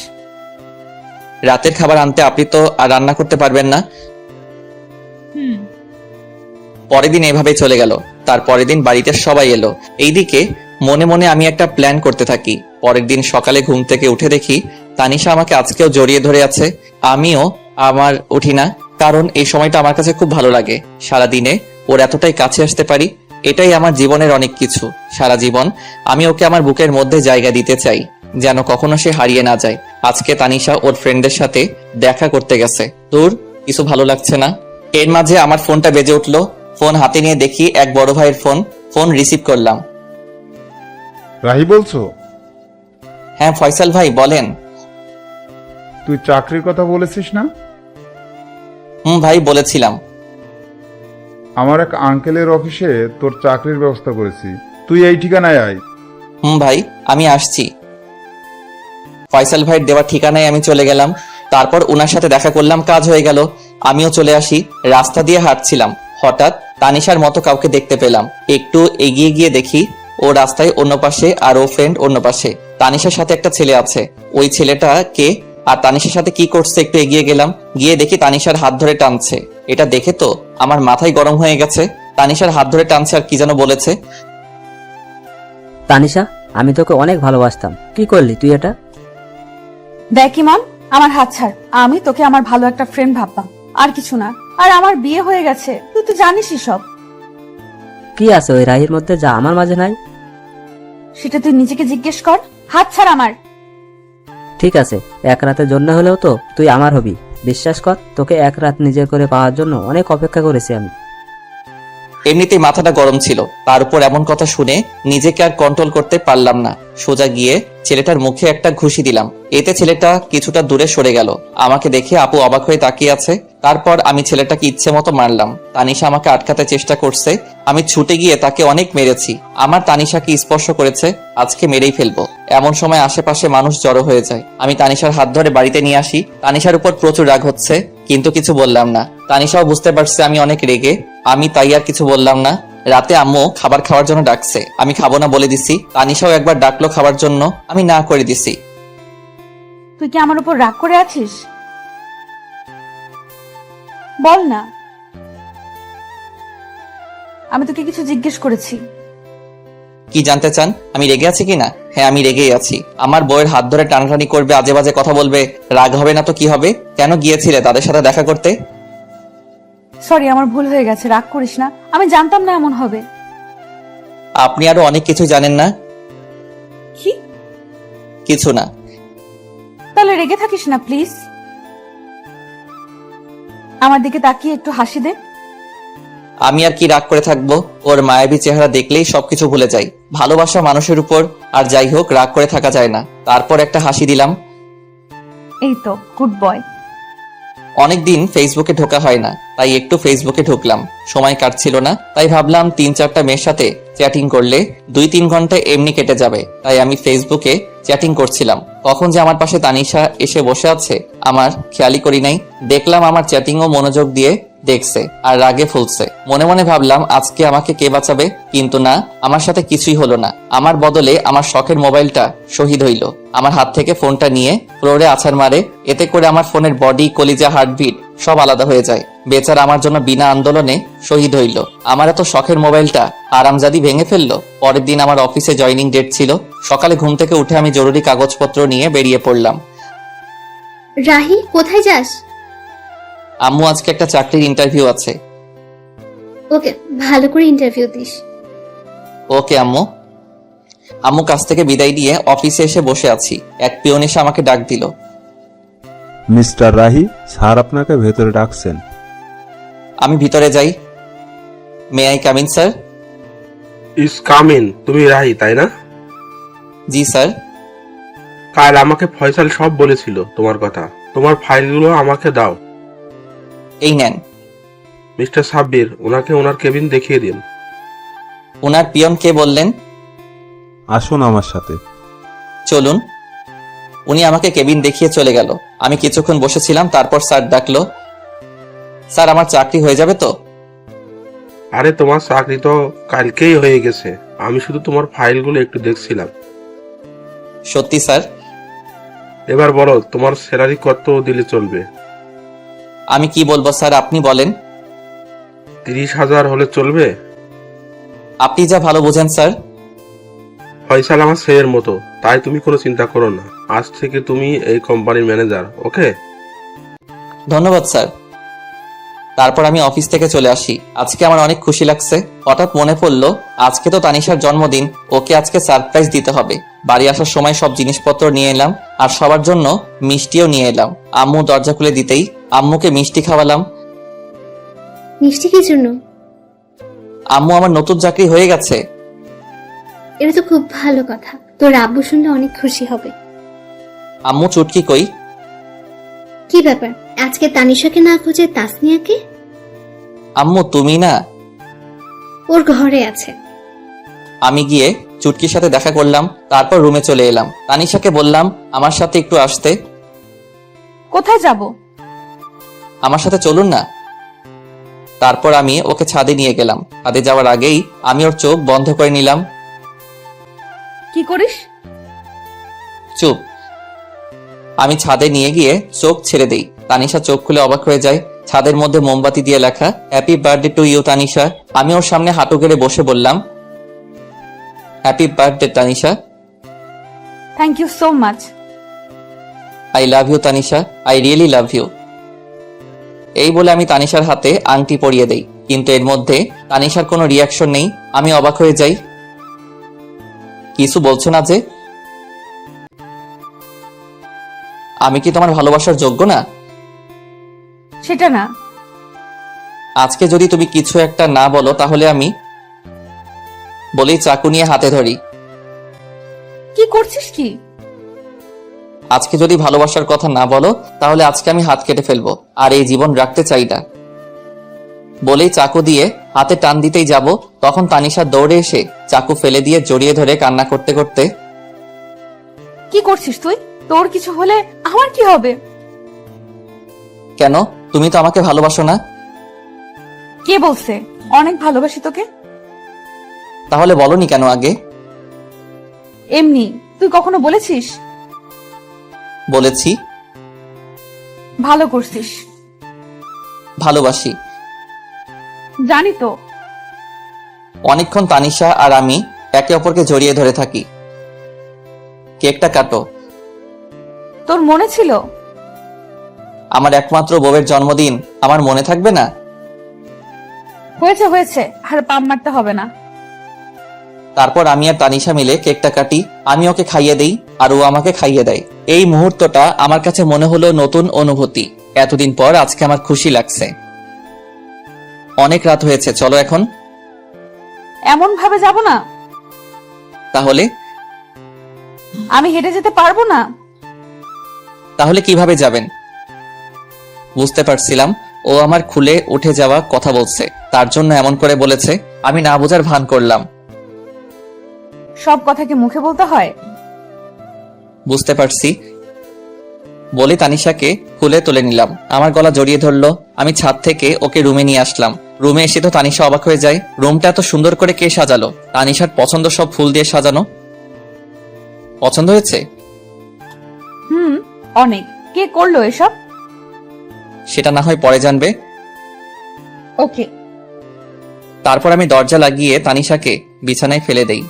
রাতের খাবার আনতে। আপনি তো আর রান্না করতে পারবেন না। পরের দিন এভাবেই চলে গেল। তার পরের দিন বাড়িতে সবাই এলো। এইদিকে মনে মনে আমি একটা প্ল্যান করতে থাকি। পরের দিন সকালে ঘুম থেকে উঠে দেখি তানিশা আমাকে আজকেও জড়িয়ে ধরে আছে। আমিও আমার উঠি না, কারণ এই সময়টা আমার কাছে খুব ভালো লাগে। সারাদিনে ওর এতটাই কাছে আসতে পারি, এটাই আমার জীবনের অনেক কিছু। সারা জীবন আমি ওকে আমার বুকের মধ্যে জায়গা দিতে চাই, যেন কখনো সে হারিয়ে না যায়। আজকে তানিশা ওর ফ্রেন্ডের সাথে দেখা করতে গেছে। দূর, কিছু ভালো লাগছে না। এর মাঝে আমার ফোনটা বেজে উঠলো। ফোন হাতে নিয়ে দেখি এক বড় ভাইয়ের ফোন। ফোন রিসিভ করলাম। রাহি বলছো? হ্যাঁ ফয়সাল ভাই, বলেন। তুই চাকরির কথা বলেছিস না? ভাই, বলেছিলাম। আমার এক আঙ্কেলের অফিসে তোর চাকরির ব্যবস্থা করেছি, তুই এই ঠিকানায় আয়। ভাই, আমি আসছি। ফয়সাল ভাইয়ের দেওয়া ঠিকানায় আমি চলে গেলাম। তারপর ওনার সাথে দেখা করলাম, কাজ হয়ে গেল। আমিও চলে আসি। রাস্তা দিয়ে হাঁটছিলাম, হঠাৎ তানিশার মতো কাউকে দেখতে পেলাম। একটু এগিয়ে গিয়ে দেখি ও রাস্তায় অন্য পাশে আর ও ফ্রেন্ড অন্য পাশে। তানিশার সাথে একটা ছেলে আছে। ওই ছেলেটা কে আর তানিশার সাথে কি করছে একটু এগিয়ে গেলাম। গিয়ে দেখি তানিশার হাত ধরে টানছে। এটা দেখে তো আমার মাথায় গরম হয়ে গেছে। তানিশার হাত ধরে টানছে আর কি যেন বলেছে। তানিশা, আমি তোকে অনেক ভালোবাসতাম, কি করলি তুই এটা? দেখ ইমন, আমার হাত ছাড়। আমি তোকে আমার ভালো একটা ফ্রেন্ড ভাবতাম, আর কিছু না। আর আমার বিয়ে হয়ে গেছে, তুই তো জানিসই সব। কি আছে ওই রাহির মধ্যে যা আমার মাঝে নাই? সেটা তুই নিজেকে জিজ্ঞেস কর। হাত ছাড় আমার। ঠিক আছে, এক রাতের জন্য হলেও তো তুই আমার হবি। বিশ্বাস কর, তোকে এক রাত নিজের করে পাওয়ার জন্য অনেক অপেক্ষা করেছি আমি। এমনিতেই মাথাটা গরম ছিল, তার উপর এমন কথা শুনে নিজেকে আর কন্ট্রোল করতে পারলাম না। সোজা গিয়ে ছেলেটার মুখে একটা ঘুষি দিলাম। এতে ছেলেটা কিছুটা দূরে সরে গেল। আমাকে দেখে আপু অবাক হয়ে তাকিয়ে আছে। তারপর আমি ছেলেটাকে ইচ্ছে মতো মারলাম। তানিশা আমাকে আটকাতে চেষ্টা করছে। আমি ছুটে গিয়ে তাকে অনেক মেরেছি। আমার তানিশাকে স্পর্শ করেছে, আজকে মেরেই ফেলবো। এমন সময় আশেপাশে মানুষ জড়ো হয়ে যায়। আমি তানিশার হাত ধরে বাড়িতে নিয়ে আসি। তানিশার উপর প্রচুর রাগ হচ্ছে, কিন্তু কিছু বললাম না। তানিশাও বুঝতে পারছে আমি অনেক রেগে। আমি তাই আর কিছু বললাম না। রাতে আম্মু খাবার খাওয়ার জন্য ডাকছে, আমি খাবো না বলে দিছি। তানিশাও একবার ডাকলো খাবার জন্য, আমি না করে দিছি। তুই কি আমার উপর রাগ করে আছিস? বল না। আমি তোকে কিছু জিজ্ঞেস করেছি। কি জানতে চান? আমি রেগে আছি কিনা? হ্যাঁ, আমি রেগেই আছি। আমার বউয়ের হাত ধরে টানাটানি করবে, আজে বাজে কথা বলবে, রাগ হবে না তো কি হবে? কেন গিয়েছিলে তাদের সাথে দেখা করতে? সরি, আমার ভুল হয়ে গেছে, রাগ করিস না। আমি জানতাম না এমন হবে। আপনি আরো অনেক কিছু জানেন না। কি? কিছু না। তাহলে রেগে থাকিস না প্লিজ। আমার দিকে তাকিয়ে একটু হাসি দে। আমি আর কি রাগ করে থাকবো? ওর মায়াবী চেহারা দেখলেই সবকিছু ভুলে যাই। ভালোবাসা মানুষের উপর, আর যাই হোক রাগ করে থাকা যায় না। তারপর একটা হাসি দিলাম। এই তো গুড বয়। অনেকদিন ফেসবুকে ঢোকা হয় না, তাই একটু ফেসবুকে ঢুকলাম। সময় কাটছিল না, তাই ভাবলাম 3-4টা মেয়ের সাথে চ্যাটিং করলে 2-3 ঘন্টা এমনি কেটে যাবে। তাই আমি ফেসবুকে চ্যাটিং করছিলাম। কখন যে আমার পাশে তানিশা এসে বসে আছে আমার খেয়ালই করি নাই। দেখলাম আমার চ্যাটিংও মনোযোগ দিয়ে দেখছে আর রাগে ফুলছে। মনে মনে ভাবলাম আজকে আমাকে কে বাঁচাবে, কিন্তু না, আমার সাথে কিছুই হলো না। আমার বদলে আমার শখের মোবাইলটা শহীদ হইল। আমার হাত থেকে ফোনটা নিয়ে ফ্লোরে আছাড় মারে। এতে করে আমার ফোনের বডি, কলিজা, হার্টবিট সব আলাদা হয়ে যায়। বেচারা আমার জন্য বিনা আন্দোলনে শহীদ হইল। আমার এত শখের মোবাইলটা আরামজাদি ভেঙে ফেললো। পরের দিন আমার অফিসে জয়েনিং ডেট ছিল। সকালে ঘুম থেকে উঠে আমি জরুরি কাগজপত্র নিয়ে বেরিয়ে পড়লাম। রাহি, কোথায় যাস? আম্মু, আজকে একটা চাকরির ইন্টারভিউ আছে। ওকে, ভালো করে ইন্টারভিউ দিস। ওকে আম্মু। আম্মু কাছ থেকে বিদায় নিয়ে অফিসে এসে বসে আছি, এক পিয়ন এসে আমাকে ডাক দিল। মিস্টার রাহি, স্যার আপনাকে ভেতরে ডাকছেন। আমি ভিতরে যাই। May I come in sir? Yes come in, তুমি রাহি তাই না? জি স্যার। কাল আমাকে ফয়সাল সব বলেছিল তোমার কথা। তোমার ফাইলগুলো আমাকে দাও। এই নেন। মিস্টার সাব্বির, ওনাকে ওনার কেবিন দেখিয়ে দিন। ওনার পিয়ন কে বললেন? আসুন আমার সাথে। চলুন। উনি আমাকে কেবিন দেখিয়ে চলে গেল। আমি কিছুক্ষণ বসেছিলাম, তারপর স্যার ডাকলো। স্যার, আমার চাকরি হয়ে যাবে তো? আরে তোমার চাকরি তো কালকেই হয়ে গেছে। আমি শুধু তোমার ফাইলগুলো একটু দেখছিলাম। সত্যি স্যার? এবার বলো, তোমার স্যালারি কত দিলে চলবে? আমি কি বলবো স্যার, আপনি বলেন। 30,000 হলে চলবে? আপনি যা ভালো বোঝেন স্যার। ফয়সাল আমার ছেলের মতো, তাই তুমি কোনো চিন্তা করো না। আজ থেকে তুমি এই কোম্পানির ম্যানেজার, ওকে? ধন্যবাদ স্যার। তারপর আমি অফিস থেকে চলে আসি। আজকে আমার অনেক খুশি লাগছে। হঠাৎ মনে পড়লো আজকে তো তানিশার জন্মদিন, ওকে আজকে সারপ্রাইজ দিতে হবে। বাড়ি আসার সময় সব জিনিসপত্র নিয়ে এলাম, আর সবার জন্য মিষ্টিও নিয়ে এলাম। আম্মু দরজা খুলে দিতেই আম্মুকে মিষ্টি খাওয়ালাম। মিষ্টি কি জন্য? আম্মু, আমার নতুন চাকরি হয়ে গেছে। এটা তো খুব ভালো কথা, তোর আব্বু শুনলে অনেক খুশি হবে। আম্মু, চুটকি কই? কি ব্যাপার, আজকে তানিশাকে না খুঁজে তাসনিয়াকে? আম্মু, তুমি না? ওর ঘরে আছে। আমি গিয়ে চুটকির সাথে দেখা করলাম, তারপর রুমে চলে এলাম। তানিশাকে বললাম আমার সাথে একটু আসতে। কোথায় যাব? আমার সাথে চলুন না। তারপর আমি ওকে ছাদে নিয়ে গেলাম। ছাদে যাওয়ার আগেই আমি ওর চোখ বন্ধ করে নিলাম। কি করিস? চুপ। আমি ছাদে নিয়ে গিয়ে চোখ ছেড়ে দেই। তানিশা চোখ খুলে অবাক হয়ে যায়। ছাদের মধ্যে মোমবাতি দিয়ে লেখা happy birthday to you Tanisha. আমি ওর সামনে হাঁটু গেড়ে বসে বললাম, happy birthday Tanisha. Thank you so much. I love you Tanisha, I really love you. এই বলে আমি তানিশার হাতে আংটি পরিয়ে দেই, কিন্তু এর মধ্যে তানিশার কোনো রিয়াকশন নেই। আমি অবাক হয়ে যাই। কিছু বলছো না যে? আমি কি তোমার ভালোবাসার যোগ্য না? সেটা না। আজকে যদি তুমি কিছু একটা না বলো তাহলে আমি বলেই চাকু নিয়ে হাতে ধরি। কি করছিস কি? আজকে যদি ভালোবাসার কথা না বলো তাহলে আজকে আমি হাত কেটে ফেলবো, আর এই জীবন রাখতে চাই না। বলেই চাকু দিয়ে হাতে টান দিতেই যাব, তখন তানিশা দৌড়ে এসে চাকু ফেলে দিয়ে জড়িয়ে ধরে কান্না করতে করতে, কি করছিস তুই? তোর কিছু হলে আমার কি হবে? কেন, তুমি তো আমাকে ভালোবাসো না? কে বলছে অনেক ভালোবাসি তোকে? তাহলে বলনি কেন আগে? এমনি। তুই কখনো বলেছিস? বলেছি। ভালো করছিস। ভালোবাসি। জানি তো। অনেকক্ষণ তানিশা আর আমি একে অপরকে জড়িয়ে ধরে থাকি। কেকটা কাটো। তোর মনে ছিল? আমার একমাত্র বউয়ের জন্মদিন আমার মনে থাকবে না? হয়েছে হয়েছে, আর পাম মারতে হবে না। তারপর আমি আর তানিশা মিলে কেকটা কাটি। আমি ওকে খাইয়ে দেই আর ও আমাকে খাইয়ে দেয়। এই মুহূর্তটা আমার কাছে মনে হলো নতুন অনুভূতি। এতদিন পর আজকে আমার খুশি লাগছে। অনেক রাত হয়েছে, চলো এখন। এমন ভাবে যাব না। তাহলে? আমি হেঁটে যেতে পারবো না। তাহলে কিভাবে যাবেন? বুঝতে পারছিলাম ও আমার খুলে উঠে যাওয়া কথা বলছে, তার জন্য এমন করে বলেছে। আমি না বোঝার ভান করলাম। সব কথা কি মুখে বলতে হয়? বুঝতে পারছি। বলে তানিশাকে খুলে তুলে নিলাম, আমার গলা জড়িয়ে ধরলো। আমি ছাদ থেকে ওকে রুমে নিয়ে আসলাম। রুমে এসে তো তানিশা অবাক হয়ে যায়। রুমটা এত সুন্দর করে কে সাজালো? তানিশার পছন্দ সব ফুল দিয়ে সাজানো। পছন্দ হয়েছে? অনেক। কে করলো এসব? সেটা না হয় পরে জানবে। ওকে। তারপর আমি দরজা লাগিয়ে তানিশাকে বিছানায় ফেলে দেই।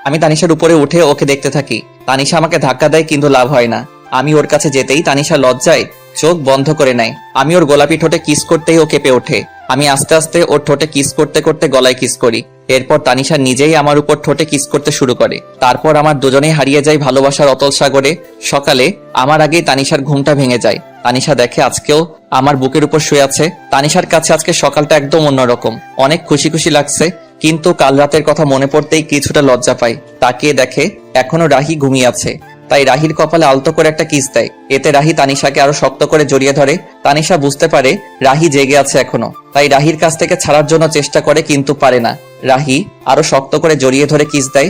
আমি তানিশার উপরে উঠে ওকে দেখতে থাকি। তানিশা আমাকে ধাক্কা দেয়, কিন্তু লাভ হয় না। আমি ওর কাছে যেতেই তানিশা লজ্জায় চোখ বন্ধ করে নেয়। আমি ওর গোলাপি ঠোঁটে কিস করতেই ও কেঁপে ওঠে। আমি আস্তে আস্তে ওর ঠোঁটে কিস করতে করতে গলায় কিস করি। এরপর তানিশা নিজেই আমার উপর ঠোঁটে কিস করতে শুরু করে। তারপর আমার দুজনেই হারিয়ে যাই ভালোবাসার অতল সাগরে। সকালে আমার আগেই তানিশার ঘুমটা ভেঙে যায়। তানিশা দেখে আজকেও আমার বুকের উপর শুয়ে আছে। তানিশার কাছে আজকে সকালটা একদম অন্যরকম, অনেক খুশি খুশি লাগছে। কিন্তু কাল রাতের কথা মনে পড়তেই কিছুটা লজ্জা পাই। তাকিয়ে দেখে এখনো রাহি ঘুমিয়ে আছে। তাই রাহির কপালে আলতো করে একটা কিস দেয়। এতে রাহি তানিশাকে আরো শক্ত করে জড়িয়ে ধরে। তানিশা বুঝতে পারে রাহি জেগে আছে এখনো, তাই রাহির কাছ থেকে ছাড়ার জন্য চেষ্টা করে কিন্তু পারে না। রাহি আরো শক্ত করে জড়িয়ে ধরে কিস দেয়।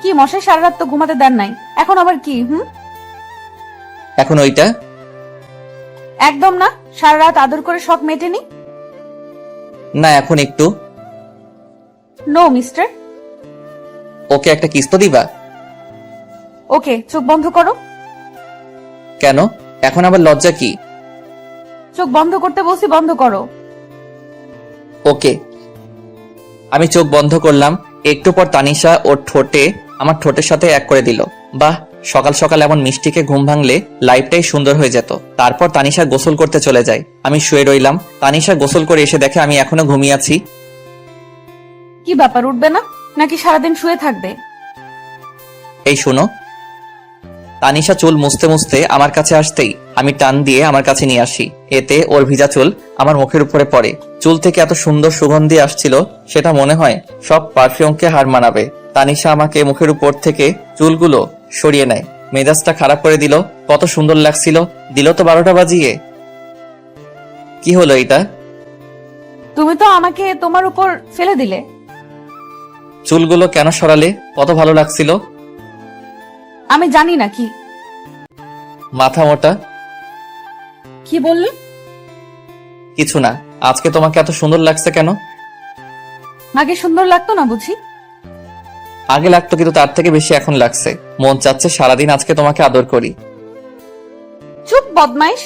কি মশাই, সারা রাত তো ঘুমাতে দেন নাই, এখন আবার কি? এখন ওইটা একদম না, সারা রাত আদর করে শখ মেটেনি। না, এখন একটু। No mister. ওকে একটা কিস তো দিবা? ওকে, চোখ বন্ধ করো। কেন? এখন আবার লজ্জা কি? চোখ বন্ধ করতে বলছি, বন্ধ করো। ওকে। আমি চোখ বন্ধ করলাম। একটু পর তানিশা ওর ঠোঁটে আমার ঠোঁটের সাথে এক করে দিল। বাহ, সকাল সকাল এমন মিষ্টিকে ঘুম ভাঙলে লাইফটাই সুন্দর হয়ে যেত। তারপর তানিশা গোসল করতে চলে যায়। আমি শুয়ে রইলাম। তানিশা গোসল করে এসে দেখে আমি এখনো ঘুমিয়ে আছি। কি ব্যাপার, উঠবে না নাকি সারাদিন শুয়ে থাকবে? এই শোনো। তানিশা চুল মুছতে মুছতে আমার কাছে আসতেই আমি টান দিয়ে আমার কাছে নিয়ে আসি। এতে ওর ভিজা চুল আমার মুখের উপরে পড়ে। চুল থেকে এত সুন্দর সুগন্ধি আসছিল, সেটা মনে হয় সব পারফিউমকে হার মানাবে। তানিশা আমাকে মুখের উপর থেকে চুলগুলো সরিয়ে নেয়। মেজাজটা খারাপ করে দিল। কত সুন্দর লাগছিল, দিল তো 12টা বাজিয়ে। কি হলো এটা? তুমি তো আমাকে তোমার উপর ফেলে দিলে। চুলগুলো কেন সরালে? কত ভালো লাগছিল। আমি জানি না কি। মাথা মোটা। কি বললে? কিছু না। আজকে তোমাকে এত সুন্দর লাগছে কেন? আগে সুন্দর লাগতো না বুঝি? আগে লাগতো, কিন্তু তার থেকে বেশি এখন লাগছে। মন চাচ্ছে সারাদিন আজকে তোমাকে আদর করি। চুপ বদমাইশ।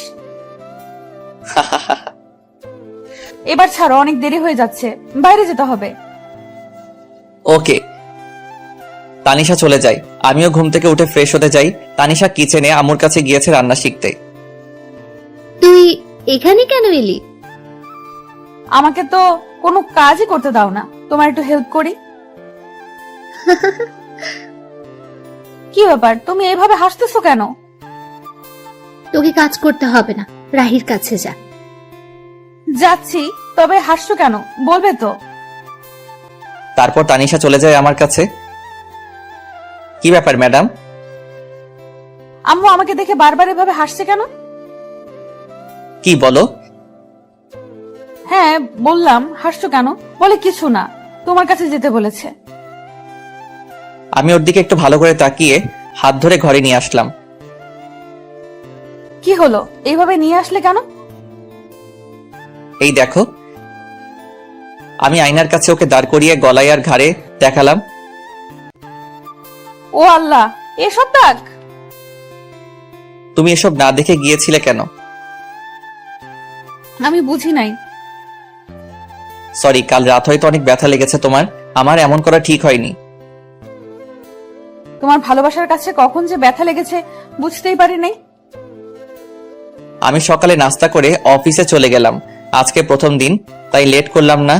এবার ছাড়ো, অনেক দেরি হয়ে যাচ্ছে, বাইরে যেতে হবে। ওকে। তানিশা চলে যায়। আমিও ঘুম থেকে উঠে ফ্রেশ হতে যাই। তানিশা কিচেনে আম্মুর কাছে গিয়েছে রান্না শিখতে। তুই এখানে কেন এলি? আমাকে তো কোনো কাজই করতে দাও না, তোমার একটু হেল্প করি। কি ব্যাপার, তুমি এইভাবে হাসতেছো কেন? তোকে কাজ করতে হবে না, রাহির কাছে যা। যাচ্ছি, তবে হাসছো কেন বলবে তো? তারপর তানিশা চলে যায় আমার কাছে। কি ব্যাপার ম্যাডাম? আম্মু আমাকে দেখে বারবার এভাবে হাসছে কেন? কি বলো? হ্যাঁ বললাম, হাসছো কেন? বলে কিছু না, তোমার কাছে যেতে বলেছে। আমি ওর দিকে একটু ভালো করে তাকিয়ে হাত ধরে ঘরে নিয়ে আসলাম। কি হলো, এইভাবে নিয়ে আসলে কেন? এই দেখো। আমি আয়নার কাছে ওকে দাঁড় করিয়ে গলায় আর ঘাড়ে দেখালাম। ও আল্লাহ, এসব দাগ! তুমি এসব না দেখে গিয়েছিলে কেন? আমি বুঝি নাই। সরি, কাল রাত হয়তো অনেক ব্যথা লেগেছে তোমার। আমার এমন করা ঠিক হয়নি। তোমার ভালোবাসার কাছে কখন যে ব্যথা লেগেছে বুঝতেই পারি নাই। আমি সকালে নাস্তা করে অফিসে চলে গেলাম। আজকে প্রথম দিন, তাই লেট করলাম না।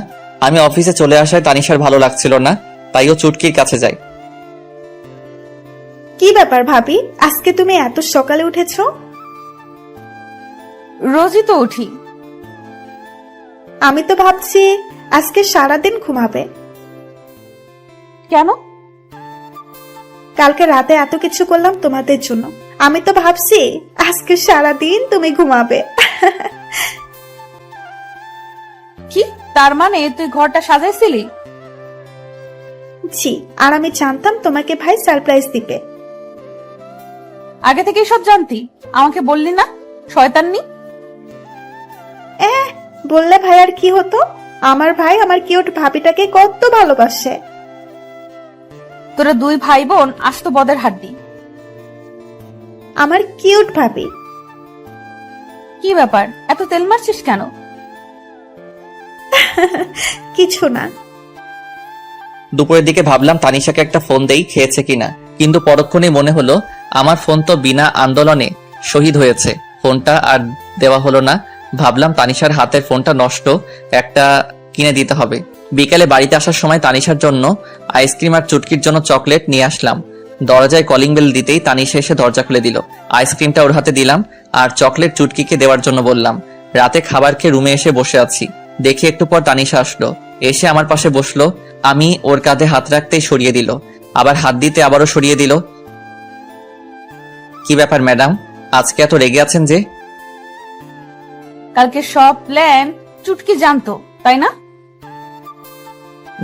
আমি অফিসে চলে আসায় তানিশার ভালো লাগছিল না, তাই ও চুটকির কাছে যায়। কি ব্যাপার ভাবি, আজকে তুমি এত সকালে উঠেছো? রোজই তো উঠি। আমি তো ভাবছি আজকে সারাদিন ঘুমাবে। কেন? কালকে রাতে এত কিছু করলাম তোমাদের জন্য, আমি তো ভাবছি আজকে সারাদিন তুমি ঘুমাবে। কি তার মানে তুই ঘরটা সাজাইছিলি? জি, আর আমি জানতাম তোমাকে ভাই সারপ্রাইজ দিবে। আগে থেকেই সব জানতি, আমাকে বললি না? শয়তাননি। বললে ভাই আর কি হতো, আমার ভাই আমার কিউট ভাবিটাকে কত ভালোবাসে। তোরা দুই ভাই বোন আস্ত বদের হাড্ডি। আমার কিউট ভাবি। কি ব্যাপার, এত তেল মারছিস কেন? কিছু না। দুপুরের দিকে ভাবলাম তানিশাকে একটা ফোন দেই, খেয়েছে কিনা। কিন্তু পরক্ষণেই মনে হলো আমার ফোন তো বিনা আন্দোলনে শহীদ হয়েছে। ফোনটা আর দেওয়া হলো না। ভাবলাম তানিশার হাতের ফোনটা নষ্ট, একটা কিনে দিতে হবে। বিকালে বাড়িতে আসার সময় তানিশার জন্য আইসক্রিম আর চুটকির জন্য চকলেট নিয়ে আসলাম। দরজায় কলিং বেল দিতেই তানিশা এসে দরজা খুলে দিল। আইসক্রিমটা ওর হাতে দিলাম আর চকলেট চুটকিকে দেওয়ার জন্য বললাম। রাতে খাবার খেয়ে রুমে এসে বসে আছি, দেখি একটু পর তানিশা আসলো, এসে আমার পাশে বসলো। আমি ওর কাঁধে হাত রাখতেই সরিয়ে দিল, আবার হাত দিতে আবারও সরিয়ে দিল। কি ব্যাপার ম্যাডাম, আজকে এত রেগে আছেন যে? কালকে সব প্ল্যান চুটকি জানতো, তাই না?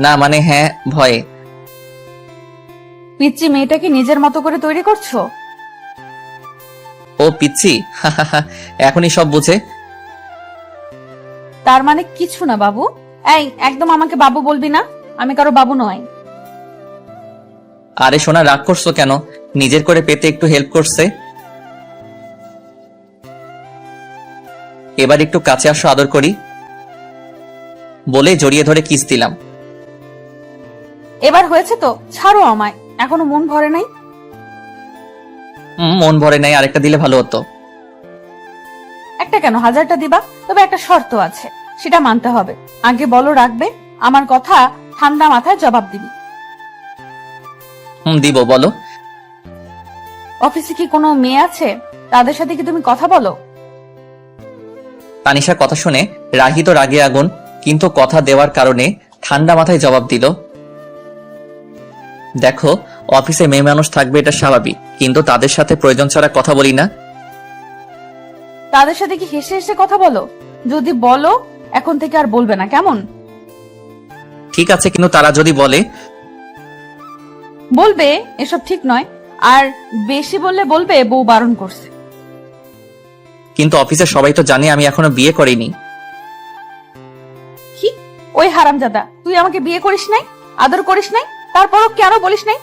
না মানে হ্যাঁ, ভয়ে। পিচ্চি মেয়েটাকে নিজের মতো করে তৈরি করছো? ও পিচ্ছি, এখনই সব বুঝে। তার মানে কিছু না বাবু। এই একদম আমাকে বাবু বলবি না, আমি কারো বাবু নই। আরে সোনা, রাগ করছো কেন? নিজের করে পেতে একটু হেল্প করছে। এবার একটু কাছে আসো, আদর করি বলে জড়িয়ে ধরে কিস দিলাম। এবার হয়েছে তো, ছাড়ো আমায়, এখনো মন ভরে নাই। মন ভরে নাই, আরেকটা দিলে ভালো হতো। একটা কেন, 1000টা দিবা, তবে একটা শর্ত আছে, সেটা মানতে হবে। আগে বলো রাখবে, আমার কথা ঠান্ডা মাথায় জবাব দিবি। দিব, বলো। অফিসে কি কোনো মেয়ে আছে? তাদের সাথে কি তুমি কথা বলো? তানিশার কথা শুনে রাহি তো রাগে আগুন, কিন্তু কথা দেওয়ার কারণে ঠান্ডা মাথায় জবাব দিল। দেখো, অফিসে মেয়ে মানুষ থাকবে, এটা স্বাভাবিক, কিন্তু তাদের সাথে প্রয়োজন ছাড়া কথা বলি না। তাদের সাথে কি হেসে হেসে কথা বলো? যদি বলো এখন থেকে আর বলবে না, কেমন? ঠিক আছে, কিন্তু তারা যদি বলে? বলবে এসব ঠিক নয়, আর বেশি বললে বলবে বউ বারণ করছে। কিন্তু অফিসে সবাই তো জানে আমি এখনো বিয়ে করিনি। কি? ওই হারামজাদা, তুই আমাকে বিয়ে করিস নাই, আদর করিস নাই, তারপরও কেন বলিস নাই